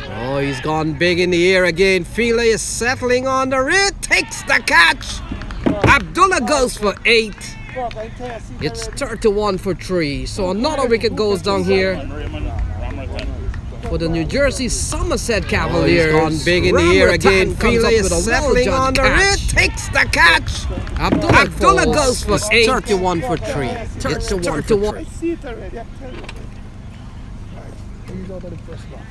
Oh, he's gone big in the air again. Fielder is settling on the rear, takes the catch. Abdullah goes for 8. It's 31 for 3. So another wicket goes down here for the New Jersey Somerset Cavaliers. Oh, he's gone big in the air again. Fielder is settling on the rear, takes the catch. Abdullah goes for 8. 31 for 3. It's 31 for 3. I see it already, I tell you. He's out of the first box.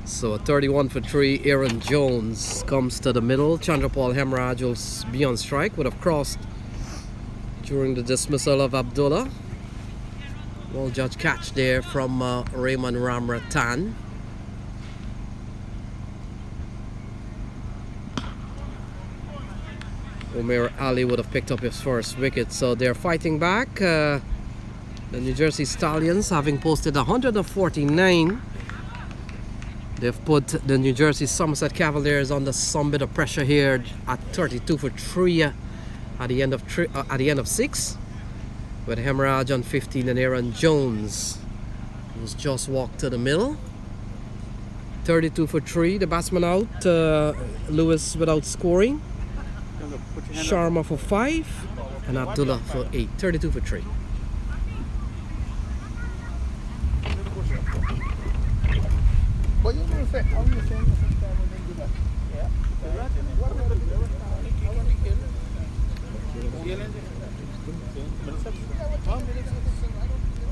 So 31 for 3, Aaron Jones comes to the middle. Chandrapal Hemraj will be on strike, would have crossed during the dismissal of Abdullah. Well judged catch there from Raymond Ramratan. Umair Ali would have picked up his first wicket. So they're fighting back. The New Jersey Stallions having posted 149. They've put the New Jersey Somerset Cavaliers under some bit of pressure here at 32 for 3. at the end of 6, with Hemorrhage on 15 and Aaron Jones, who's just walked to the middle. 32 for 3, the batsman out. Lewis without scoring. Sharma for 5 and Abdullah for 8. 32 for 3. What you going to say? How are you saying the same time when you do that? Yeah.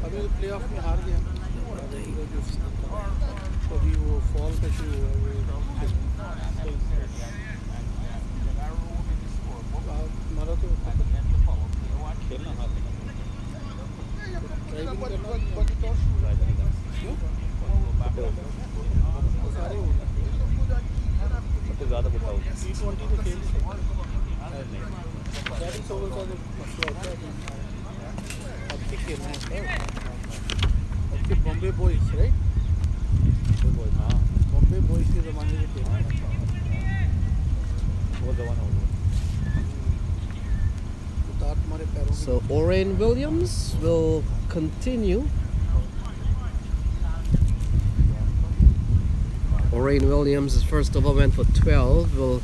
अभी playoff में हार गया तो अभी वो fall का शुरू हुआ हमारा तो खेलना हार सारे हो तो ज़्यादा बताओ T20 तो खेल नहीं 40 ओवर का जो मसला होता है अब के खेलना है अब के बॉम्बे बॉयज राइट हाँ बॉम्बे बॉयज के ज़माने में खेलना है वो ज़माना हो गया उतार तुम्हारे पैरों में So Orain Williams will continue. Orain Williams, his first over went for 12. Will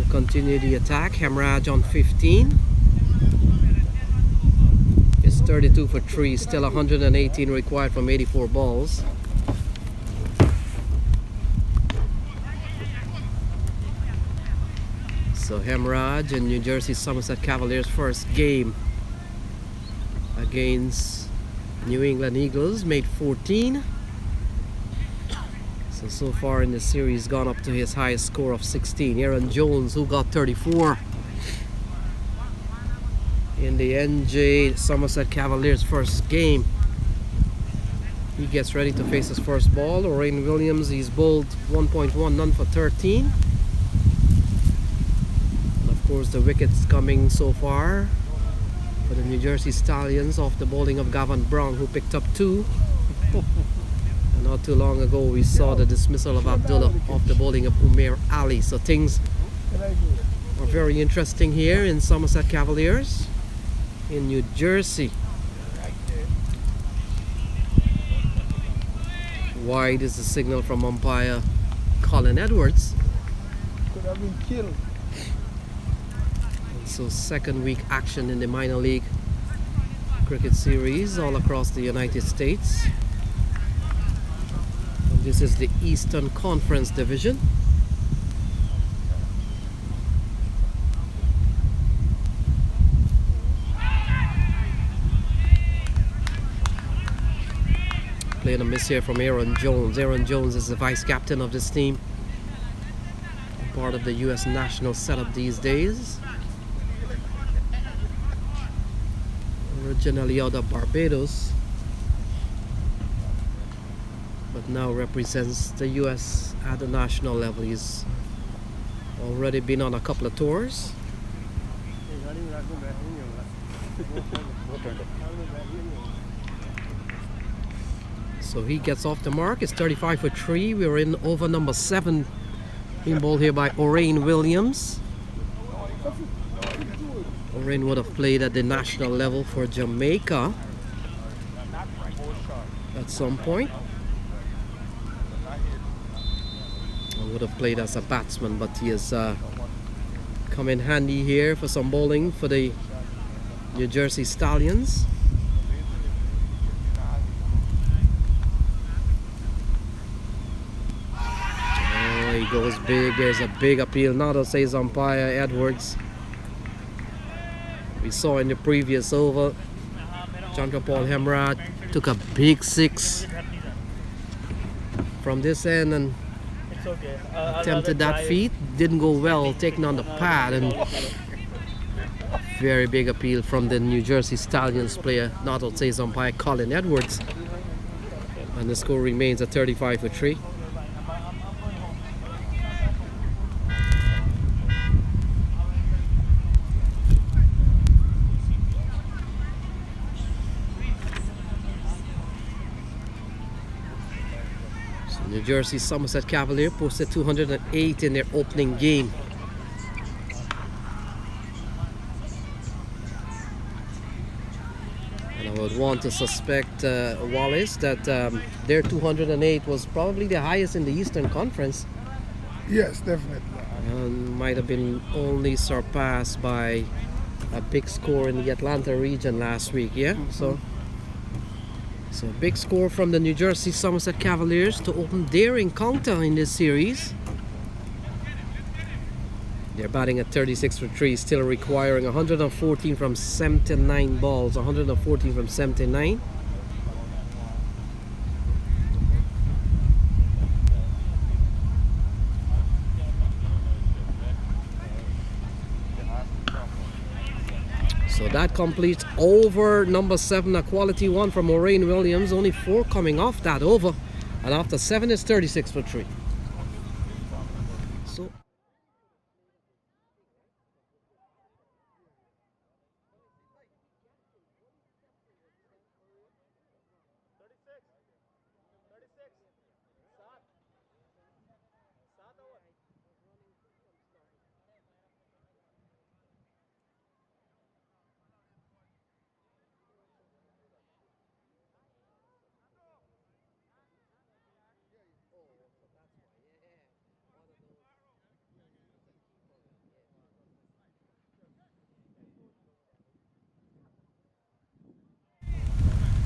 continue the attack. Hemorrhage on 15. It's 32 for 3. Still 118 required from 84 balls. So Hemorrhage and New Jersey Somerset Cavaliers' first game against New England Eagles made 14. So far in the series gone up to his highest score of 16. Aaron Jones, who got 34 in the NJ Somerset Cavaliers' first game. He gets ready to face his first ball. Orain Williams, he's bowled 1.1, none for 13. And of course the wickets coming so far for the New Jersey Stallions off the bowling of Gavin Brown, who picked up 2. Not too long ago we saw the dismissal of Abdullah off the bowling of Umair Ali. So things are very interesting here in Somerset Cavaliers in New Jersey. Wide is the signal from umpire Colin Edwards. Could have been killed. And so second week action in the minor league cricket series all across the United States. This is the Eastern Conference Division. Playing a miss here from Aaron Jones. Aaron Jones is the vice captain of this team. Part of the US national setup these days. Originally out of Barbados, but now represents the US at the national level. He's already been on a couple of tours. So he gets off the mark. It's 35 for 3. We're in over number 7, being bowled here by Orain Williams. Orain would have played at the national level for Jamaica at some point. Would have played as a batsman, but he has come in handy here for some bowling for the New Jersey Stallions. Oh, he goes big. There's a big appeal. Now that says umpire Edwards. We saw in the previous over, Chandra Paul Hemorrhage took a big 6 from this end and attempted that feat, didn't go well, taking on the pad, and very big appeal from the New Jersey Stallions player, not to say umpire Colin Edwards, and the score remains at 35 for 3. New Jersey Somerset Cavaliers posted 208 in their opening game. want to suspect, Wallace, that their 208 was probably the highest in the Eastern Conference. Yes, definitely. Might have been only surpassed by a big score in the Atlanta region last week, yeah? So big score from the New Jersey Somerset Cavaliers to open their encounter in this series. They're batting at 36 for 3, still requiring 114 from 79 balls, 114 from 79. So that completes over number 7, a quality one from Maureen Williams. Only 4 coming off that over. And after 7 is 36 for 3. So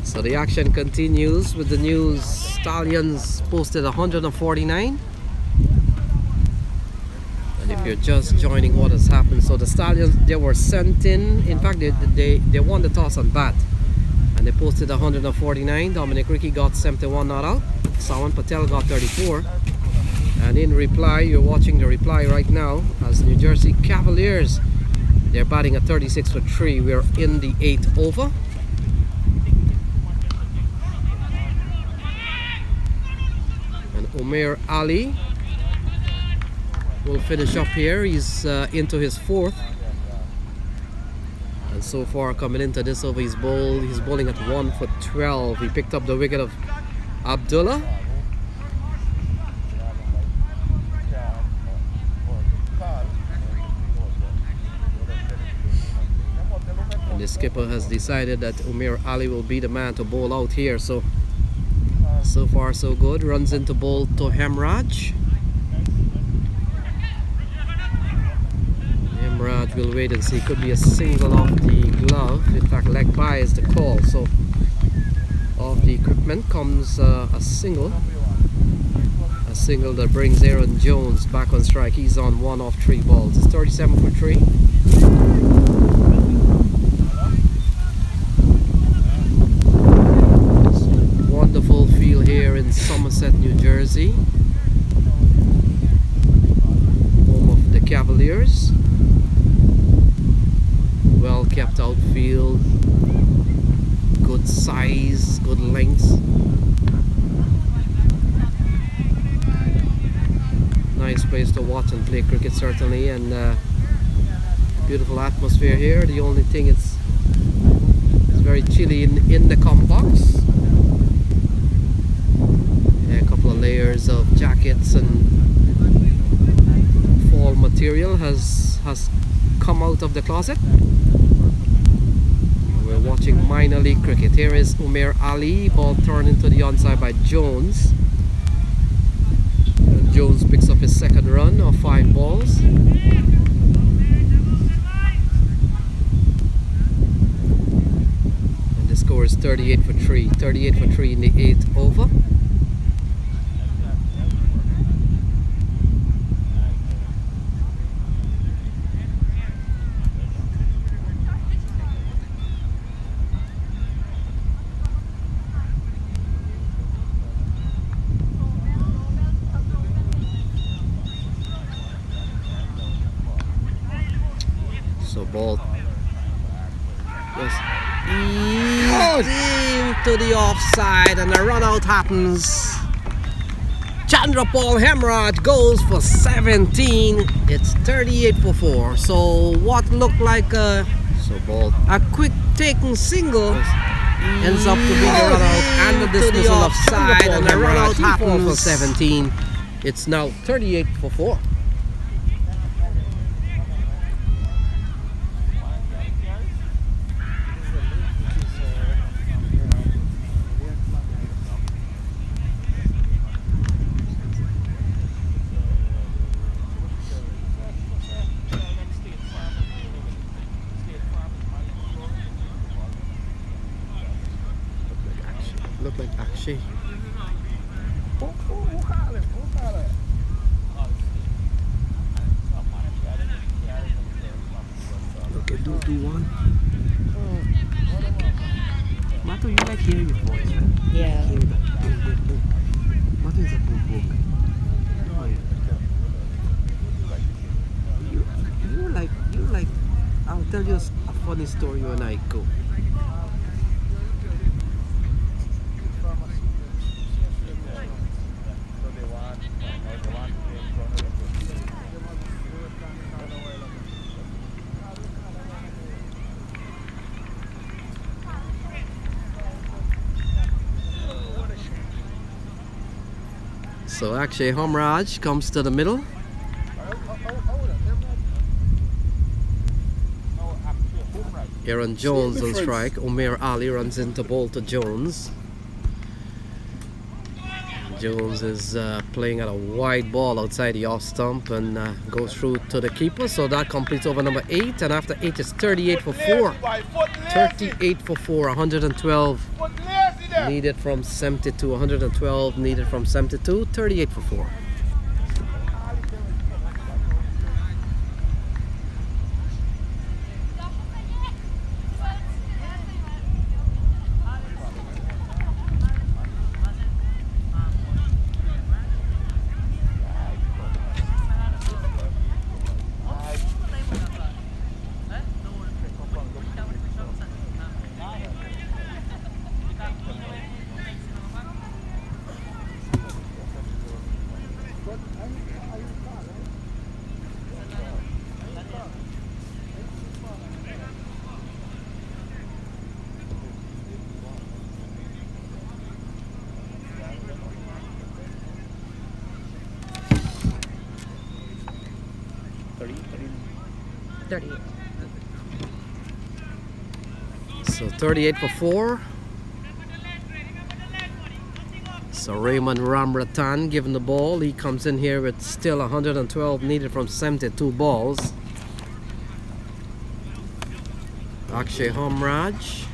So the action continues with the New Stallions posted 149. And if you're just joining what has happened, so the Stallions, they were sent in fact they won the toss on bat. And they posted 149. Dominic Rickey got 71 not out. Sawan Patel got 34. And in reply, you're watching the reply right now, as New Jersey Cavaliers, they're batting at 36 for 3. We're in the 8th over. Umair Ali will finish up here. He's into his 4th, and so far coming into this over, he's bowling at 1 for 12. He picked up the wicket of Abdullah, and the skipper has decided that Umair Ali will be the man to bowl out here. So far so good. Runs into bowl to Hemraj. Hemraj will wait and see. Could be a single off the glove. In fact, leg by is the call. So off the equipment comes a single. A single that brings Aaron Jones back on strike. He's on 1 off 3 balls. It's 37 for 3. Wonderful field here in Somerset, New Jersey, home of the Cavaliers. Well kept outfield, good size, good length. Nice place to watch and play cricket, certainly, and beautiful atmosphere here. The only thing, it's very chilly in the com box. A couple of layers of jackets and fall material has come out of the closet. We're watching minor league cricket. Here is Umair Ali, ball turned into the onside by Jones. And Jones picks up his 2nd run of 5 balls. And the score is 38 for 3. 38 for 3 in the 8th over. So ball just into the offside, and a run out happens. Chandra Paul Hemraj goes for 17. It's 38 for 4. So what looked like a quick taken single ends up to be the run out and the dismissal offside, and a run out happens for 17. It's now 38 for 4. Okay, do one. Mato, you like hearing your voice, right? Yeah. Hear that. Boom, boom, boom. Mato is a boom, boom. Oh, yeah. You like, I'll tell you a funny story when I go. So Akshay Hamraj comes to the middle. Aaron Jones on strike. Umair Ali runs into ball to Jones. Jones is playing at a wide ball outside the off stump and goes through to the keeper. So that completes over number 8. And after 8 is 38 for 4. 38 for 4. 112 needed from 72. 112 needed from 72. 38 for 4. So 38 for 4. So Raymond Ramratan given the ball. He comes in here with still 112 needed from 72 balls. Akshay Hamraj.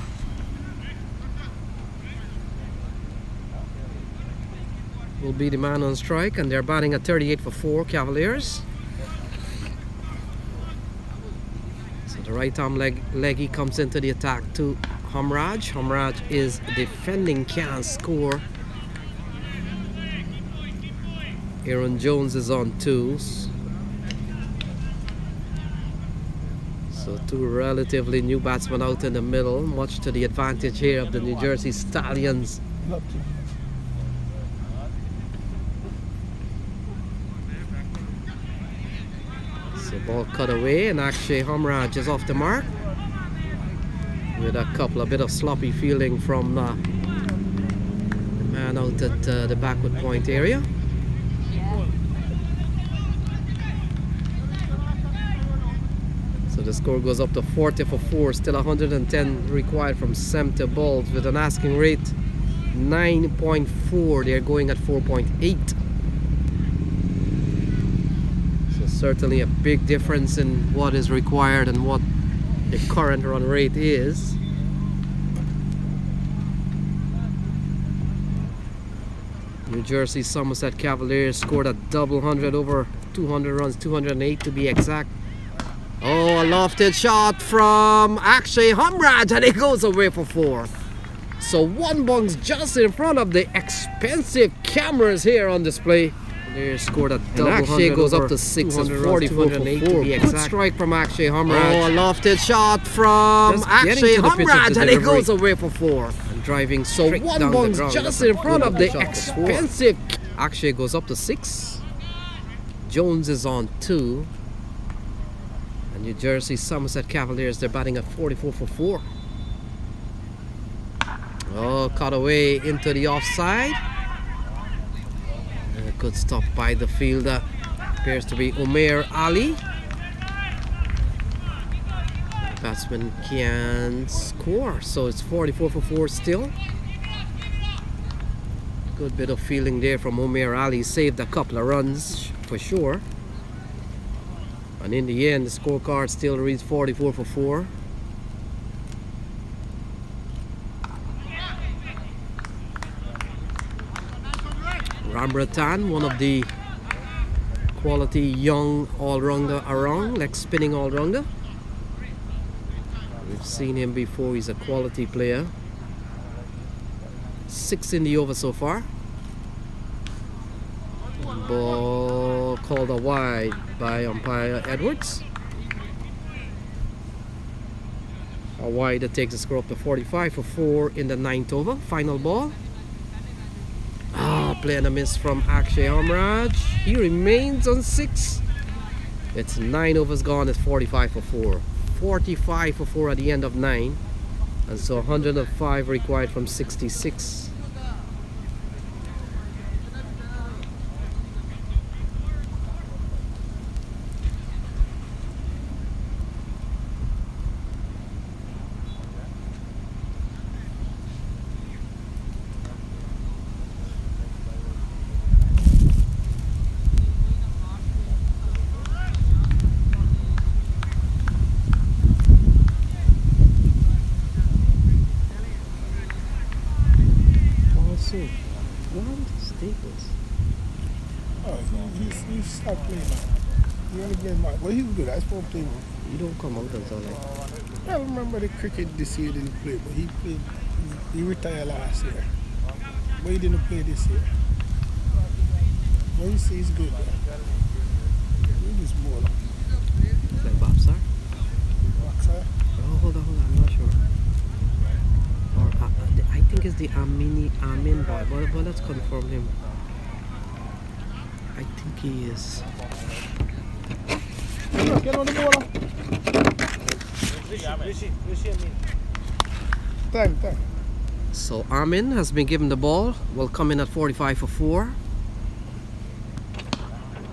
Will be the man on strike, and they're batting at 38 for 4, Cavaliers. The right arm leggy comes into the attack to Hamraj. Hamraj is defending, can't score. Aaron Jones is on 2s. So 2 relatively new batsmen out in the middle, much to the advantage here of the New Jersey Stallions. So ball cut away, and Akshay Hamraj is off the mark with a bit of sloppy fielding from the man out at the backward point area. So the score goes up to 40 for 4, still 110 required from 70 balls with an asking rate 9.4. They're going at 4.8. Certainly a big difference in what is required and what the current run rate is. New Jersey Somerset Cavaliers scored a double hundred over 200 runs, 208 to be exact. Oh, a lofted shot from Akshay Hamraj, and it goes away for 4. So 1 bunks just in front of the expensive cameras here on display. They scored a double. And Akshay goes up to 6 and 44 to be exact. Good strike from Akshay Hamraj. Oh, a lofted shot from Akshay Hamraj, and it goes away for 4. And driving so 1 bunks just in front of the expensive. Akshay goes up to 6. Jones is on 2. And New Jersey Somerset Cavaliers, they're batting at 44 for 4. Oh, cut away into the offside. Good stop by the fielder. Appears to be Umair Ali. The batsman can score, so it's 44 for 4 still. Good bit of fielding there from Umair Ali. Saved a couple of runs for sure. And in the end, the scorecard still reads 44 for 4. Ramratan, one of the quality young all-rounder around, like spinning all-rounder. We've seen him before. He's a quality player. 6 in the over so far. Ball called a wide by umpire Edwards. A wide that takes the score up to 45 for 4 in the 9th over. Final ball. Playing a miss from Akshay Amraj. He remains on 6. It's 9 overs gone. It's 45 for 4. 45 for 4 at the end of 9. And so 105 required from 66. He stopped playing now. He only played now. But he was good. I supposed to play him. You don't come out until like. I remember the cricket this year didn't play, but he played. He retired last year. But he didn't play this year. But you see he's good. Look this ball. Like Boxer? Boxer? Oh, hold on. I'm not sure. Or I think it's the Amin boy. But let's confirm him. I think he is. Get on the ball. Time. So Amin has been given the ball. Will come in at 45 for 4.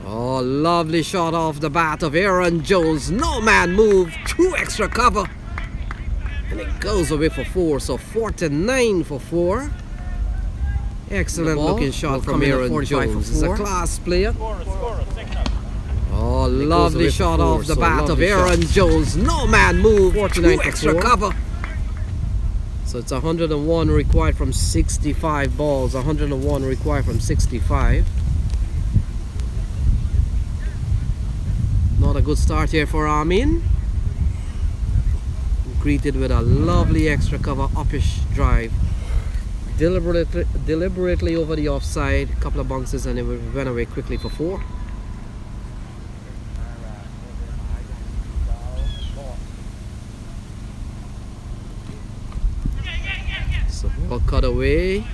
Oh, lovely shot off the bat of Aaron Jones. No man move. 2 extra cover. And it goes away for 4. So 49 for 4. Excellent looking shot from Aaron Jones. He's a class player. Oh, lovely shot off the bat of Aaron Jones. No man move. 2 extra cover. So it's 101 required from 65 balls. 101 required from 65. Not a good start here for Amin. Greeted with a lovely extra cover uppish drive. Deliberately over the offside, a couple of bounces, and it went away quickly for 4. So ball cut away,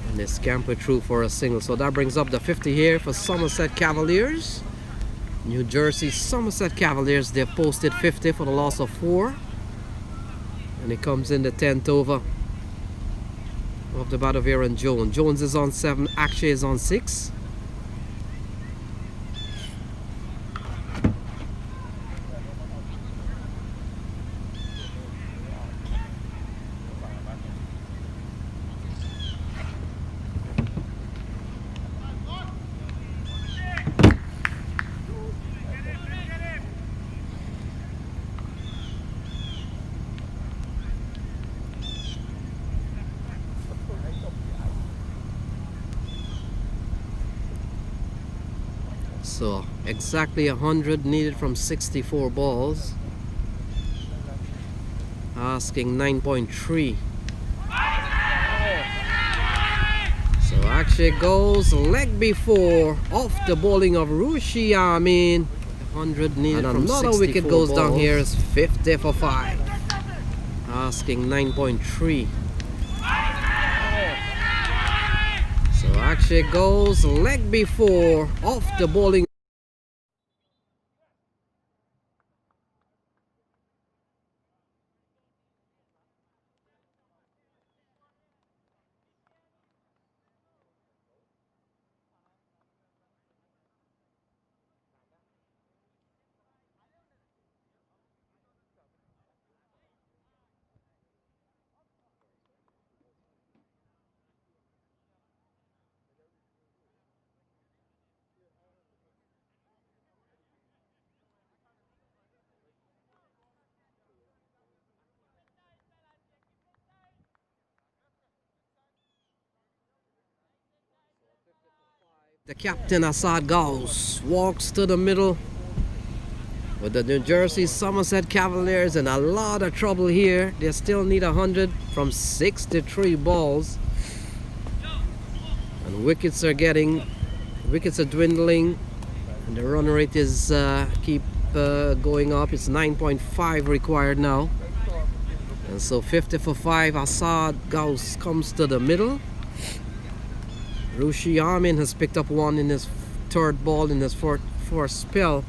and they scampered through for a single. So that brings up the 50 here for Somerset Cavaliers. New Jersey Somerset Cavaliers, they've posted 50 for the loss of 4. And it comes in the 10th over of the bat of Aaron Jones. Jones is on 7, Akshay is on 6. So exactly 100 needed from 64 balls. Asking 9.3. So actually goes leg before off the bowling of Rushi Amin. 100 needed and from another wicket goes balls. Down here is 50 for 5. Asking 9.3. So actually goes leg before off the bowling. The captain Assad Gauss walks to the middle with the New Jersey Somerset Cavaliers in a lot of trouble here. They still need 100 from 63 balls. And wickets are dwindling. And the run rate is keep going up. It's 9.5 required now. And so 50 for 5, Assad Gauss comes to the middle. Rushi Amin has picked up one in his third ball in his fourth spell.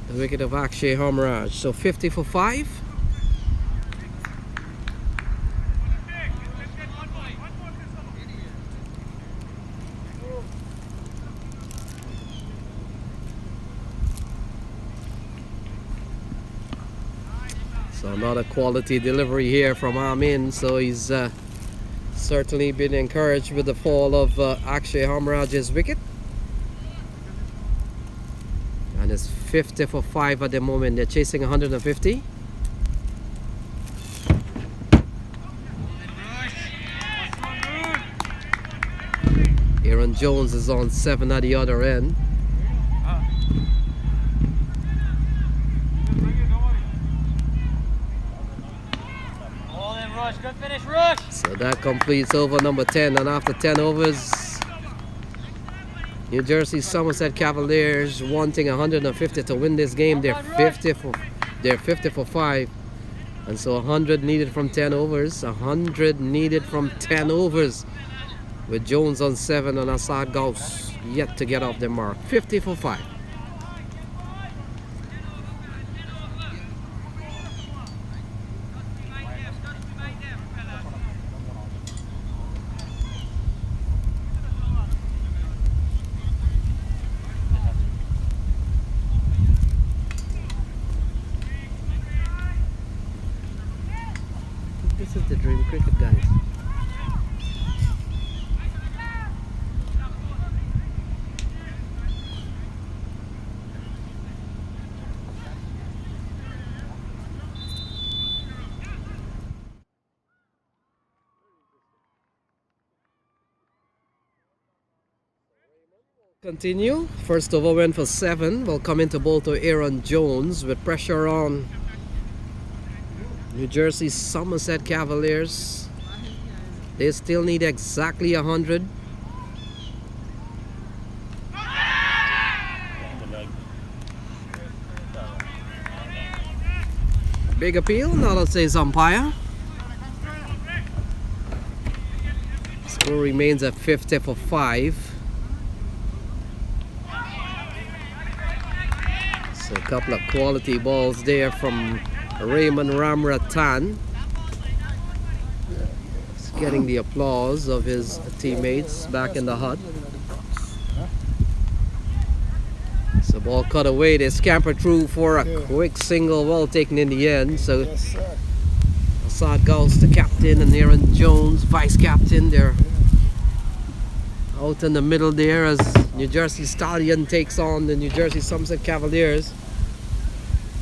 The wicket of Akshay Hamraj. So 50 for 5. So another quality delivery here from Amin. So he's certainly been encouraged with the fall of Akshay Hamraj's wicket. And it's 50 for 5 at the moment. They're chasing 150. Aaron Jones is on 7 at the other end. Good finish, Rush. So that completes over number 10, and after 10 overs, New Jersey Somerset Cavaliers wanting 150 to win this game. They're 50 for 5, and so 100 needed from 10 overs. 100 needed from 10 overs, with Jones on 7 and Assad Gauss yet to get off the mark. 50 for 5. This is the dream cricket, guys. Continue. First over went for 7. Will come into bowl to Aaron Jones with pressure on New Jersey Somerset Cavaliers. They still need exactly 100. Big appeal, now let's say umpire. Score remains at 50 for 5. So a couple of quality balls there from Raymond Ramratan. He's getting the applause of his teammates back in the hut. So ball cut away. They scampered through for a quick single, well taken in the end. So Assad Gauss, the captain, and Aaron Jones, vice captain. They're out in the middle there as New Jersey Stallion takes on the New Jersey Somerset Cavaliers.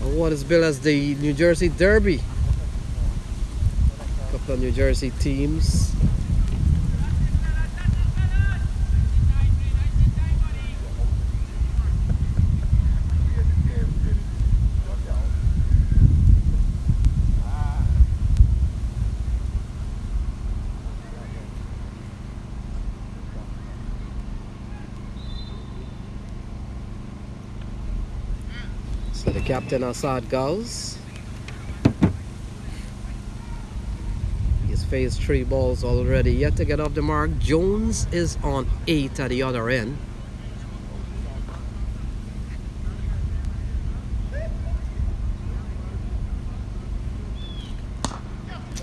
What is billed as the New Jersey Derby. A couple of New Jersey teams. So the captain Assad Gauss. He has faced 3 balls already, yet to get off the mark. Jones is on 8 at the other end.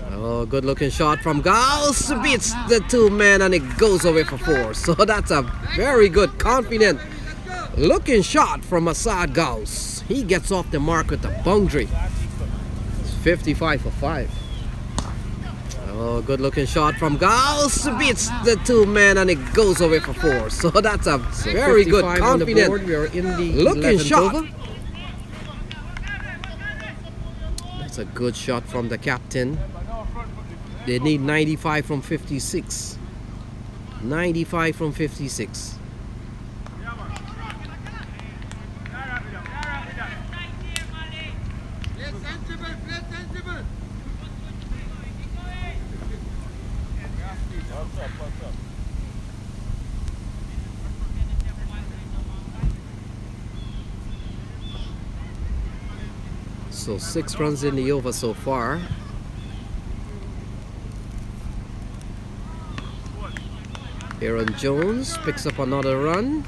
Oh, good looking shot from Gauss. Beats the 2 men and it goes away for 4. So that's a very good, confident looking shot from Assad Gauss. He gets off the mark with the boundary. It's 55 for 5. Oh, good looking shot from Gauss. Beats the 2 men and it goes away for 4. So that's a very good, confident we are in the looking shot. Over. That's a good shot from the captain. They need 95 from 56. 95 from 56. So 6 runs in the over so far. Aaron Jones picks up another run,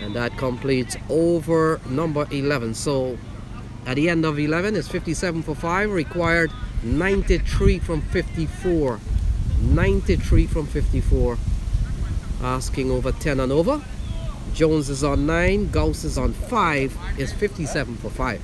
and that completes over number 11. So at the end of 11 is 57 for 5, required 93 from 54. 93 from 54, asking over 10 and over. Jones is on 9, Gauss is on 5, is 57 for 5.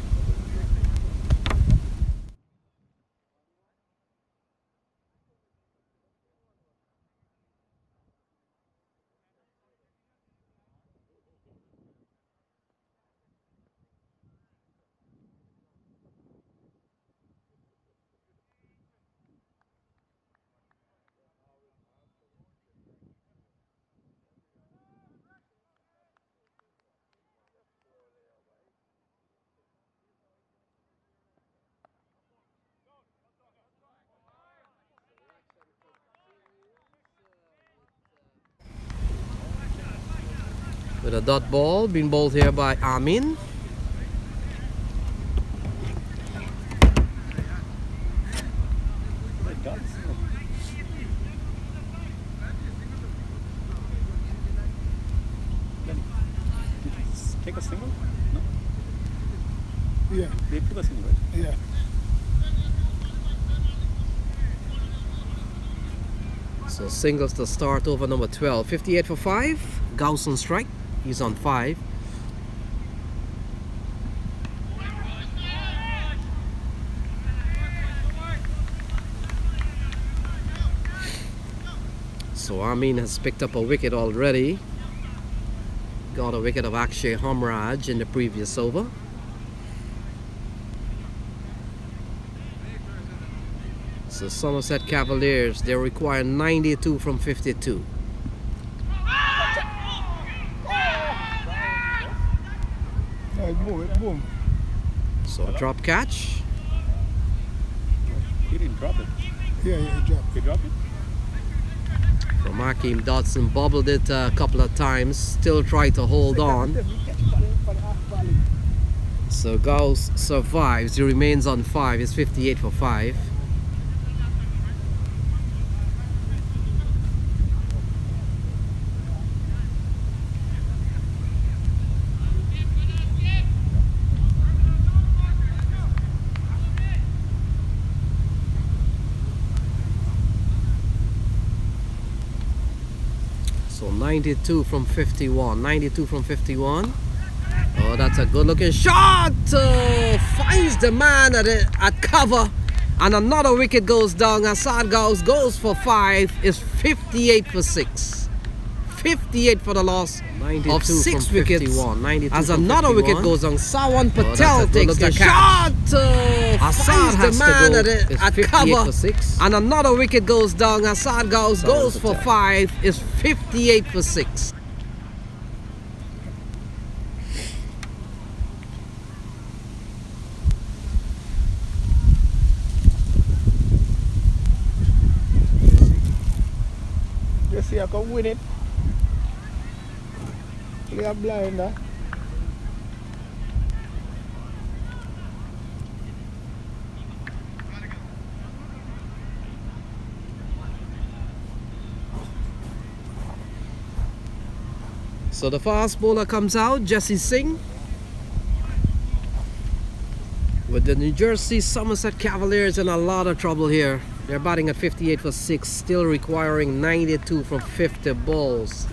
With a dot ball being bowled here by Amin. Take a single? No? Yeah. They took a single, right? Yeah. So singles to start over number 12. 58 for 5. Gauss on strike. He's on 5. So Amin has picked up a wicket already. Got a wicket of Akshay Hamraj in the previous over. So Somerset Cavaliers, they require 92 from 52. Boom. So a drop catch. He didn't drop it. Yeah, he dropped. He dropped it? From Hakeem Dodson, bobbled it a couple of times, still tried to hold on. So Gauss survives, he remains on 5, it's 58 for 5. So 92 from 51. 92 from 51. Oh, that's a good looking shot. Finds the man at cover. And another wicket goes down. Assad Gauss goes for 5. Is 58 for 6. 58 for the loss of 6 wickets. As another wicket goes on, Sawan Patel takes the shot. Finds the man at cover. And another wicket goes down. Assad Gauss goes for 5. Is 58 for 6. Jesse, I can win it. Play a blinder. So the fast bowler comes out, Jesse Singh. With the New Jersey Somerset Cavaliers in a lot of trouble here. They're batting at 58 for 6, still requiring 92 from 50 balls.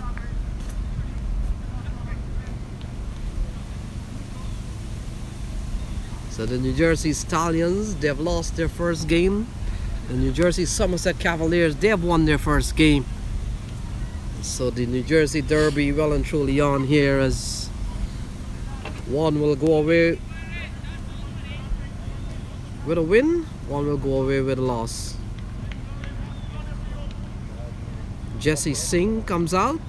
So the New Jersey Stallions, they've lost their first game. The New Jersey Somerset Cavaliers, they've won their first game. So the New Jersey Derby well and truly on here, as one will go away with a win, one will go away with a loss. Jesse Singh comes out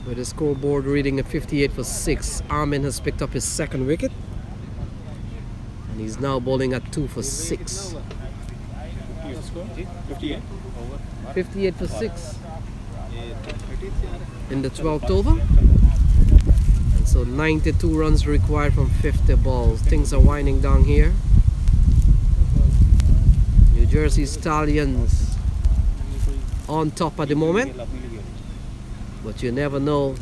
with a scoreboard reading of 58 for 6. Amin has picked up his second wicket, and he's now bowling at 2 for 6. 58. 58 for 6 in the 12th over. So 92 runs required from 50 balls. Things are winding down here. New Jersey Stallions on top at the moment, but you never know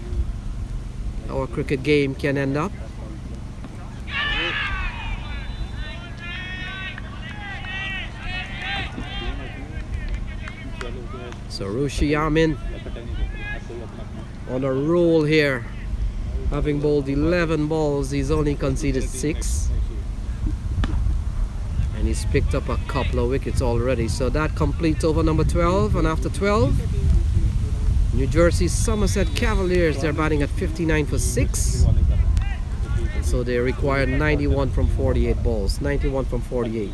how a cricket game can end up. So Rushi Yamin on a roll here, having bowled 11 balls. He's only conceded 6, and he's picked up a couple of wickets already. So that completes over number 12. And after 12, New Jersey Somerset Cavaliers, they're batting at 59 for 6. So they require 91 from 48 balls. 91 from 48.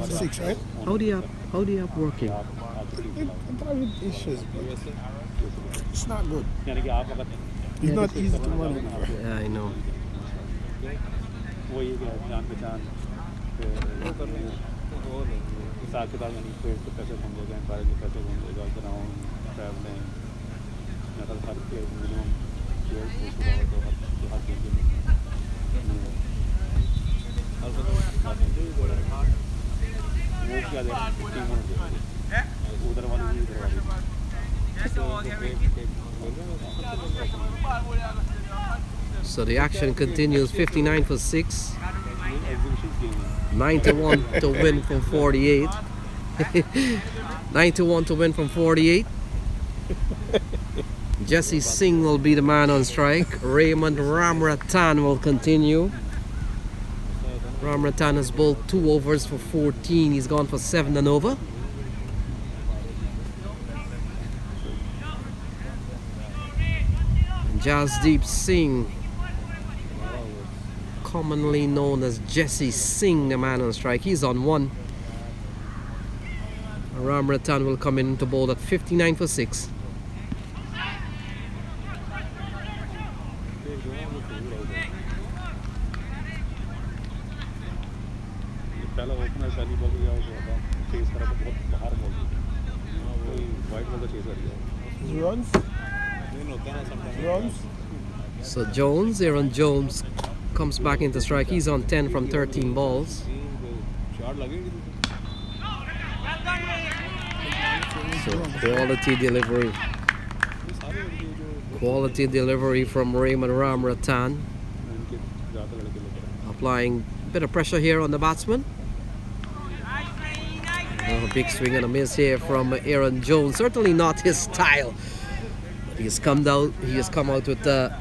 Six, right? How do you have working? I'm having issues, but it's not good. It's not easy to monitor. Yeah, I know. So the action continues. 59 for 6, 91 to win from 48. 91 to win from 48. Jesse Singh will be the man on strike. Raymond Ramratan will continue. Ramratan has bowled 2 overs for 14. He's gone for 7 and over. Jasdeep Singh, commonly known as Jesse Singh, the man on strike. He's on 1. Ramratan will come in to bowl at 59 for 6. Runs? Runs? So Jones, Aaron Jones, comes back into strike. He's on 10 from 13 balls. So quality delivery. Quality delivery from Raymond Ramratan. Applying a bit of pressure here on the batsman. A big swing and a miss here from Aaron Jones. Certainly not his style. He has come out with a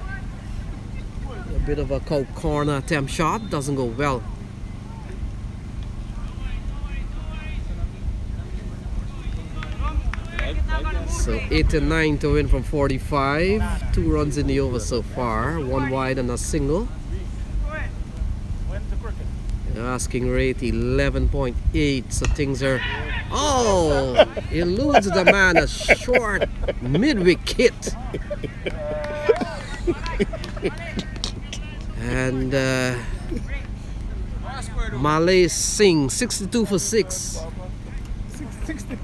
bit of a corner attempt shot. Doesn't go well. So 8 and 9 to win from 45. 2 runs in the over so far. 1 wide and a single. Asking rate 11.8. So things are... Oh! Eludes the man a short mid-wicket. And Malay Singh, 62 for 6. 62.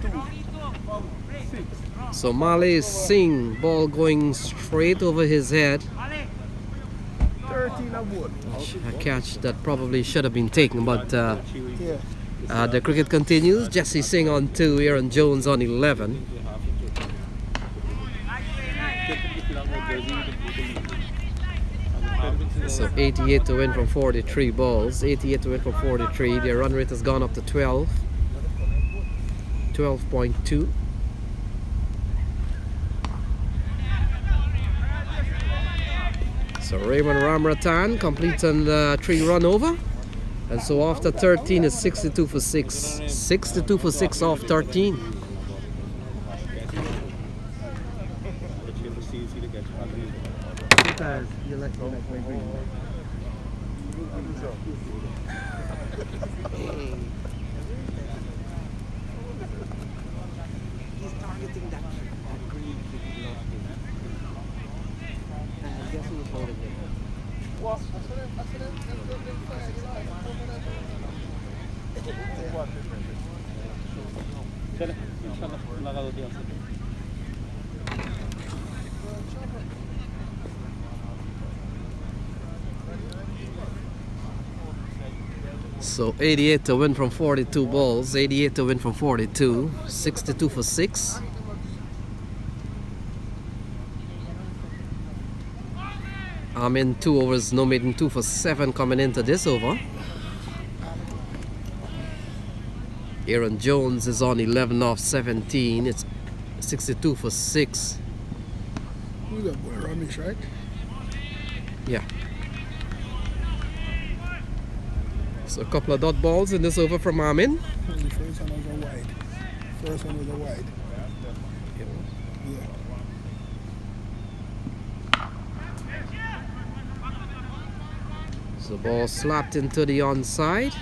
So Malay Singh, ball going straight over his head. 13 aboard. A catch that probably should have been taken, but the cricket continues. Jesse Singh on 2, Aaron Jones on 11. So 88 to win from 43 balls. 88 to win from 43. Their run rate has gone up to 12. 12.2. So Raymond Ramratan completes on the 3-run over. And so after 13 is 62 for 6. 62 for 6 off 13. He's targeting that green I guess he was holding it. चले इंशाल्लाह लगा दो दिया से So 88 to win from 42 balls, 88 to win from 42, 62 for 6. I'm in 2 overs, no maiden 2 for 7 coming into this over. Aaron Jones is on 11 off 17. It's 62 for 6. Who's that boy? Ramesh, right? Yeah. So a couple of dot balls in this over from Amin. The first one was a wide. First one was a wide. Yeah. So ball slapped into the onside.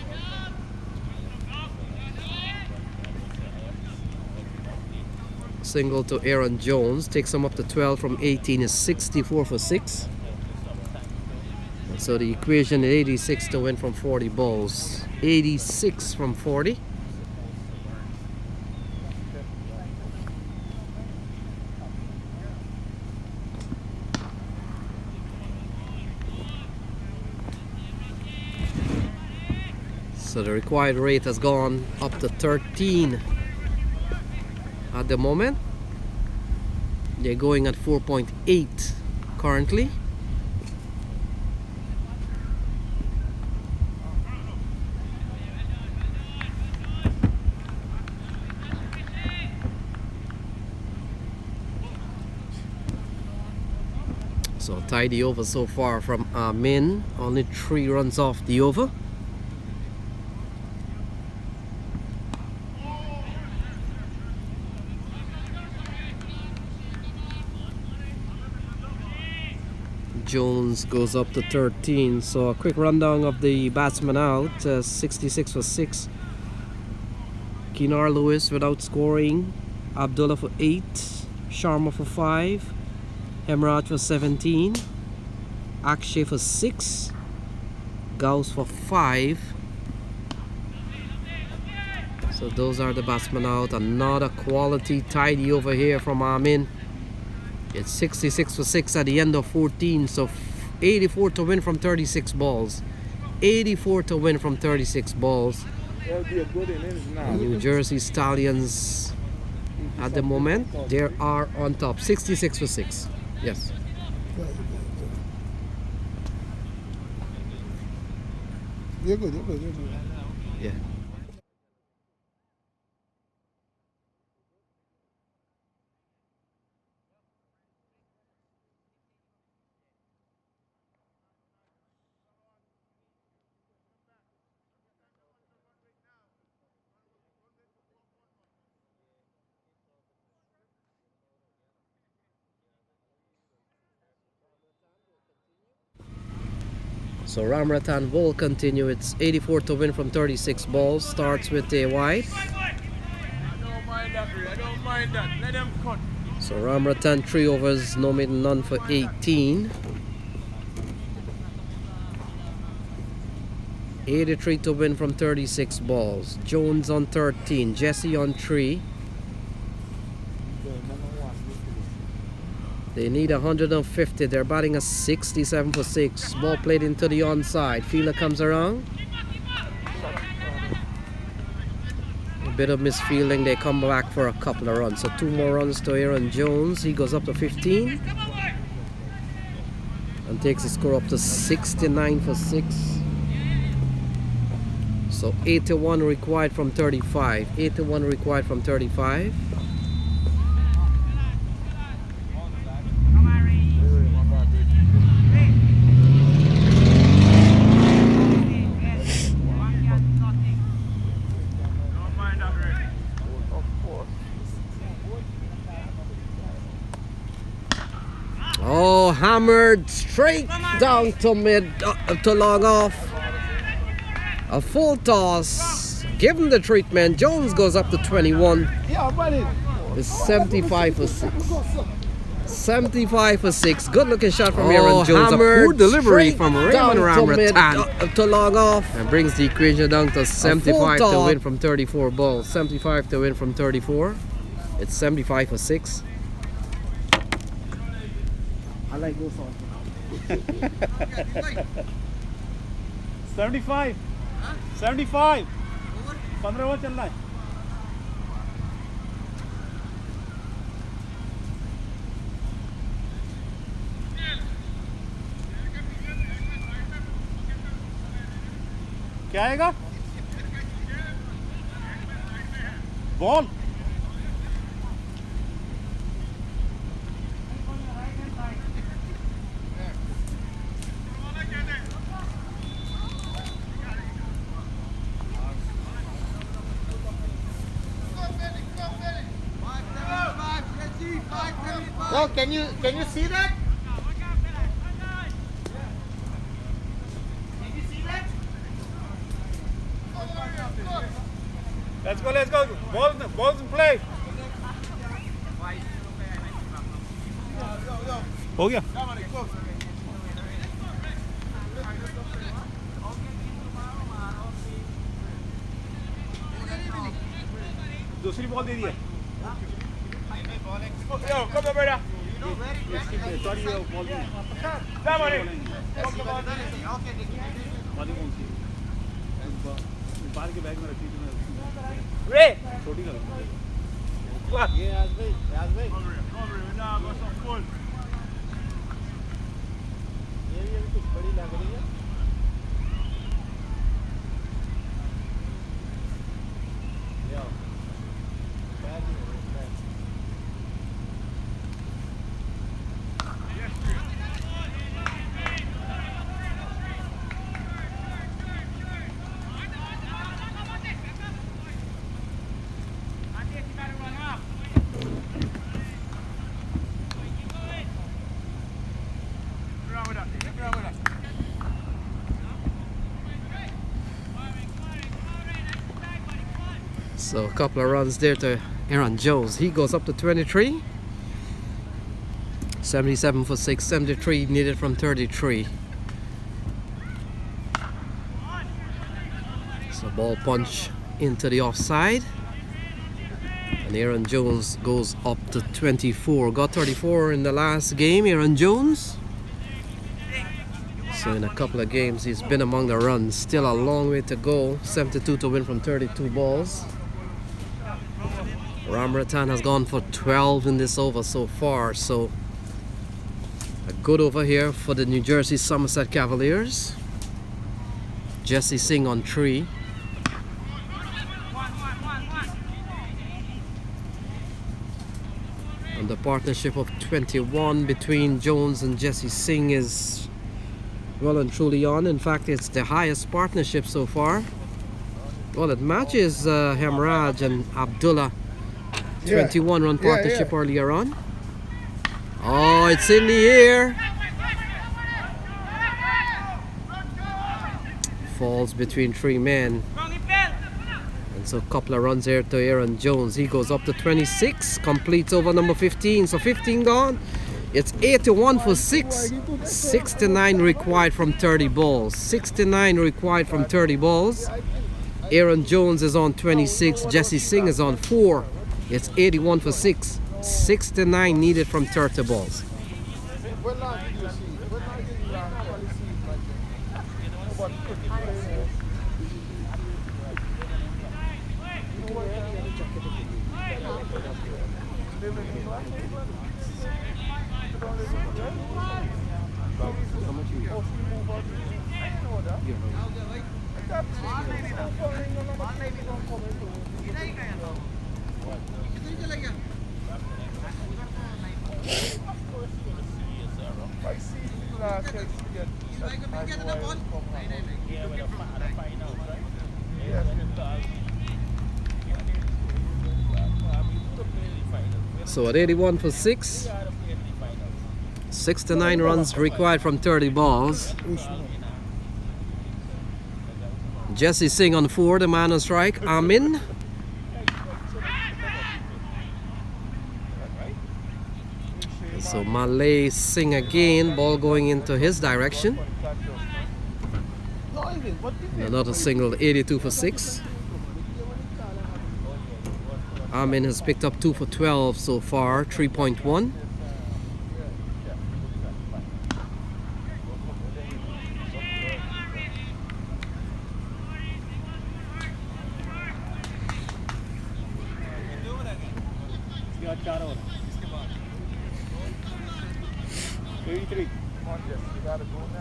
Single to Aaron Jones, takes him up to 12 from 18, is 64 for 6. So the equation is 86 to win from 40 balls. 86 from 40. So the required rate has gone up to 13 at the moment. They're going at 4.8 currently. So tidy over so far from Amin, only 3 runs off the over. Jones goes up to 13. So a quick rundown of the batsman out. 66 for 6. Kinar Lewis without scoring. Abdullah for 8. Sharma for 5. Hemraj for 17. Akshay for 6. Gauss for 5. So those are the batsmen out. Another quality tidy over here from Amin. It's 66 for 6 at the end of 14. So 84 to win from 36 balls. 84 to win from 36 balls. New Jersey Stallions at the moment, they are on top. 66 for 6. Yes. You're good. Yeah. So Ramratan will continue. It's 84 to win from 36 balls. Starts with a wide. I don't mind that. Let them cut. So Ramratan 3 overs, no maiden none for 18. 83 to win from 36 balls. Jones on 13. Jesse on 3. They need 150. They're batting a 67 for 6. Ball played into the onside. Fielder comes around. A bit of misfielding. They come back for a couple of runs. So 2 more runs to Aaron Jones. He goes up to 15. And takes the score up to 69 for 6. So 81 required from 35. 81 required from 35. Oh, hammered straight down to mid, to long off. A full toss. Give him the treatment. Jones goes up to 21. It's 75 for 6. 75 for 6. Good looking shot from Aaron Jones. A hammered poor delivery straight from down Raymond to Ramratan. to long off. And brings the equation down to 75 to top. win from 34 balls. 75 to win from 34. It's 75 for 6. I like those songs. 75 75 15 over चल रहा है क्या आएगा ball Oh, can you see that? Let's go. Balls in play. हो गया दूसरी ball दे दी है sorry ball बाहर के बैग में रखी थी छोटी लगा ये आज भाई ये भी कुछ बड़ी लग रही है So a couple of runs there to Aaron Jones. He goes up to 23. 77 for 6, 73 needed from 33. So ball punch into the offside. And Aaron Jones goes up to 24. Got 34 in the last game, Aaron Jones. So in a couple of games he's been among the runs. Still a long way to go. 72 to win from 32 balls. Ramratan has gone for 12 in this over so far, so a good over here for the New Jersey Somerset Cavaliers. Jesse Singh on 3. And the partnership of 21 between Jones and Jesse Singh is well and truly on. In fact, it's the highest partnership so far. Well, it matches Hemraj and Abdullah 21 run partnership earlier on. Oh, it's in the air. Falls between 3 men. And so a couple of runs here to Aaron Jones. He goes up to 26, completes over number 15. So 15 gone. It's 81 for 6. 69 required from 30 balls. 69 required from 30 balls. Aaron Jones is on 26. Jesse Singh is on 4. It's 81 for 6. 69 needed from 30 balls. So at 81 for 6, 69 runs required from 30 balls. Jesse Singh on 4, the man on strike. Amin. So Malay Singh again, ball going into his direction. Another single, 82 for 6. Amin has picked up 2 for 12 so far, 3.1.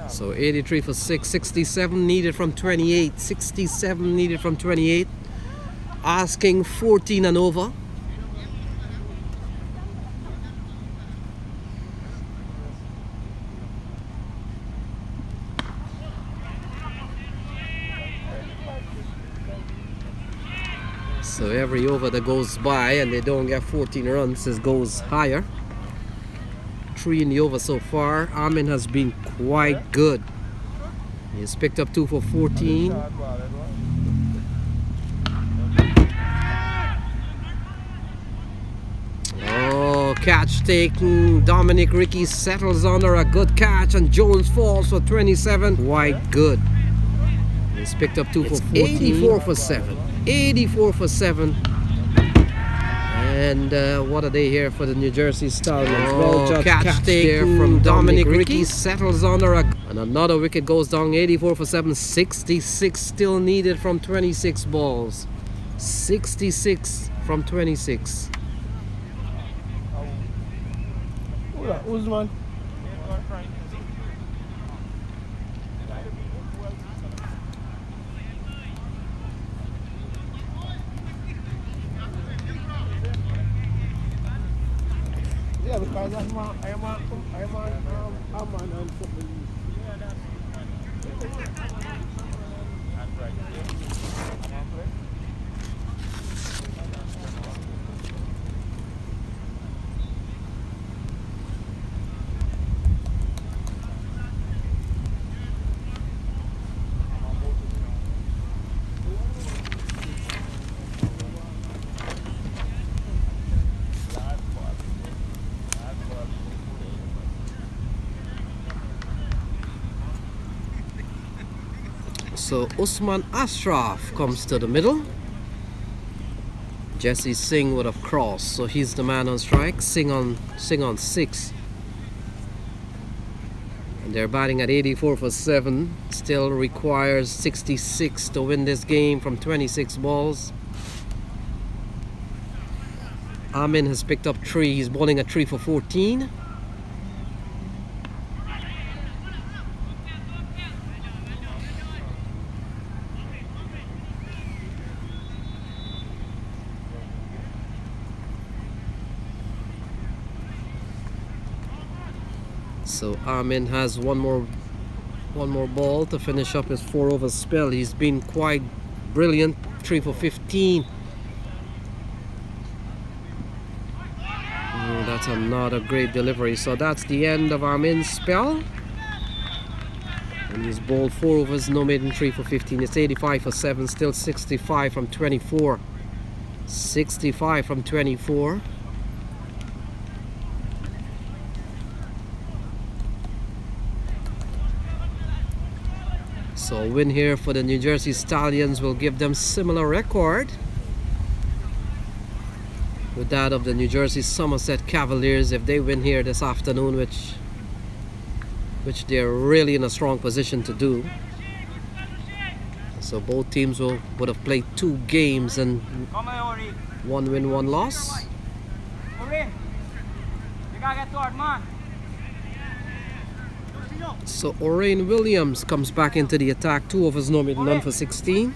So 83 for 6, 67 needed from 28, 67 needed from 28, asking 14 and over. So every over that goes by and they don't get 14 runs, it goes higher. 3 in the over so far. Amin has been quite good. He's picked up 2 for 14. Oh, catch taken. Dominic Ricky settles under a good catch and Jones falls for 27. Quite good. He's picked up 2 for 14. 84 for 7. 84 for 7. And what are they here for the New Jersey Stallions? Well judged catch there from Dominic Ricky settles under and another wicket goes down. 84 for 7. 66 still needed from 26 balls. 66 from 26. Usman. Yeah, because I'm on football. So Usman Ashraf comes to the middle. Jesse Singh would have crossed, so he's the man on strike. Singh on 6. And they're batting at 84 for 7. Still requires 66 to win this game from 26 balls. Amin has picked up 3. He's bowling at 3 for 14. So Amin has one more ball to finish up his 4 over spell. He's been quite brilliant. 3 for 15. That's another great delivery. So that's the end of Amin's spell. And he's bowled 4 overs, no maiden, 3 for 15. It's 85 for 7, still 65 from 24. 65 from 24. So a win here for the New Jersey Stallions will give them similar record with that of the New Jersey Somerset Cavaliers if they win here this afternoon, which they're really in a strong position to do. So both teams would have played 2 games and 1 win, 1 loss. So Orain Williams comes back into the attack. 2 overs, no maiden, none for 16.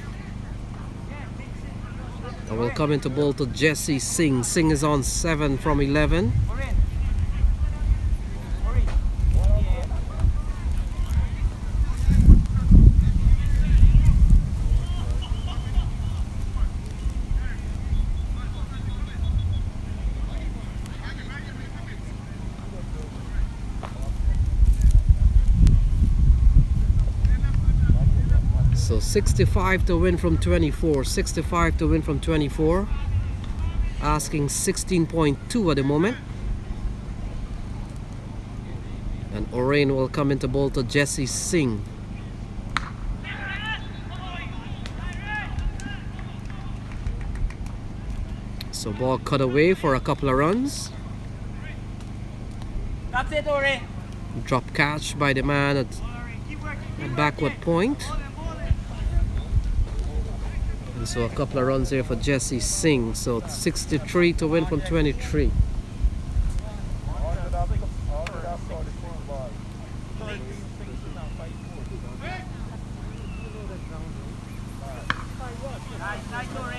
And will come into bowl to Jesse Singh. Singh is on 7 from 11. So 65 to win from 24. 65 to win from 24. Asking 16.2 at the moment. Orain will come into bowl to Jersey Singh. So ball cut away for a couple of runs. That's it, Ori. Drop catch by the man at backward point. And so a couple of runs here for Jersey Singh. So 63 to win from 23. Nice, Ori.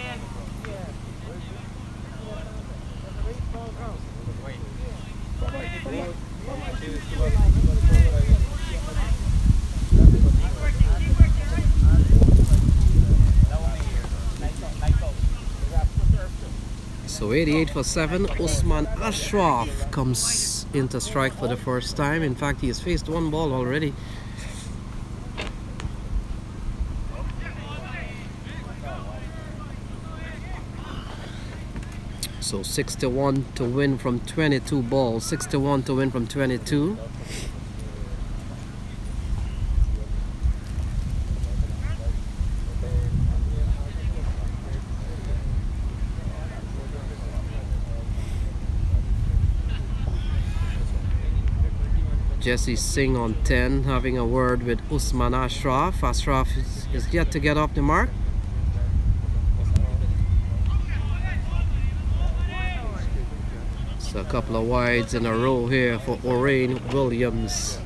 So 88 for 7. Usman Ashraf comes into strike for the first time. In fact, he has faced one ball already. So 61 to win from 22 balls. 61 to win from 22. Jersey Singh on 10, having a word with Usman Ashraf. Ashraf is yet to get off the mark. So a couple of wides in a row here for Orain Williams.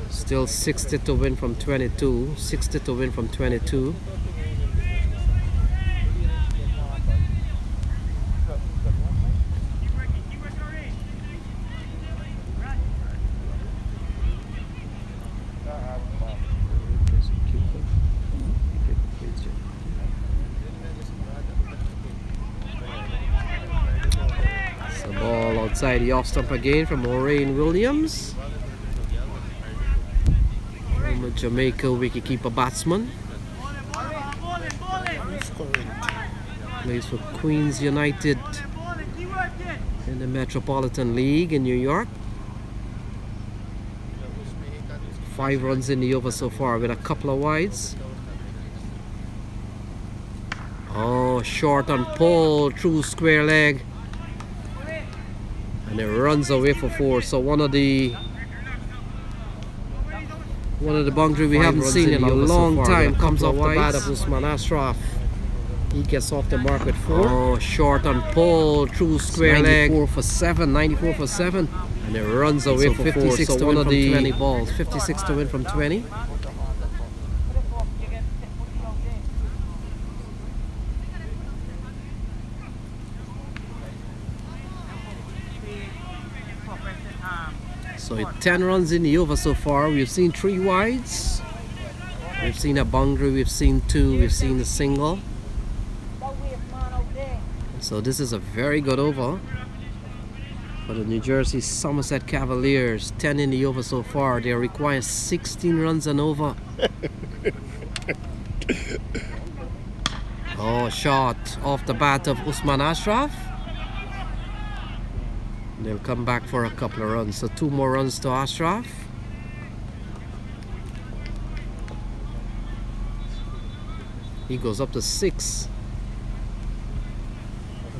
Still 60 to win from 22. 60 to win from 22. Outside the off stump again from Orain Williams. From a Jamaica wicketkeeper batsman. Plays for Queens United in the Metropolitan League in New York. 5 runs in the over so far with a couple of wides. Oh, short on pull through square leg. And it runs away for 4. So one of the boundary we haven't seen in a long time comes off the bat of Usman Ashraf. He gets off the mark with 4. Oh, short on pull through square leg. 94 for 7. 94 for 7. And it runs away for 56 to win from 20 balls. 56 to win from 20. So 10 runs in the over so far. We've seen 3 wides. We've seen a boundary. We've seen 2. We've seen a single. So this is a very good over for the New Jersey Somerset Cavaliers. 10 in the over so far. They require 16 runs and over. Oh, shot off the bat of Usman Ashraf. They'll come back for a couple of runs. So 2 more runs to Ashraf. He goes up to 6.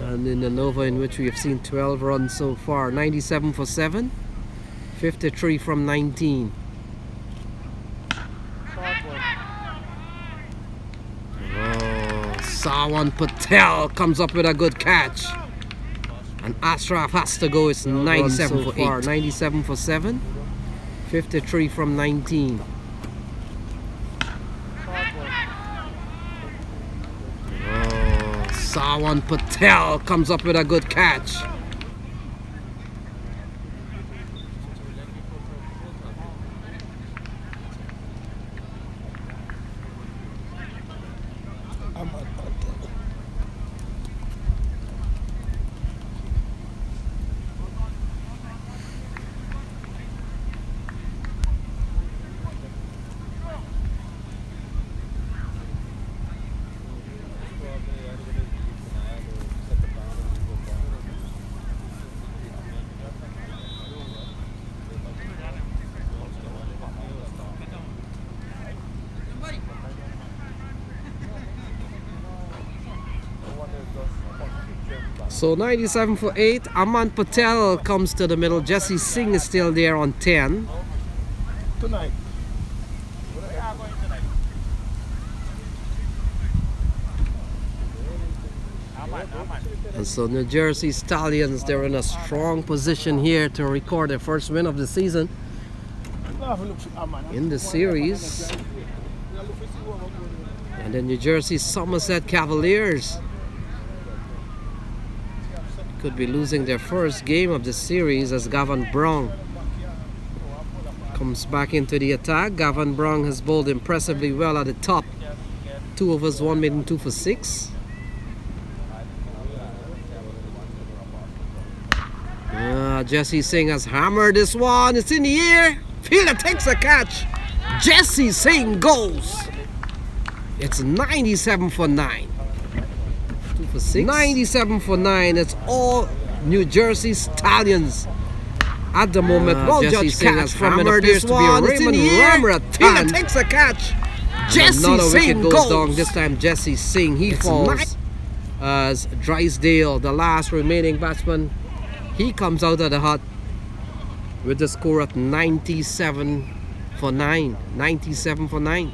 And in an over in which we have seen 12 runs so far. 97 for 7. 53 from 19. Oh, Sawan Patel comes up with a good catch. And Ashraf has to go. It's 97 for 8. 97 for 7. 53 from 19. Oh, Sawan Patel comes up with a good catch. So 97 for 8. Aman Patel comes to the middle. Jesse Singh is still there on 10. Tonight. And so New Jersey Stallions, they're in a strong position here to record their first win of the season in the series. And the New Jersey Somerset Cavaliers could be losing their first game of the series as Gavin Brown comes back into the attack. Gavin Brown has bowled impressively well at the top. 2 overs, 1 made and 2 for 6. Jesse Singh has hammered this one. It's in the air. Fielder takes a catch. Jesse Singh goes. It's 97 for 9. 2 for 6. 97 for 9. It's all New Jersey Stallions at the moment. Well, Jesse Singh has hammered this one. It's in the air. Fielder takes a catch. Jesse Singh goes down. This time Jesse Singh, he falls as Drysdale, the last remaining batsman, he comes out of the hut with the score of 97 for 9. 97 for 9.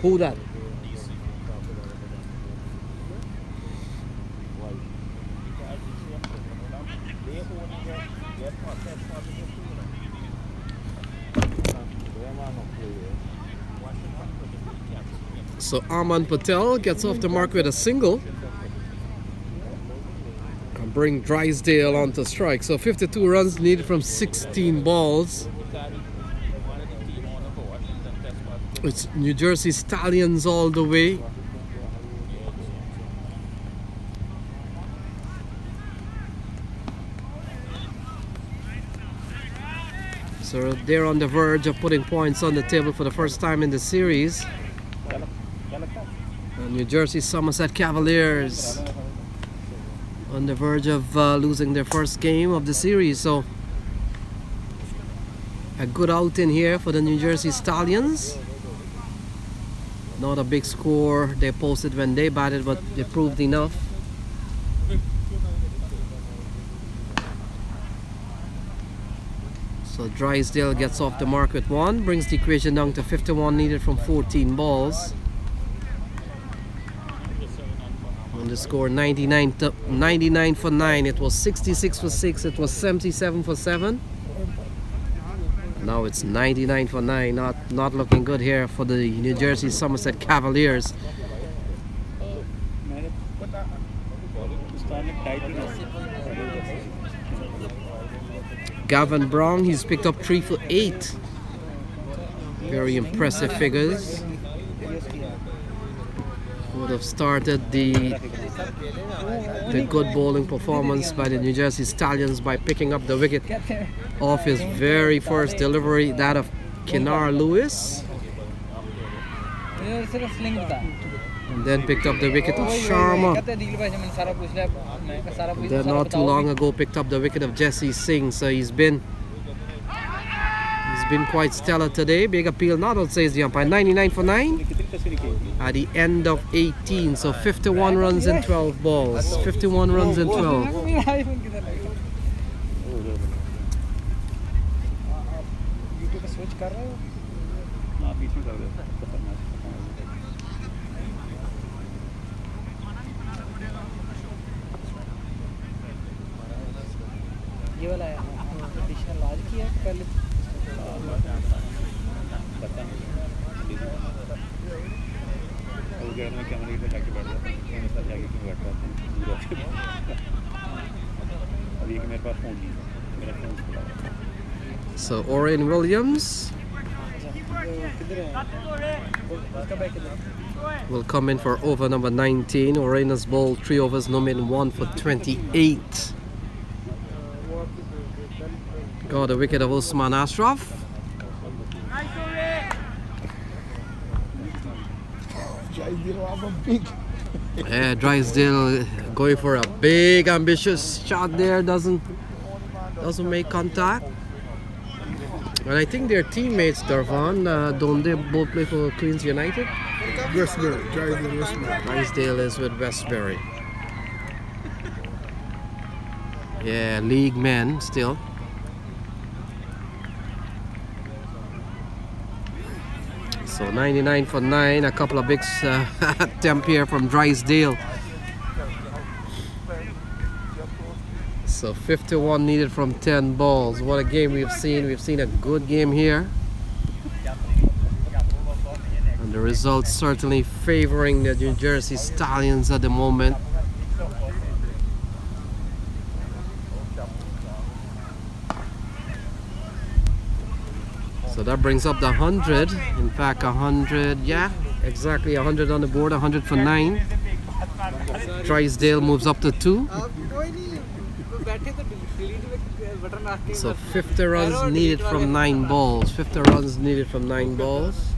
Who that? So Aman Patel gets off the mark with a single and bring Drysdale onto strike. So 52 runs needed from 16 balls. It's New Jersey Stallions all the way. So they're on the verge of putting points on the table for the first time in the series. New Jersey Somerset Cavaliers on the verge of losing their first game of the series. So a good outing here for the New Jersey Stallions. Not a big score they posted when they batted, but they proved enough. So Drysdale gets off the mark with 1, brings the equation down to 51 needed from 14 balls. And the score 99 for 9. It was 66 for 6. It was 77 for 7. Now it's 99 for 9. Not looking good here for the New Jersey Somerset Cavaliers. Gavin Brown, he's picked up 3 for 8. Very impressive figures. Would have started the good bowling performance by the New Jersey Stallions by picking up the wicket off his very first delivery, that of Kenar Lewis, and then picked up the wicket of Sharma, and then not too long ago picked up the wicket of Jesse Singh. So he's been quite stellar today. Big appeal not out, says the umpire. 99 for 9 at the end of 18. So 51 runs in 12 balls. 51 runs in 12. ये वाला additional आज किया पहले पता नहीं वो कह रहे हैं कैमरे पे जाके बैठ जाते हैं मेरे साथ जाके क्यों बैठ जाते हैं अभी कि मेरे पास फोन नहीं है मेरा फोन खुला है So Oren Williams will come in for over number 19. Oren has bowled 3 overs, no more than 1 for 28. Got a wicket of Usman Ashraf. Yeah, Drysdale going for a big ambitious shot there, doesn't make contact. And I think their teammates, Darvan, don't they both play for Queens United? Westbury, Drysdale, Westbury. Drysdale is with Westbury. Yeah, league men still. So 99 for 9, a couple of big attempt here from Drysdale. So 51 needed from 10 balls. What a game we've seen. We've seen a good game here. And the results certainly favoring the New Jersey Stallions at the moment. So that brings up the 100. In fact, 100, yeah, exactly 100 on the board, 100 for 9. Drysdale moves up to 2. So 50 runs needed from 9 balls. 50 runs needed from 9 balls.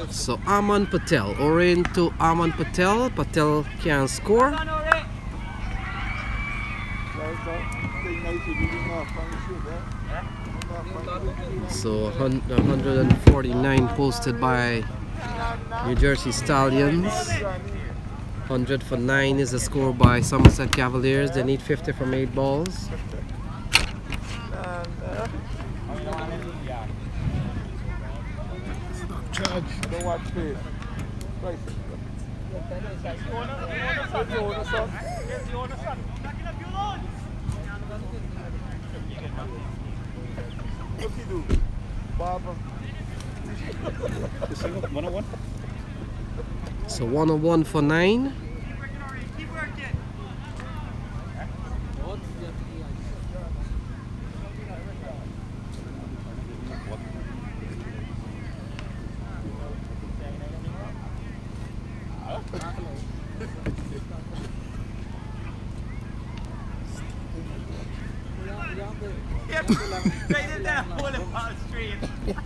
So Aman Patel, Oren to Aman Patel. Patel can score. So 149 posted by New Jersey Stallions. 100 for 9 is the score by Somerset Cavaliers. They need 50 from 8 balls. Charge. Don't watch face. Right. So 101 for 9.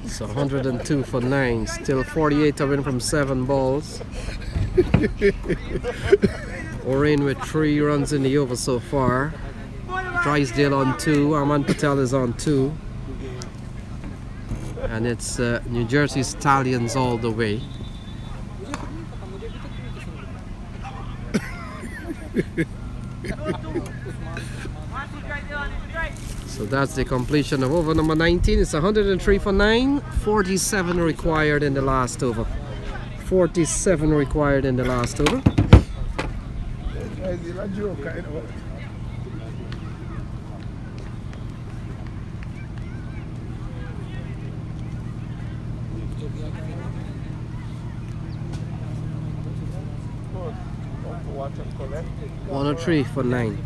So 102 for 9. Still 48 away from 7 balls. Oren with 3 runs in the over so far. Drysdale on 2. Aman Patel is on 2. And it's New Jersey Stallions all the way. So that's the completion of over number 19. It's 103 for 9. 47 required in the last over. 47 required in the last over. One or 3 for 9.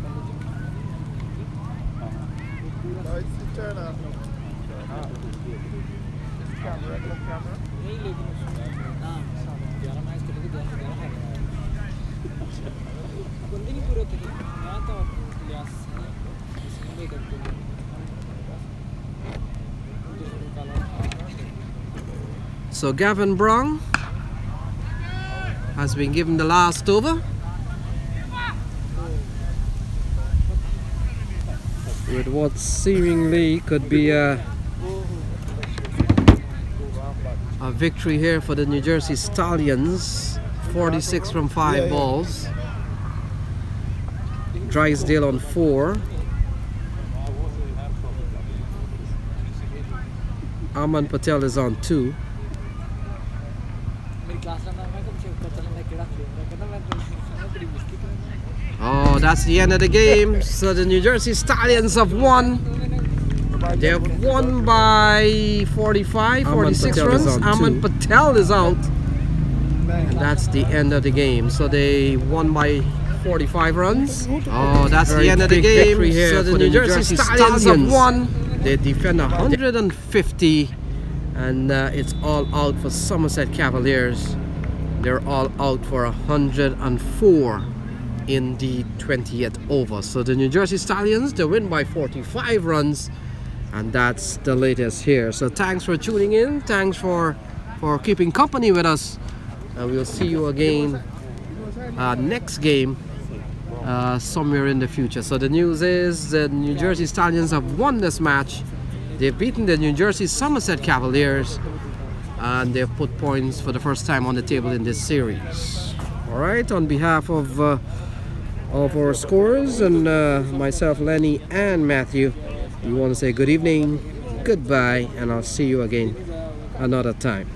So Gavin Brown has been given the last over. With what seemingly could be a victory here for the New Jersey Stallions. 46 from 5 balls. Drysdale on 4. Aman Patel is on 2. Oh, that's the end of the game. So the New Jersey Stallions have won They have won by 45, 46 runs. Aman Patel is out. And that's the end of the game. So they won by 45 runs. Oh, that's the end of the game. So the New Jersey Stallions have won. They defend 150. And it's all out for Somerset Cavaliers. They're all out for 104 in the 20th over. So the New Jersey Stallions, they win by 45 runs. And that's the latest here. So thanks for tuning in. Thanks for keeping company with us. And we'll see you again next game somewhere in the future. So the news is the New Jersey Stallions have won this match. They've beaten the New Jersey Somerset Cavaliers. And they've put points for the first time on the table in this series. Alright, on behalf of our scorers and myself, Lenny and Matthew, we want to say good evening, goodbye, and I'll see you again another time.